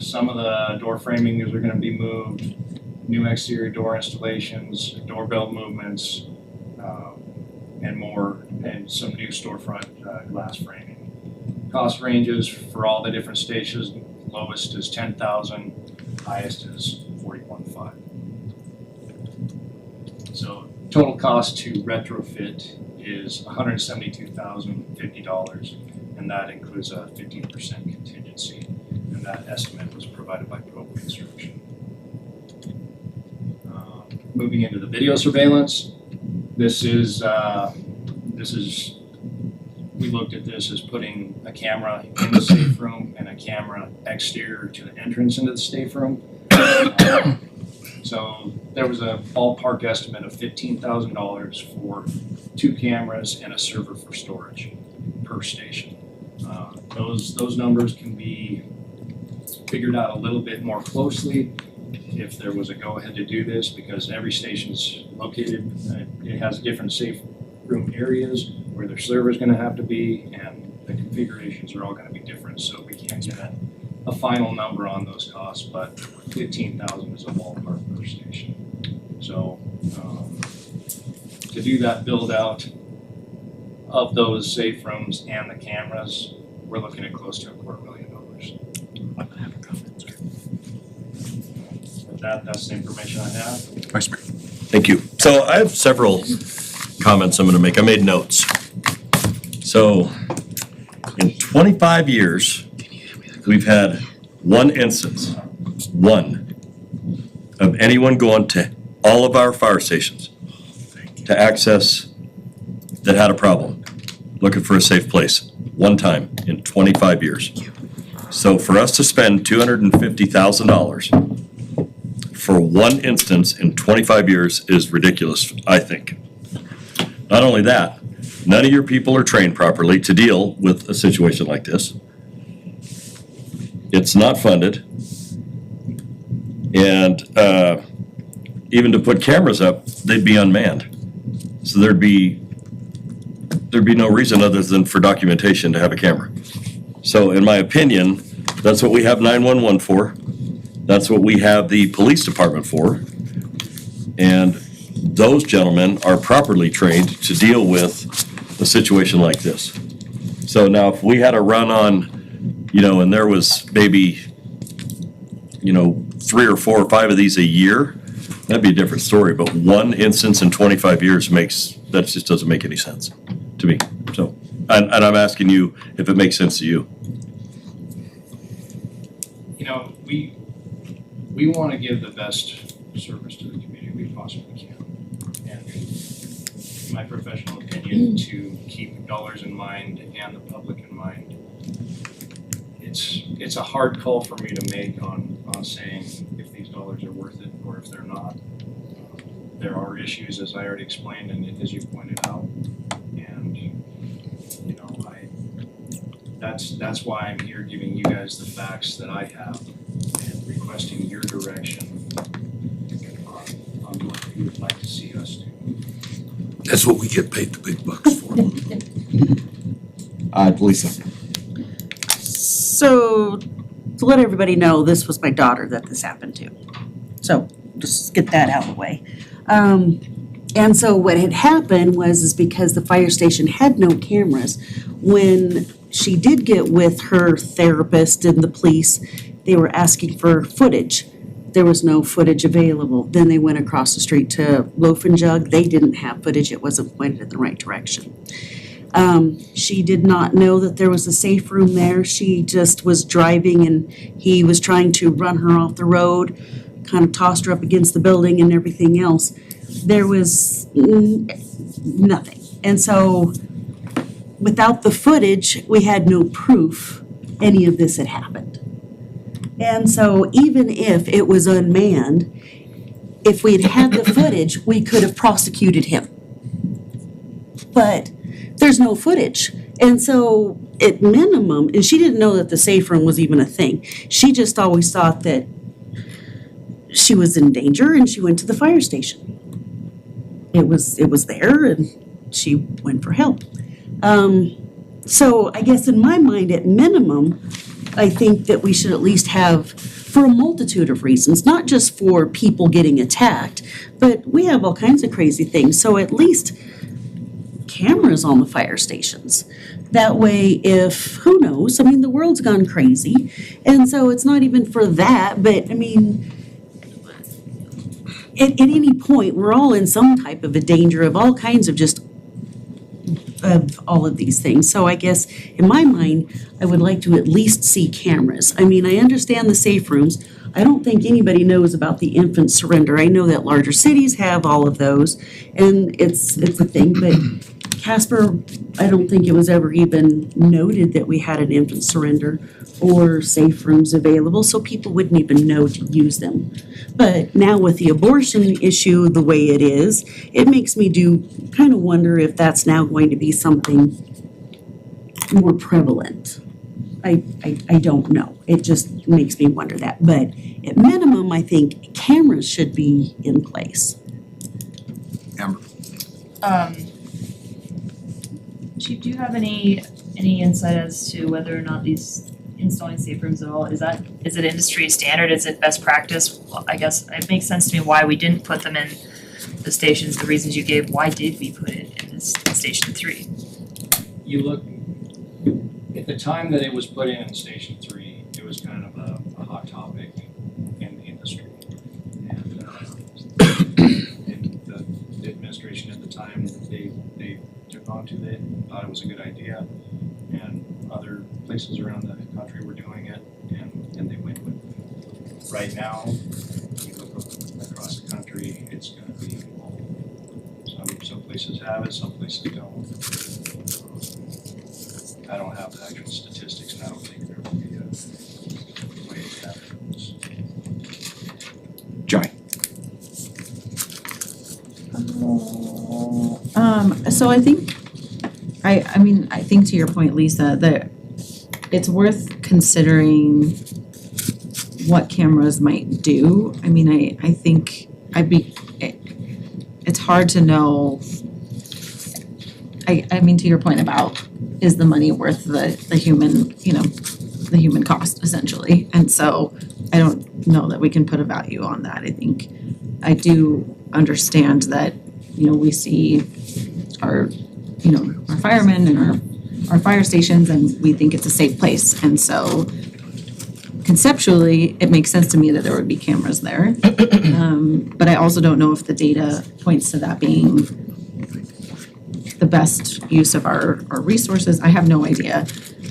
Some of the door framings are gonna be moved, new exterior door installations, doorbell movements, and more, and some new storefront glass framing. Cost ranges for all the different stations, lowest is $10,000, highest is $41,500. So total cost to retrofit is $172,050, and that includes a 15% contingency, and that estimate was provided by Pro Construction. Moving into the video surveillance, this is we looked at this as putting a camera in the safe room and a camera exterior to the entrance into the safe room. So there was a ballpark estimate of $15,000 for 2 cameras and a server for storage per station. Those numbers can be figured out a little bit more closely if there was a go-ahead to do this, because every station's located, it has different safe room areas where their server's gonna have to be, and the configurations are all gonna be different, so we can't get a final number on those costs, but 15,000 is a ballpark per station. So to do that build out of those safe rooms and the cameras, we're looking at close to $250,000. That's the information I have. Thank you. So I have several comments I'm gonna make. I made notes. So in 25 years, we've had one instance, of anyone going to all of our fire stations to access that had a problem, looking for a safe place, one time in 25 years. So for us to spend $250,000 for one instance in 25 years is ridiculous, I think. Not only that, none of your people are trained properly to deal with a situation like this. It's not funded. And even to put cameras up, they'd be unmanned. So there'd be no reason other than for documentation to have a camera. So in my opinion, that's what we have 911 for. That's what we have the police department for. And those gentlemen are properly trained to deal with a situation like this. So now if we had a run on, and there was maybe, 3 or 4 or 5 of these a year, that'd be a different story. But one instance in 25 years that just doesn't make any sense to me. So, and I'm asking you if it makes sense to you. We want to give the best service to the community we possibly can. And in my professional opinion, to keep dollars in mind and the public in mind, it's a hard call for me to make on saying if these dollars are worth it or if they're not. There are issues, as I already explained and as you pointed out, and that's why I'm here giving you guys the facts that I have and requesting your direction on what you would like to see us do. That's what we get paid the big bucks for. Lisa. So, to let everybody know, this was my daughter that this happened to. So, just get that out of the way. And so what had happened is because the fire station had no cameras, when she did get with her therapist and the police, they were asking for footage. There was no footage available. Then they went across the street to Loaf and Jug. They didn't have footage. It wasn't pointed in the right direction. She did not know that there was a safe room there. She just was driving and he was trying to run her off the road, kind of tossed her up against the building and everything else. There was nothing. And so without the footage, we had no proof any of this had happened. And so even if it was unmanned, if we'd had the footage, we could have prosecuted him. But there's no footage. And so at minimum, and she didn't know that the safe room was even a thing. She just always thought that she was in danger and she went to the fire station. It was there and she went for help. So I guess in my mind, at minimum, I think that we should at least have, for a multitude of reasons, not just for people getting attacked, but we have all kinds of crazy things. So at least cameras on the fire stations. That way, if, who knows, the world's gone crazy. And so it's not even for that, but at any point, we're all in some type of a danger of all kinds of of all of these things. So I guess in my mind, I would like to at least see cameras. I understand the safe rooms. I don't think anybody knows about the infant surrender. I know that larger cities have all of those and it's a thing, but Casper, I don't think it was ever even noted that we had an infant surrender or safe rooms available, so people wouldn't even know to use them. But now with the abortion issue the way it is, it makes me kind of wonder if that's now going to be something more prevalent. I don't know. It just makes me wonder that. But at minimum, I think cameras should be in place. Amber. Chief, do you have any insight as to whether or not these installing safe rooms at all, is it industry standard, is it best practice? Well, I guess it makes sense to me why we didn't put them in the stations, the reasons you gave, why did we put it in station 3? You look, at the time that it was put in station 3, it was kind of a hot topic in the industry. And the administration at the time, they took on to it, thought it was a good idea. And other places around the country were doing it, and they went with it. Right now, you look across the country, it's going to be some places have it, some places don't. I don't have the actual statistics, and I don't think there will be So I think, I mean, I think to your point, Lisa, that it's worth considering what cameras might do. I mean, I think it's hard to know. I mean, to your point about, is the money worth the human, the human cost essentially? And so I don't know that we can put a value on that. I think I do understand that, we see our firemen and our fire stations, and we think it's a safe place. And so conceptually, it makes sense to me that there would be cameras there. But I also don't know if the data points to that being the best use of our resources. I have no idea.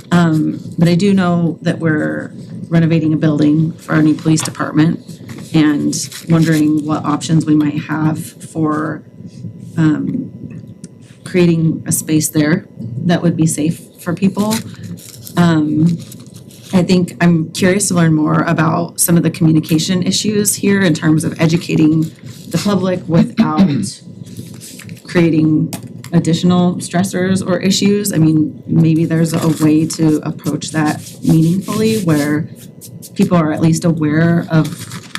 But I do know that we're renovating a building for our new police department and wondering what options we might have for creating a space there that would be safe for people. I think I'm curious to learn more about some of the communication issues here in terms of educating the public without creating additional stressors or issues. I mean, maybe there's a way to approach that meaningfully where people are at least aware of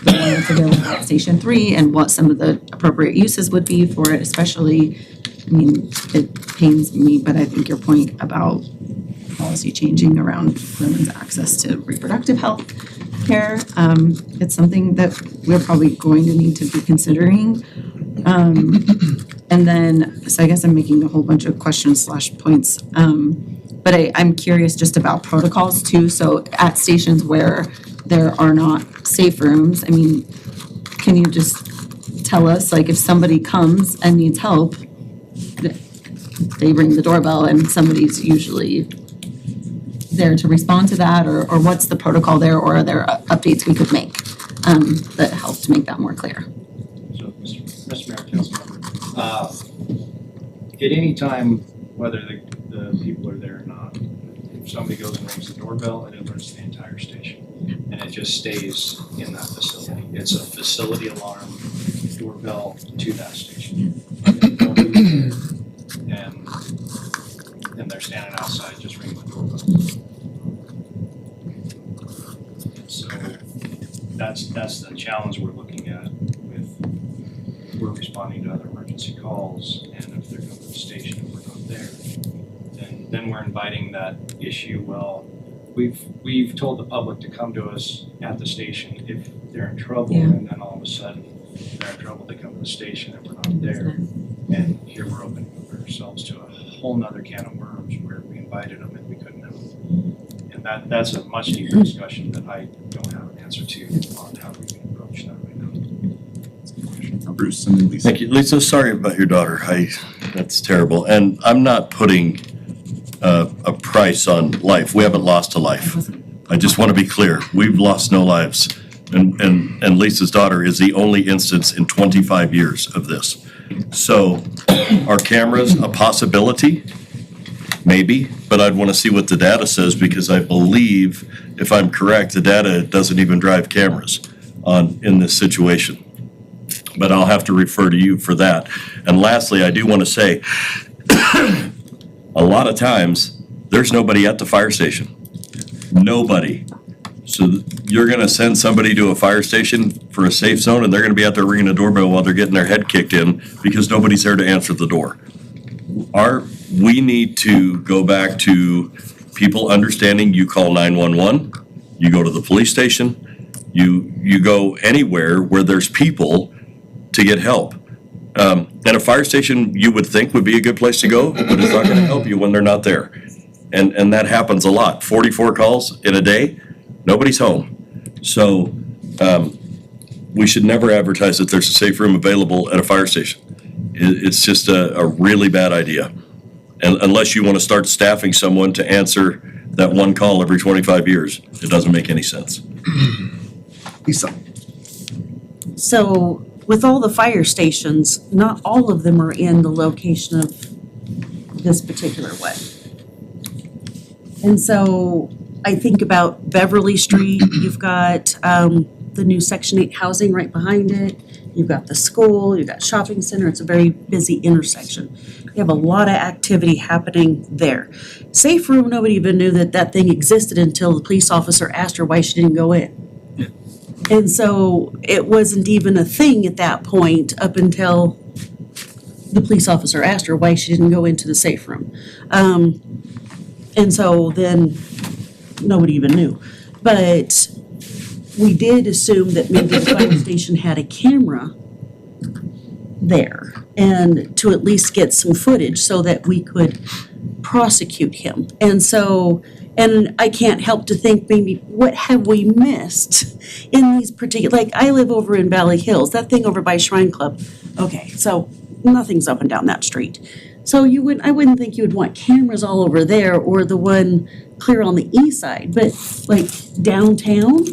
the one that's available at Station 3 and what some of the appropriate uses would be for it, especially, I mean, it pains me, but I think your point about policy changing around women's access to reproductive health care, it's something that we're probably going to need to be considering. And then, so I guess I'm making a whole bunch of questions / points. But I'm curious just about protocols too. So at stations where there are not safe rooms, I mean, can you just tell us, like, if somebody comes and needs help, they ring the doorbell and somebody's usually there to respond to that, or what's the protocol there, or are there updates we could make that help to make that more clear? So, Mr. Mayor, Councilmember, at any time, whether the people are there or not, if somebody goes and rings the doorbell, it alerts the entire station. And it just stays in that facility. It's a facility alarm doorbell to that station. And they're standing outside just ringing the doorbell. So that's the challenge we're looking at with, we're responding to other emergency calls, and if they're coming to the station and we're not there, then we're inviting that issue. Well, we've told the public to come to us at the station if they're in trouble, and then all of a sudden they're in trouble, they come to the station and we're not there. And here we're opening ourselves to a whole nother can of worms where we invited them and we couldn't have them. And that's a much deeper discussion that I don't have an answer to on how we can approach that right now. Bruce and Lisa. Thank you. Lisa, sorry about your daughter. That's terrible. And I'm not putting a price on life. We haven't lost a life. I just want to be clear. We've lost no lives. And Lisa's daughter is the only instance in 25 years of this. So are cameras a possibility? Maybe, but I'd want to see what the data says, because I believe, if I'm correct, the data doesn't even drive cameras in this situation. But I'll have to refer to you for that. And lastly, I do want to say, a lot of times, there's nobody at the fire station. Nobody. So you're going to send somebody to a fire station for a safe zone, and they're going to be out there ringing a doorbell while they're getting their head kicked in because nobody's there to answer the door. We need to go back to people understanding you call 911, you go to the police station, you go anywhere where there's people to get help. And a fire station, you would think, would be a good place to go, but it's not going to help you when they're not there. And that happens a lot. 44 calls in a day, nobody's home. So we should never advertise that there's a safe room available at a fire station. It's just a really bad idea. And unless you want to start staffing someone to answer that one call every 25 years, it doesn't make any sense. Lisa. So with all the fire stations, not all of them are in the location of this particular one. And so I think about Beverly Street, you've got the new Section 8 housing right behind it. You've got the school, you've got shopping center. It's a very busy intersection. You have a lot of activity happening there. Safe room, nobody even knew that that thing existed until the police officer asked her why she didn't go in. Yeah. And so it wasn't even a thing at that point up until the police officer asked her why she didn't go into the safe room. And so then nobody even knew. But we did assume that maybe the fire station had a camera there and to at least get some footage so that we could prosecute him. And so, and I can't help to think maybe what have we missed in these particular, like I live over in Valley Hills, that thing over by Shrine Club. Okay, so nothing's up and down that street. So I wouldn't think you would want cameras all over there or the one clear on the east side, but like downtown,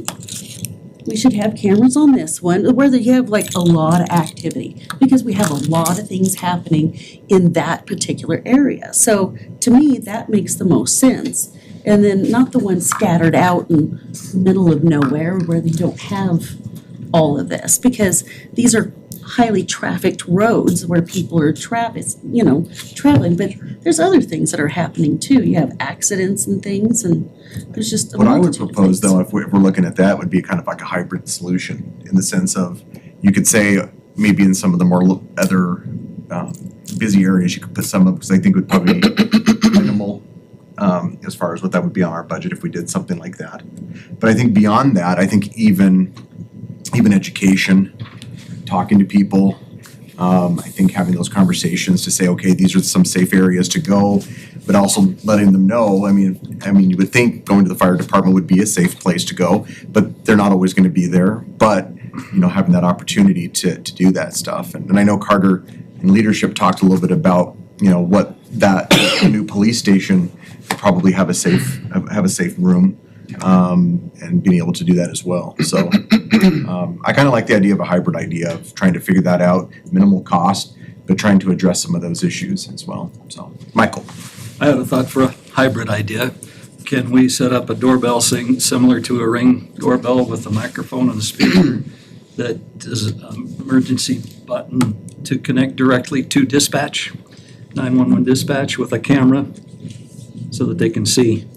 we should have cameras on this one where you have like a lot of activity because we have a lot of things happening in that particular area. So to me, that makes the most sense. And then not the one scattered out in the middle of nowhere where you don't have all of this because these are highly trafficked roads where people are traveling, but there's other things that are happening too. You have accidents and things, and there's just a What I would multitude of propose things. though, if we're looking at that, would be kind of like a hybrid solution in the sense of, you could say maybe in some of the more other busy areas, you could put some up, because I think it would probably be minimal as far as what that would be on our budget if we did something like that. But I think beyond that, I think even education, talking to people, I think having those conversations to say, okay, these are some safe areas to go, but also letting them know, I mean, you would think going to the fire department would be a safe place to go, but they're not always gonna be there. But, having that opportunity to do that stuff. And I know Carter in leadership talked a little bit about, what that new police station would probably have a safe room, and being able to do that as well. So I kind of like the idea of a hybrid idea of trying to figure that out, minimal cost, but trying to address some of those issues as well. So, Michael. I had a thought for a hybrid idea. Can we set up a doorbell similar to a Ring doorbell with a microphone and a speaker that is an emergency button to connect directly to dispatch, 911 dispatch with a camera so that they can see,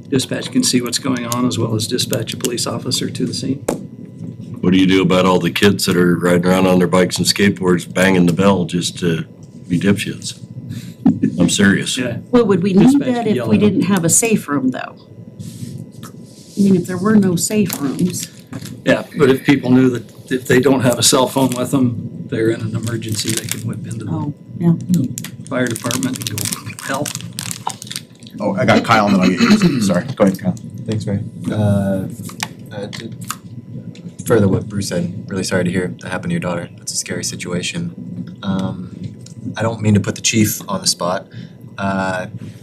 dispatch can see what's going on as well as dispatch a police officer to the scene? What do you do about all the kids that are riding around on their bikes and skateboards banging the bell just to be dipshits? I'm serious. Yeah. Well, would we need Dispatch that can if yell we at 'em. didn't have a safe room though? I mean, if there were no safe rooms. Yeah, but if people knew that if they don't have a cell phone with them, they're in an emergency, they can whip into the yeah. fire department and go help. Oh, I got Kyle and then I'll get you. Sorry, go ahead, Kyle. Thanks, Ray. To further what Bruce said, really sorry to hear that happened to your daughter. That's a scary situation. I don't mean to put the chief on the spot.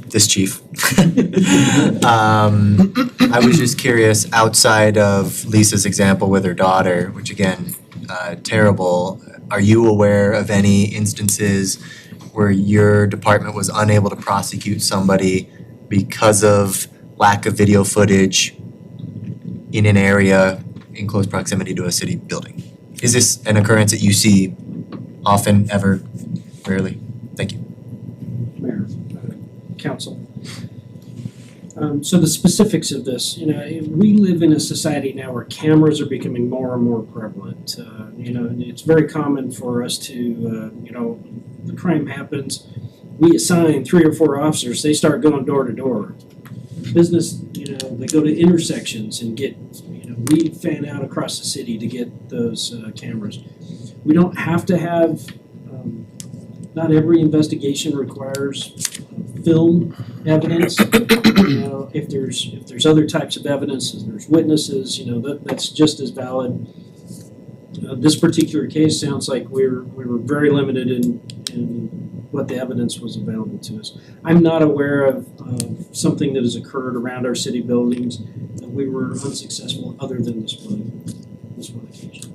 This chief. I was just curious, outside of Lisa's example with her daughter, which again, terrible, are you aware of any instances where your department was unable to prosecute somebody because of lack of video footage in an area in close proximity to a city building? Is this an occurrence that you see often, ever, rarely? Thank you. Mayor, Council. So the specifics of this, we live in a society now where cameras are becoming more and more prevalent. And it's very common for us to, the crime happens, we assign 3 or 4 officers, they start going door to door. Business, they go to intersections and get, we fan out across the city to get those cameras. We don't have to have, not every investigation requires film evidence. If there's other types of evidence, if there's witnesses, that's just as valid. This particular case sounds like we were very limited in what the evidence was available to us. I'm not aware of something that has occurred around our city buildings that we were unsuccessful other than this one occasion.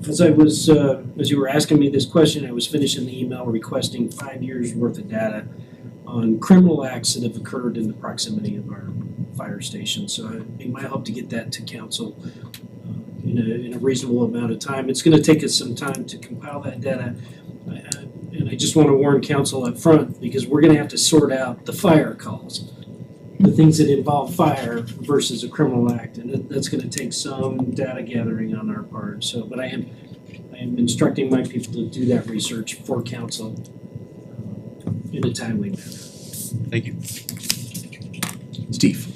As you were asking me this question, I was finishing the email requesting 5 years worth of data on criminal acts that have occurred in the proximity of our fire station. So it'd be my hope to get that to council in a reasonable amount of time. It's going to take us some time to compile that data. And I just want to warn council up front, because we're going to have to sort out the fire calls, the things that involve fire versus a criminal act, and that's going to take some data gathering on our part. So, but I am instructing my people to do that research for council in a timely manner. Thank you. Steve?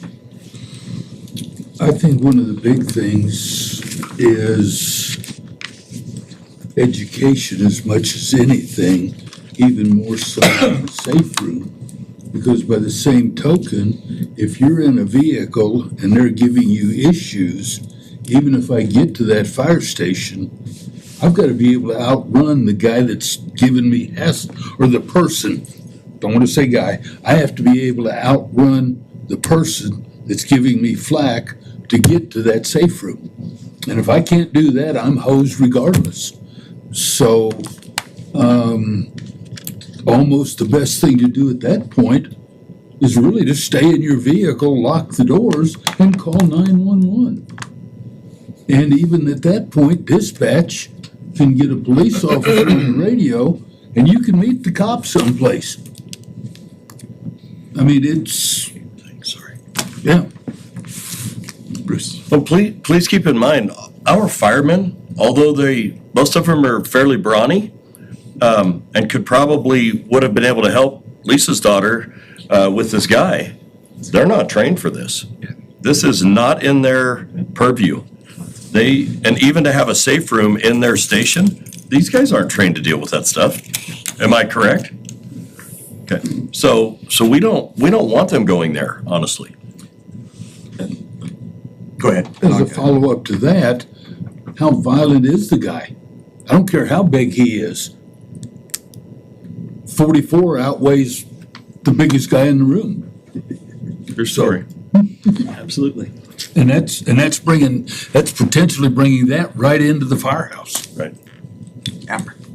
I think one of the big things is education as much as anything, even more so in the safe room. Because by the same token, if you're in a vehicle and they're giving you issues, even if I get to that fire station, I've got to be able to outrun the guy that's giving me or the person. Don't want to say guy. I have to be able to outrun the person that's giving me flack to get to that safe room. And if I can't do that, I'm hosed regardless. So, almost the best thing to do at that point is really to stay in your vehicle, lock the doors, and call 911. And even at that point, dispatch can get a police officer on the radio, and you can meet the cops someplace. I mean, it's... Sorry. Yeah. Bruce. Well, please keep in mind, our firemen, although most of them are fairly brawny, and would have been able to help Lisa's daughter with this guy, they're not trained for this. This is not in their purview. And even to have a safe room in their station, these guys aren't trained to deal with that stuff. Am I correct? Okay. So we don't want them going there, honestly. Go ahead. As a follow-up to that, how violent is the guy? I don't care how big he is. 44 outweighs the biggest guy in the room. Your story. Absolutely. And that's potentially bringing that right into the firehouse. Right.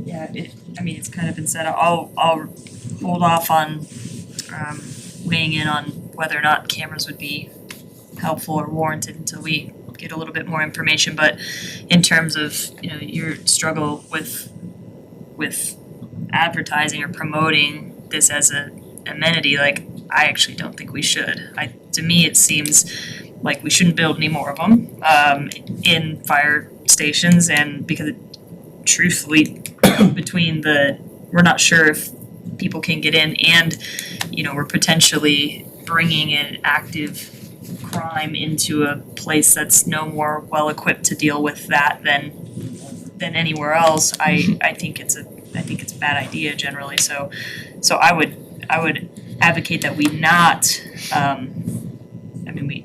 Yeah, it's kind of been said. I'll hold off on weighing in on whether or not cameras would be helpful or warranted until we get a little bit more information. But in terms of your struggle with advertising or promoting this as an amenity, like, I actually don't think we should. To me, it seems like we shouldn't build any more of them in fire stations, and because truthfully, we're not sure if people can get in, and we're potentially bringing an active crime into a place that's no more well equipped to deal with that than anywhere else. I think it's a bad idea generally. So I would advocate that we not.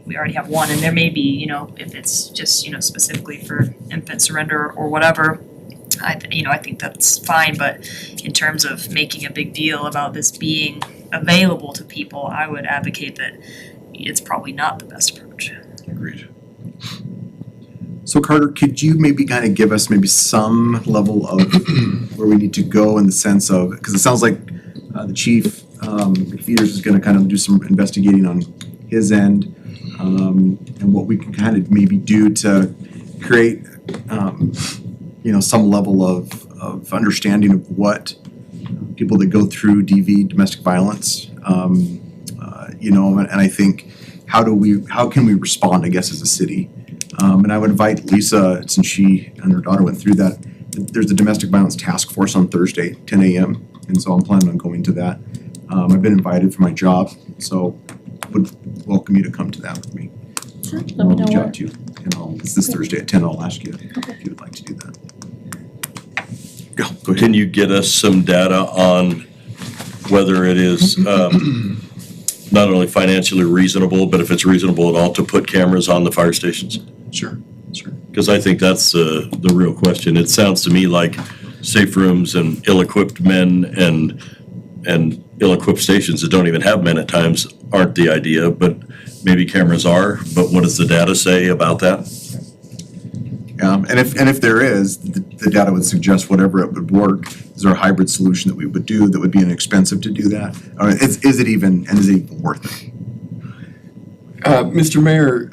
We already have one, and there may be, if it's just, specifically for infant surrender or whatever, I think that's fine. But in terms of making a big deal about this being available to people, I would advocate that it's probably not the best approach. Agreed. So Carter, could you maybe kind of give us maybe some level of where we need to go in the sense of, because it sounds like the chief, Feeders is going to kind of do some investigating on his end, and what we can kind of maybe do to create, some level of understanding of what people that go through DV, domestic violence, and I think how can we respond, I guess, as a city? And I would invite Lisa, since she and her daughter went through that, there's the domestic violence task force on Thursday, 10 a.m. And so I'm planning on going to that. I've been invited for my job, so would welcome you to come to that with me. Sure, let me know where. It's this Thursday at 10. I'll ask you if you would like to do that. Go ahead. Can you get us some data on whether it is not only financially reasonable, but if it's reasonable at all to put cameras on the fire stations? Sure. Because I think that's the real question. It sounds to me like safe rooms and ill-equipped men and ill-equipped stations that don't even have men at times aren't the idea, but maybe cameras are. But what does the data say about that? And if there is, the data would suggest whatever it would work. Is there a hybrid solution that we would do that would be inexpensive to do that? Or is it even worth it? Mr. Mayor,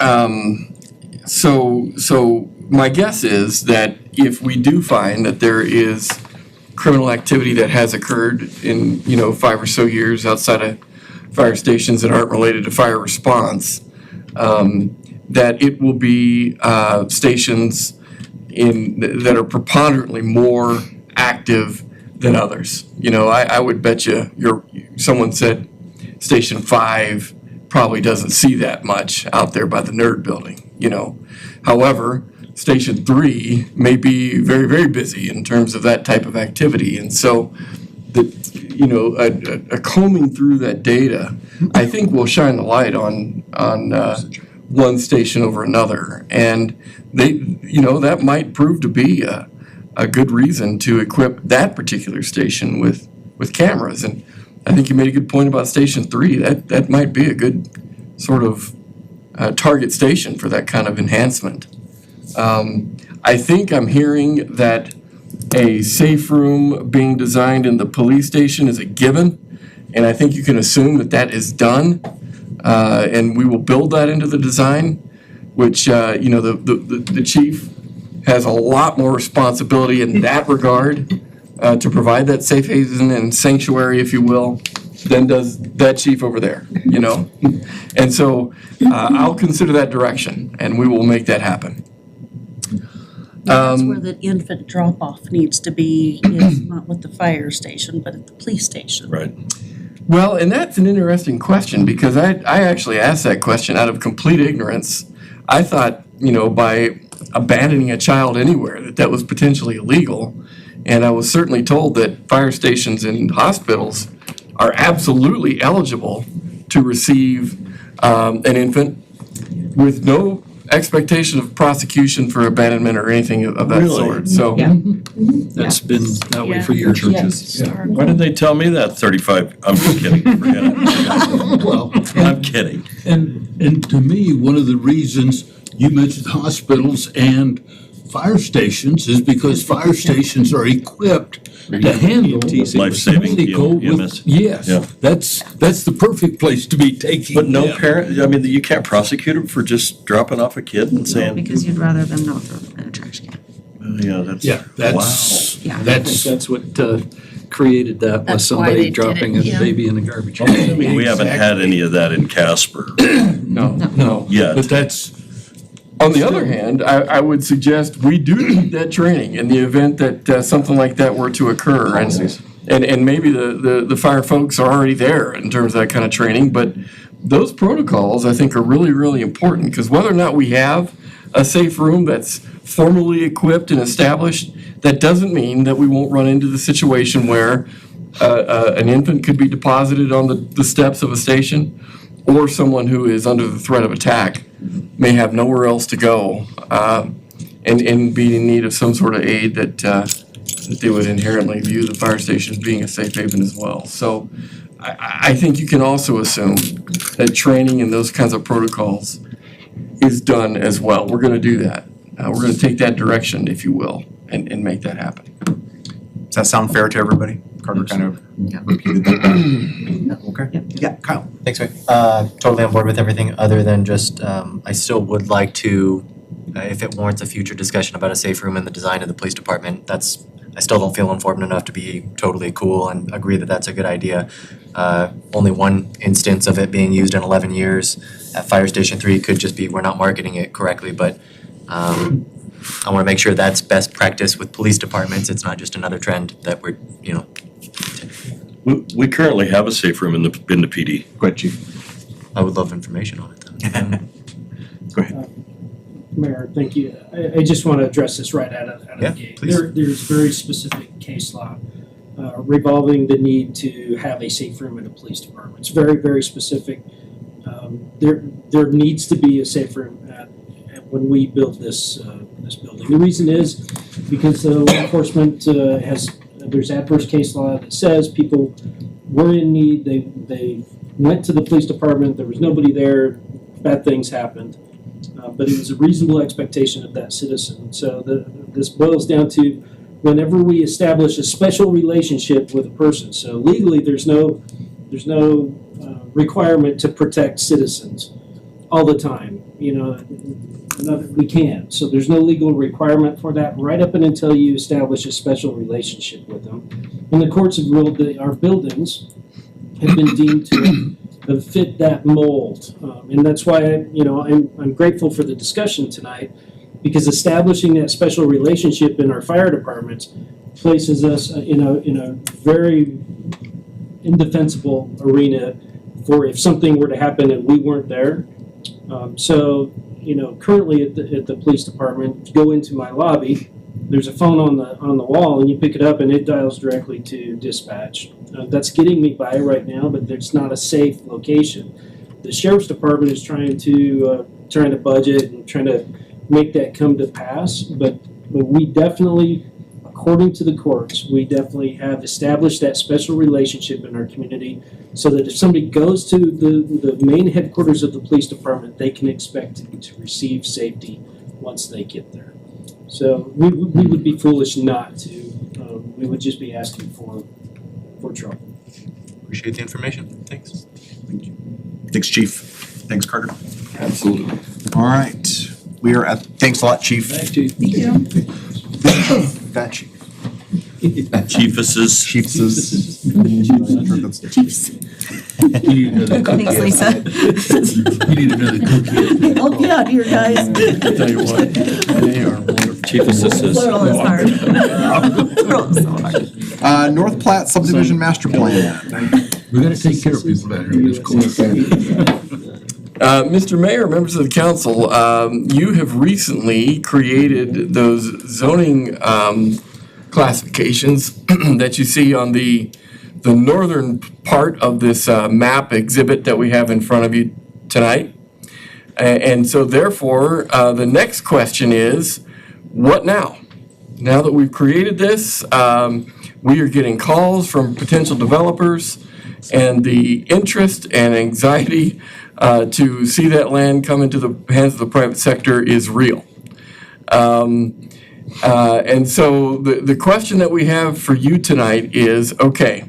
so my guess is that if we do find that there is criminal activity that has occurred in, 5 or so years outside of fire stations that aren't related to fire response, that it will be stations that are preponderantly more active than others. I would bet you someone said Station 5 probably doesn't see that much out there by the Nerd Building, However, Station 3 may be very, very busy in terms of that type of activity. And so, a combing through that data, I think will shine the light on one station over another. And that might prove to be a good reason to equip that particular station with cameras. And I think you made a good point about Station 3. That might be a good sort of target station for that kind of enhancement. I think I'm hearing that a safe room being designed in the police station is a given, and I think you can assume that is done, and we will build that into the design, which, the chief has a lot more responsibility in that regard to provide that safe haven and sanctuary, if you will, than does that chief over there, And so I'll consider that direction, and we will make that happen. That's where the infant drop-off needs to be, is not with the fire station, but at the police station. Right. Well, and that's an interesting question, because I actually asked that question out of complete ignorance. I thought, by abandoning a child anywhere, that was potentially illegal. And I was certainly told that fire stations and hospitals are absolutely eligible to receive an infant with no expectation of prosecution for abandonment or anything of that Really? sort. So That's been that way for years. Why did they tell me that 35? I'm just kidding. Forget it. Well, I'm kidding. and to me, one of the reasons you mentioned hospitals and fire stations is because fire stations are equipped to handle Life-saving medical with- EMS. Yes, Yeah. that's the perfect place to be taking. But no them. parent, you can't prosecute them for just dropping off a kid and saying, Because you'd rather them not throw them in a trash can. Yeah, that's Yeah. That's what created that, was That's why somebody they did dropping it, a yeah. baby in the garbage. we haven't had any of that in Casper no. yet. But that's, On the other hand, I would suggest we do need that training in the event that something like that were to occur. And maybe the fire folks are already there in terms of that kind of training, but those protocols, I think, are really, really important, because whether or not we have a safe room that's formally equipped and established, that doesn't mean that we won't run into the situation where an infant could be deposited on the steps of a station, or someone who is under the threat of attack may have nowhere else to go, and be in need of some sort of aid that they would inherently view the fire station as being a safe haven as well. So I think you can also assume that training and those kinds of protocols is done as well. We're going to do that. We're going to take that direction, if you will, and make that happen. Does that sound fair to everybody? Carter kind of repeated that. Okay. Yeah, Kyle. Thanks, Rick. Totally on board with everything, other than just, I still would like to, if it warrants a future discussion about a safe room and the design of the police department, I still don't feel informed enough to be totally cool and agree that that's a good idea. Only one instance of it being used in 11 years at Fire Station 3 could just be we're not marketing it correctly, but I want to make sure that's best practice with police departments. It's not just another trend that we're, We currently have a safe room in the PD. Go ahead, Chief. I would love information on it then. Go ahead. Mayor, thank you. I just want to address this right out of the gate. please. There's very specific case law revolving the need to have a safe room in a police department. It's very, very specific. There needs to be a safe room when we build this building. The reason is because law enforcement there's adverse case law that says people were in need, they went to the police department, there was nobody there, bad things happened. But it was a reasonable expectation of that citizen. So this boils down to whenever we establish a special relationship with a person. So legally, there's no requirement to protect citizens all the time. We can. So there's no legal requirement for that right up and until you establish a special relationship with them. And the courts have ruled that our buildings have been deemed to fit that mold. And that's why I'm grateful for the discussion tonight, because establishing that special relationship in our fire departments places us in a very indefensible arena for if something were to happen and we weren't there. Currently at the police department, go into my lobby, there's a phone on the wall, and you pick it up and it dials directly to dispatch. That's getting me by right now, but it's not a safe location. The sheriff's department is trying to budget and trying to make that come to pass, but we definitely, according to the courts, we definitely have established that special relationship in our community so that if somebody goes to the main headquarters of the police department, they can expect to receive safety once they get there. So we would be foolish not to. We would just be asking for trouble. Appreciate the information. Thanks. Thank you. Thanks, Chief. Thanks, Carter. Absolutely. All right. We are at, thanks a lot, Chief. Thanks, Chief. Thank you. That Chief. Chiefesses. Chiefses. Chiefs. You need another cookie. Thanks, Lisa. You need another cookie. Help me out here, guys. I'll tell you what, they are wonderful. Chiefesses. Plural is hard. Plural is so hard. North Platte subdivision master plan. We gotta take care of people down here in this course. Mr. Mayor, members of the council, you have recently created those zoning classifications that you see on the northern part of this map exhibit that we have in front of you tonight. And so therefore, the next question is, what now? Now that we've created this, we are getting calls from potential developers, and the interest and anxiety to see that land come into the hands of the private sector is real. And so the question that we have for you tonight is, okay,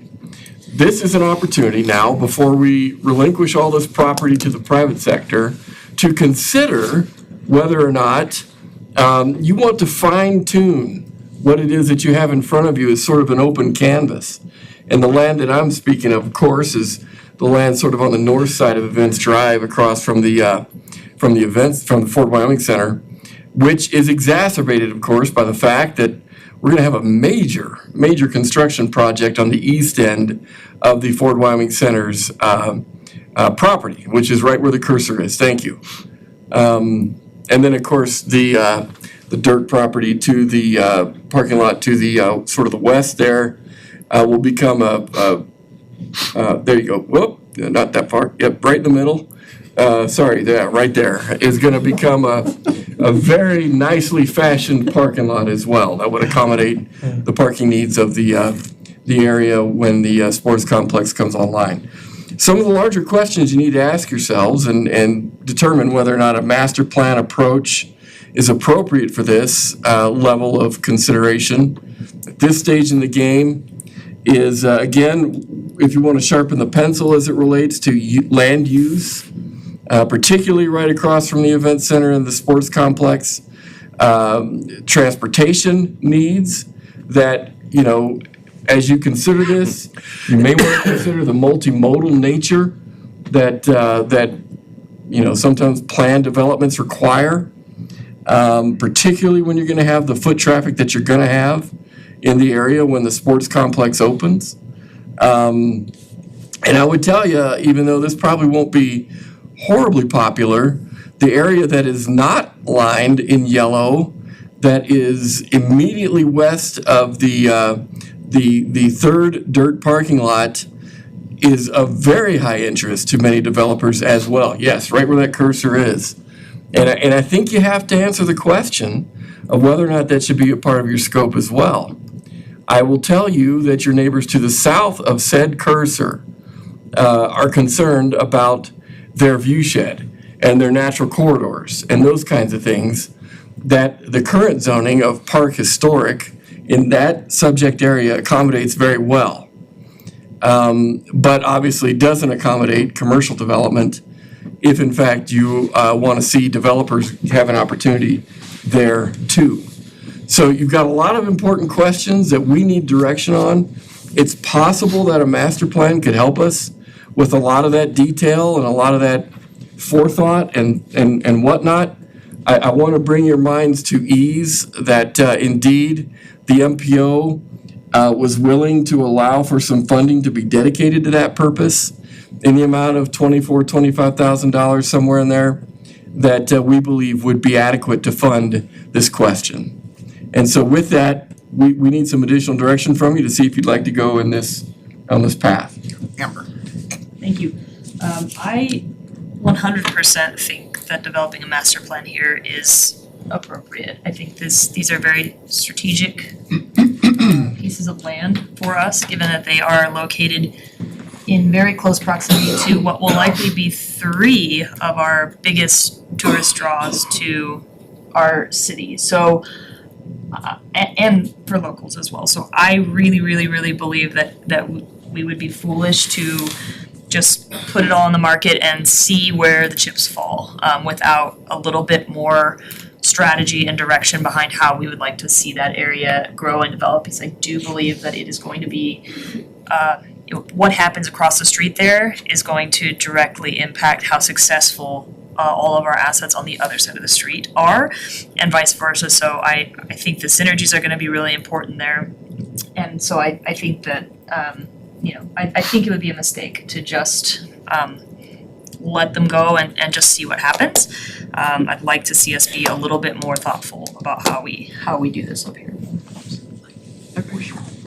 this is an opportunity now, before we relinquish all this property to the private sector, to consider whether or not you want to fine-tune what it is that you have in front of you as sort of an open canvas. And the land that I'm speaking of course, is the land sort of on the north side of Events Drive, across from the Fort Wyoming Center, which is exacerbated, of course, by the fact that we're going to have a major construction project on the east end of the Fort Wyoming Center's property, which is right where the cursor is. Thank you. And then, of course, the dirt property to the parking lot to the sort of the west there will become there you go. Whoop, not that far. Yep, right in the middle. Sorry, right there is going to become a very nicely fashioned parking lot as well. That would accommodate the parking needs of the area when the sports complex comes online. Some of the larger questions you need to ask yourselves and determine whether or not a master plan approach is appropriate for this level of consideration at this stage in the game is, again, if you want to sharpen the pencil as it relates to land use, particularly right across from the event center and the sports complex, transportation needs that, as you consider this, you may want to consider the multimodal nature that sometimes planned developments require, particularly when you're going to have the foot traffic that you're going to have in the area when the sports complex opens. And I would tell you, even though this probably won't be horribly popular, the area that is not lined in yellow, that is immediately west of the third dirt parking lot, is of very high interest to many developers as well. Yes, right where that cursor is. And I think you have to answer the question of whether or not that should be a part of your scope as well. I will tell you that your neighbors to the south of said cursor are concerned about their view shed and their natural corridors and those kinds of things that the current zoning of Park Historic in that subject area accommodates very well, but obviously doesn't accommodate commercial development if in fact you want to see developers have an opportunity there too. So you've got a lot of important questions that we need direction on. It's possible that a master plan could help us with a lot of that detail and a lot of that forethought and whatnot. I want to bring your minds to ease that indeed the MPO was willing to allow for some funding to be dedicated to that purpose in the amount of $25,000 somewhere in there that we believe would be adequate to fund this question. And so with that, we need some additional direction from you to see if you'd like to go on this path. Amber. Thank you. I 100% think that developing a master plan here is appropriate. I think these are very strategic pieces of land for us, given that they are located in very close proximity to what will likely be 3 of our biggest tourist draws to our city. So, and for locals as well. So I really, really, really believe that we would be foolish to just put it all on the market and see where the chips fall without a little bit more strategy and direction behind how we would like to see that area grow and develop, because I do believe that it is going to be what happens across the street there is going to directly impact how successful all of our assets on the other side of the street are, and vice versa. So I think the synergies are going to be really important there, and so I think that I think it would be a mistake to just let them go and just see what happens. I'd like to see us be a little bit more thoughtful about how we do this up here.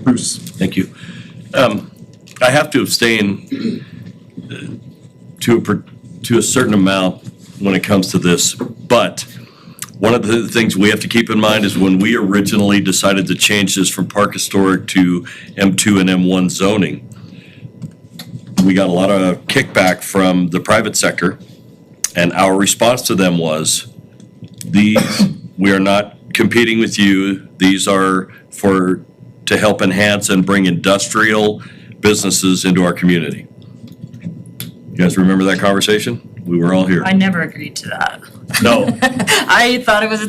Bruce. Thank you. I have to abstain to a certain amount when it comes to this, but one of the things we have to keep in mind is when we originally decided to change this from Park Historic to M2 and M1 zoning, we got a lot of kickback from the private sector, and our response to them was, we are not competing with you. These are to help enhance and bring industrial businesses into our community. You guys remember that conversation? We were all here. I never agreed to that. No. I thought it was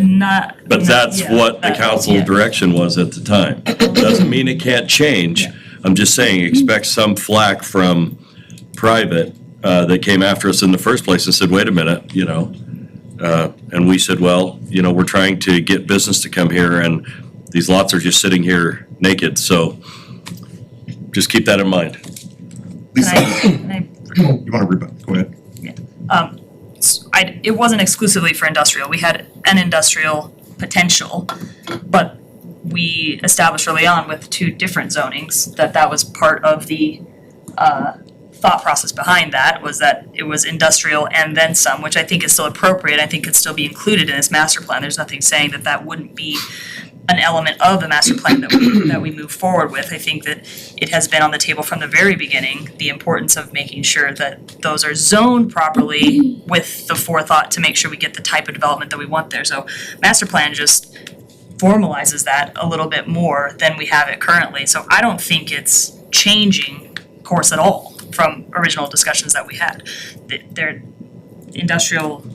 not. But that's what the council's direction was at the time. Doesn't mean it can't change. Yeah. I'm just saying, expect some flack from private that came after us in the first place and said, wait a minute, and we said, well, we're trying to get business to come here and these lots are just sitting here naked. So just keep that in mind. Lisa, Can I you want to rebut? Go ahead. it wasn't exclusively for industrial. We had an industrial potential, but we established early on with 2 different zonings that was part of the thought process behind that, was that it was industrial and then some, which I think is still appropriate. I think could still be included in this master plan. There's nothing saying that wouldn't be an element of the master plan that we move forward with. I think that it has been on the table from the very beginning, the importance of making sure that those are zoned properly with the forethought to make sure we get the type of development that we want there. So master plan just formalizes that a little bit more than we have it currently. So I don't think it's changing course at all from original discussions that we had. Their industrial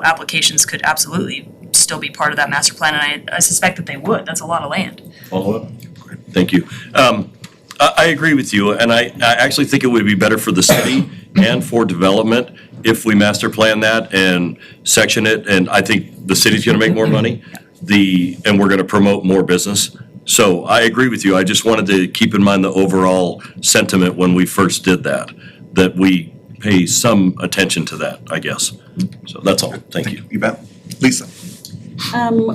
applications could absolutely still be part of that master plan, and I suspect that they would. That's a lot of land. Follow up? Thank you. I agree with you, and I actually think it would be better for the city and for development if we master plan that and section it, and I think the city's gonna make more money, and we're gonna promote more business. So I agree with you. I just wanted to keep in mind the overall sentiment when we first did that we pay some attention to that, I guess. So that's all. Thank you. You bet. Lisa.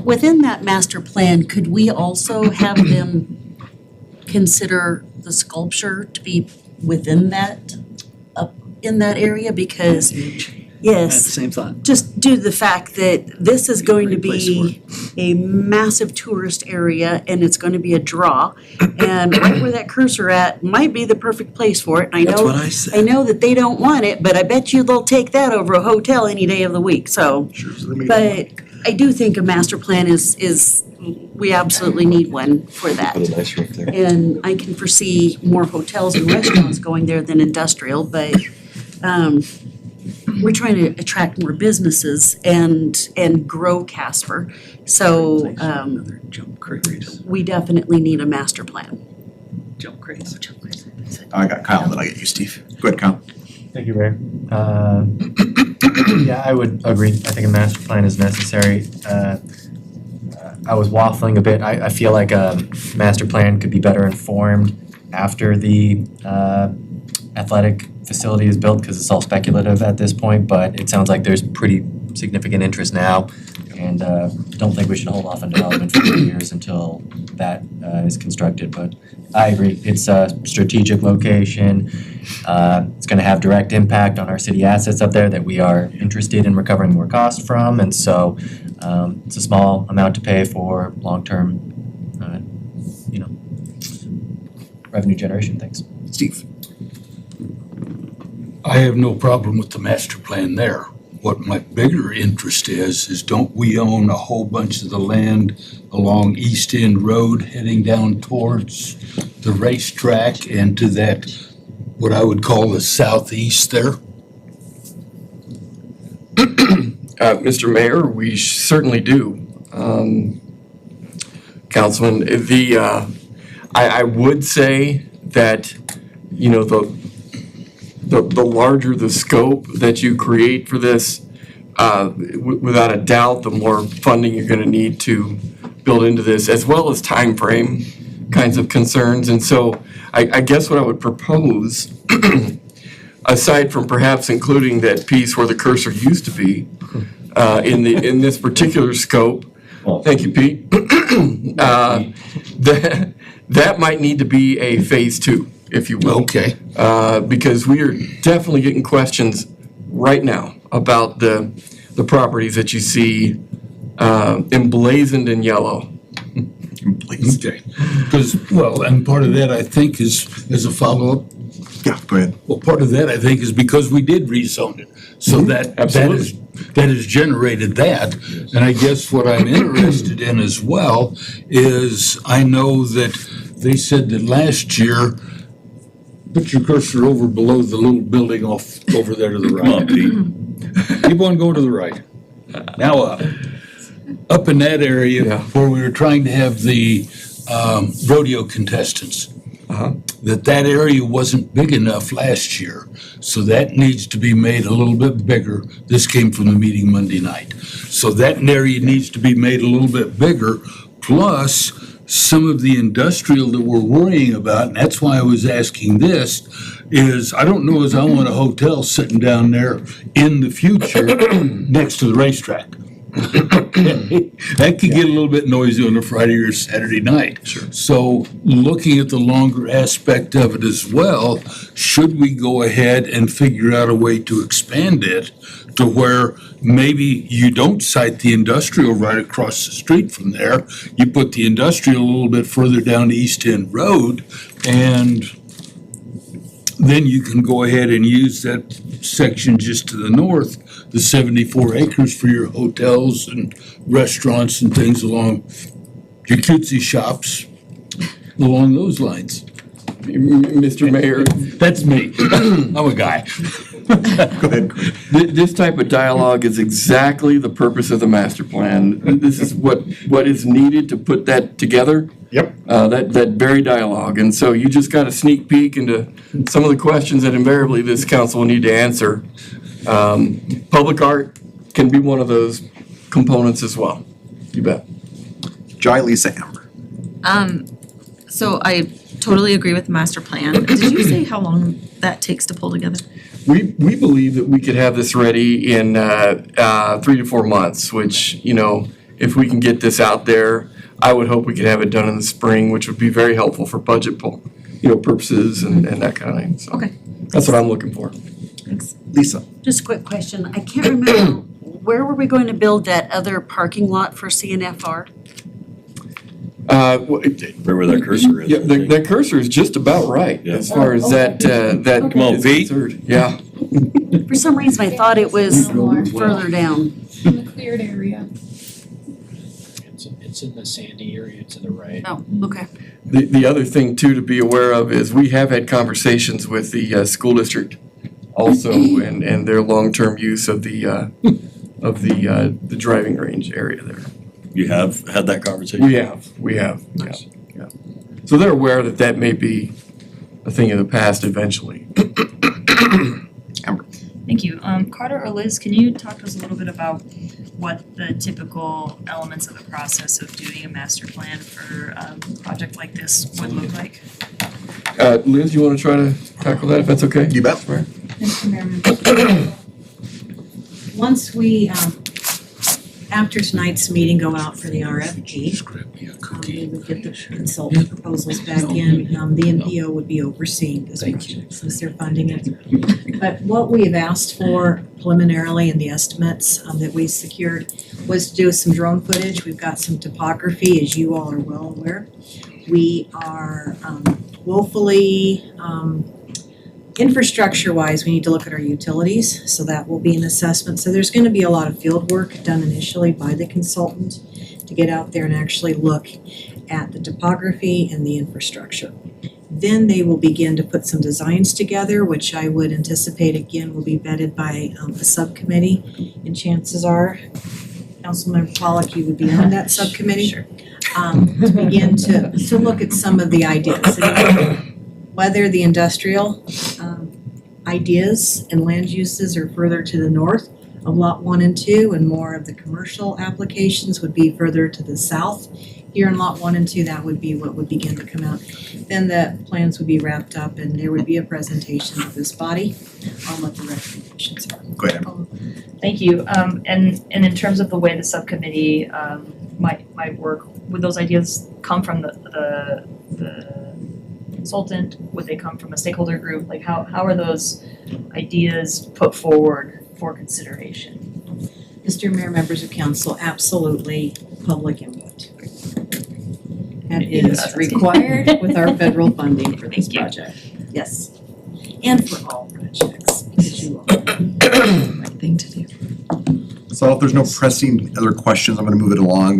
Within that master plan, could we also have them consider the sculpture to be within that, up in that area? Because, yes, Same thought. just due to the fact that this is going to be a massive tourist area and it's going to be a draw. And right where that cursor at might be the perfect place for it. And That's what I said. I know that they don't want it, but I bet you they'll take that over a hotel any day of the week, so. But I do think a master plan is we absolutely need one for that. Put a nice roof there. And I can foresee more hotels and restaurants going there than industrial, but we're trying to attract more businesses and grow Casper. So, Jump craze. we definitely need a master plan. Jump craze. I got Kyle, then I get you, Steve. Go ahead, Kyle. Thank you, Mayor. Yeah, I would agree. I think a master plan is necessary. I was waffling a bit. I feel like a master plan could be better informed after the athletic facility is built, because it's all speculative at this point, but it sounds like there's pretty significant interest now, and don't think we should hold off on development for 2 years until that is constructed, but I agree. It's a strategic location. It's gonna have direct impact on our city assets up there that we are interested in recovering more cost from, and so it's a small amount to pay for long-term, revenue generation. Thanks. Steve. I have no problem with the master plan there. What my bigger interest is don't we own a whole bunch of the land along East End Road heading down towards the racetrack and to that, what I would call the southeast there? Mr. Mayor, we certainly do. Councilman, I would say that, the larger the scope that you create for this, without a doubt, the more funding you're gonna need to build into this, as well as time frame kinds of concerns. And so I guess what I would propose, aside from perhaps including that piece where the cursor used to be, in this particular scope, thank you, Pete, that might need to be a phase 2, if you will. Okay. Because we are definitely getting questions right now about the properties that you see emblazoned in yellow. Okay. Because, and part of that I think is, as a follow-up. Yeah, go ahead. Well, part of that I think is because we did rezone it. So that has generated that. And I guess what I'm interested in as well is I know that they said that last year, put your cursor over below the little building off over there to the right. Come on, Pete. Keep on going to the right. Now up. Up in that area where we were trying to have the rodeo contestants. That area wasn't big enough last year, so that needs to be made a little bit bigger. This came from the meeting Monday night. So that area needs to be made a little bit bigger, plus some of the industrial that we're worrying about, and that's why I was asking this, is I don't know as I want a hotel sitting down there in the future next to the racetrack. That could get a little bit noisy on a Friday or Saturday night. Sure. So looking at the longer aspect of it as well, should we go ahead and figure out a way to expand it to where maybe you don't site the industrial right across the street from there, you put the industrial a little bit further down East End Road, and then you can go ahead and use that section just to the north, the 74 acres for your hotels and restaurants and things along, jacuzzi shops, along those lines. Mr. Mayor. That's me. I'm a guy. Go ahead. This type of dialogue is exactly the purpose of the master plan. This is what is needed to put that together. Yep. That very dialogue. And so you just got a sneak peek into some of the questions that invariably this council will need to answer. Public art can be one of those components as well. You bet. Jai, Lisa, Amber. So I totally agree with the master plan. Did you say how long that takes to pull together? We believe that we could have this ready in 3 to 4 months, which, if we can get this out there, I would hope we could have it done in the spring, which would be very helpful for budget purposes and that kind of thing. So Okay. that's what I'm looking for. Thanks. Lisa. Just a quick question. I can't remember, where were we going to build that other parking lot for CNFR? Where that cursor is. Yeah, that cursor is just about right as far as that Come on, is Pete. concerned. Yeah. For some reason, I thought it was further down. In the cleared area. It's in the sandy area to the right. Oh, okay. The other thing too to be aware of is we have had conversations with the school district also and their long-term use of the driving range area there. You have had that conversation? We have, yeah. So they're aware that that may be a thing of the past eventually. Thank you. Carter or Liz, can you talk to us a little bit about what the typical elements of the process of doing a master plan for a project like this would look like? Liz, you want to try to tackle that if that's okay? You bet. Mr. Mayor, once we, after tonight's meeting, go out for the RFP, we would get the consultant proposals back in. The MPO would be overseeing this project since they're funding it. But what we have asked for preliminarily in the estimates that we secured was to do some drone footage. We've got some topography, as you all are well aware. We are woefully, infrastructure-wise, we need to look at our utilities, so that will be an assessment. So there's gonna be a lot of field work done initially by the consultant to get out there and actually look at the topography and the infrastructure. Then they will begin to put some designs together, which I would anticipate again will be vetted by a subcommittee. And chances are, Councilmember Pollack, you would be on that subcommittee. Sure. To begin to look at some of the ideas. Whether the industrial ideas and land uses are further to the north of Lot 1 and 2, and more of the commercial applications would be further to the south. Here in Lot 1 and 2, that would be what would begin to come out. Then the plans would be wrapped up and there would be a presentation of this body on what the recommendations are. Go ahead. Thank you. And in terms of the way the subcommittee might work, would those ideas come from the consultant? Would they come from a stakeholder group? Like how are those ideas put forward for consideration? Mr. Mayor, members of council, absolutely public input. That is required with our federal funding for this project. Yes, and for all projects, as you all know. Right thing to do. So if there's no pressing other questions, I'm gonna move it along.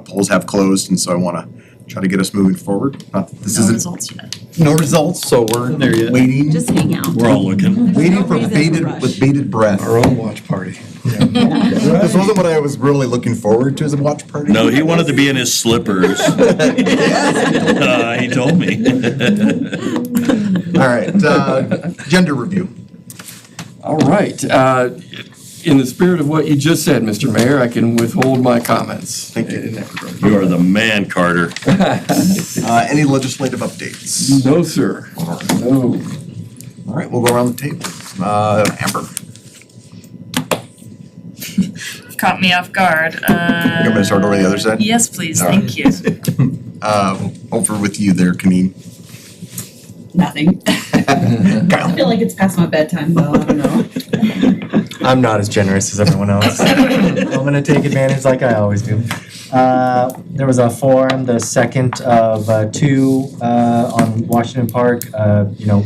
Polls have closed, and so I wanna try to get us moving forward. Not that this No isn't, results yet. no results, so we're There yet. waiting, Just hang out. We're all looking. waiting for with bated breath. Our own watch party. This wasn't what I was really looking forward to as a watch party. No, he wanted to be in his slippers. He told me. All right, gender review. All right. In the spirit of what you just said, Mr. Mayor, I can withhold my comments. Thank you. in that regard. You are the man, Carter. Any legislative updates? No, sir. No. All right, we'll go around the table. Amber, Caught me off guard. you want me to start over the other side? Yes, please. All Thank you. Over with you there, Kaneen. Nothing. I feel like it's past my bedtime though, I don't know. I'm not as generous as everyone else. I'm gonna take advantage like I always do. There was a forum, the second of two on Washington Park.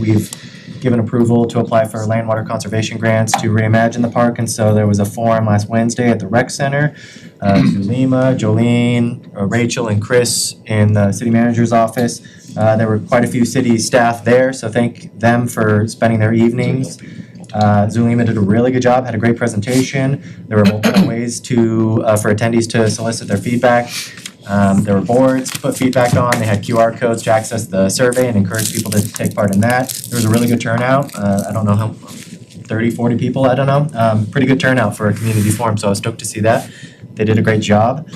We've given approval to apply for land water conservation grants to reimagine the park, and so there was a forum last Wednesday at the rec center. Zulima, Jolene, Rachel, and Chris in the city manager's office. There were quite a few city staff there, so thank them for spending their evenings. Zulima did a really good job, had a great presentation. There were multiple ways for attendees to solicit their feedback. There were boards to put feedback on. They had QR codes to access the survey and encourage people to take part in that. There was a really good turnout. I don't know how, 30, 40 people, I don't know. Pretty good turnout for a community forum, so I was stoked to see that. They did a great job.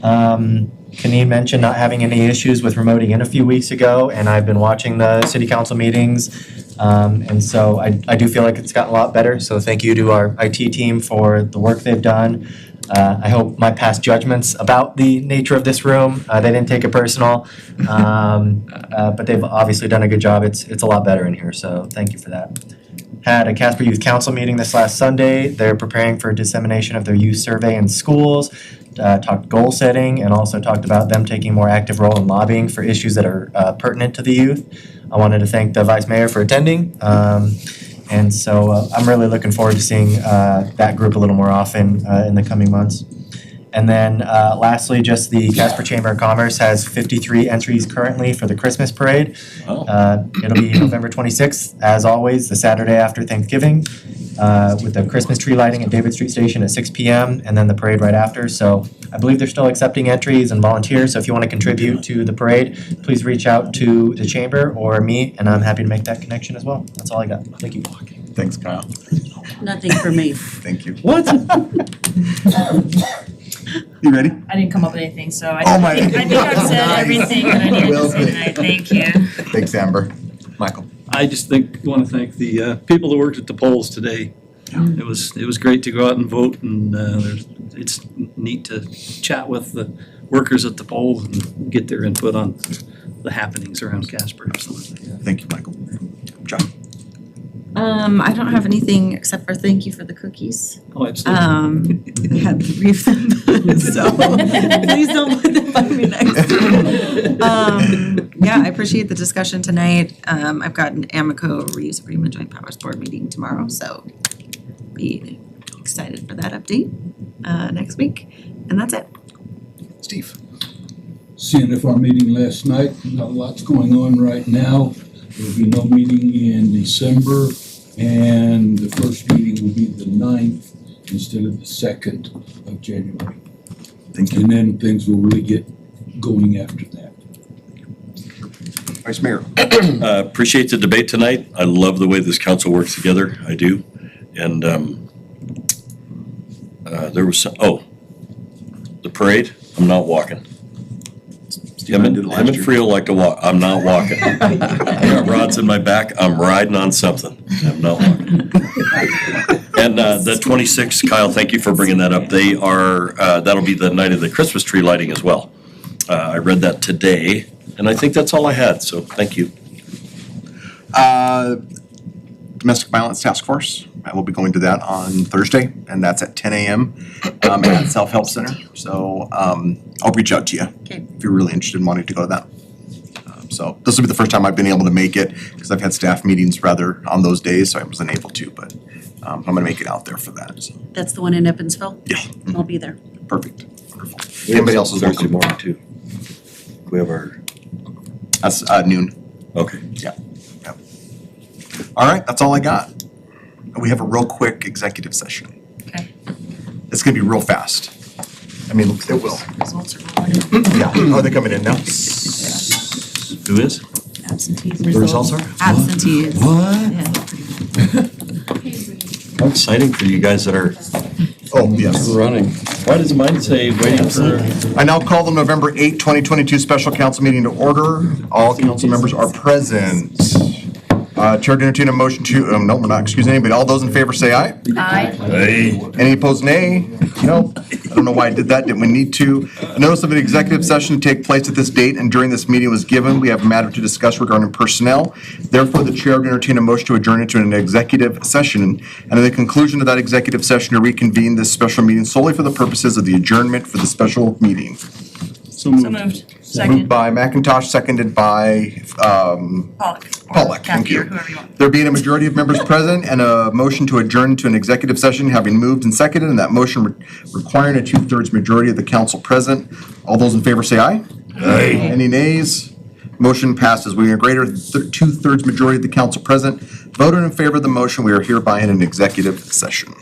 Kaneen mentioned not having any issues with remoting in a few weeks ago, and I've been watching the city council meetings. And so I do feel like it's gotten a lot better. So thank you to our IT team for the work they've done. I hope my past judgments about the nature of this room, they didn't take it personal. But they've obviously done a good job. It's a lot better in here, so thank you for that. Had a Casper Youth Council meeting this last Sunday. They're preparing for dissemination of their youth survey in schools. Talked goal setting and also talked about them taking a more active role in lobbying for issues that are pertinent to the youth. I wanted to thank the Vice Mayor for attending. And so I'm really looking forward to seeing that group a little more often in the coming months. And then lastly, just the Casper Chamber of Commerce has 53 entries currently for the Christmas parade. It'll be November 26th, as always, the Saturday after Thanksgiving, with the Christmas tree lighting at David Street Station at 6 p.m. and then the parade right after. So I believe they're still accepting entries and volunteers. So if you want to contribute to the parade, please reach out to the chamber or me, and I'm happy to make that connection as well. That's all I got. Thank you. Thanks, Kyle. Nothing for me. Thank you. What? You ready? I didn't come up with anything, so I Oh my- think I've said Nice. everything that I needed Well to say said. tonight. Thank you. Thanks, Amber. Michael? I just want to thank the people that worked at the polls today. It was great to go out and vote, and it's neat to chat with the workers at the polls and get their input on the happenings around Casper. So, Thank you, Michael. John? I don't have anything except for thank you for the cookies. oh, absolutely. I had 3 of them, so please don't put them by me next time. Yeah, I appreciate the discussion tonight. I've got an Amico Reuse Agreement Joint Powers Board meeting tomorrow, so be excited for that update next week. And that's it. Steve? Seeing if our meeting last night, not a lot's going on right now. There'll be no meeting in December, and the first meeting will be the 9th instead of the 2nd of January. Thank you. And then things will really get going after that. Vice Mayor? Appreciate the debate tonight. I love the way this council works together. I do. And there was the parade. I'm not walking. Him and Frio like to walk. I'm not walking. I got rods in my back. I'm riding on something. I'm not walking. And the 26th, Kyle, thank you for bringing that up. They are, that'll be the night of the Christmas tree lighting as well. I read that today, and I think that's all I had, so thank you. Domestic Violence Task Force. I will be going to that on Thursday, and that's at 10 a.m. At Self Help Center. So I'll reach out to you if you're really interested in wanting to go to that. So this will be the first time I've been able to make it because I've had staff meetings rather on those days, so I wasn't able to. But I'm going to make it out there for that. So. That's the one in Evansville? Yeah. I'll be there. Perfect. Wonderful. Anybody else is Thursday welcome. morning too. We have our. That's noon. Okay. Yeah. Yep. All right, that's all I got. We have a real quick executive session. Okay. It's gonna be real fast. I mean, it will. Results are rolling. Yeah. Are they coming in now? Who is? Absentees. The results are? Absentees. What? Yeah. How exciting for you guys that are Oh, yes. running. Why does mine say waiting for? I now call the November 8, 2022 special council meeting to order. All council members are present. Chair to entertain a motion to, no, we're not excusing anybody. All those in favor say aye. Aye. Any opposed, nay? No. I don't know why I did that. Didn't we need to? A notice of an executive session to take place at this date and during this meeting was given. We have a matter to discuss regarding personnel. Therefore, the chair would entertain a motion to adjourn into an executive session. And at the conclusion of that executive session, to reconvene this special meeting solely for the purposes of the adjournment for the special meeting. So moved. Moved Second. by McIntosh, seconded by Pollock. Thank you. Whoever you want. There being a majority of members present and a motion to adjourn to an executive session having moved and seconded, and that motion requiring a 2/3 majority of the council present. All those in favor say aye. Aye. Any nays? Motion passes. We have a greater 2/3 majority of the council present. Voted in favor of the motion. We are hereby in an executive session.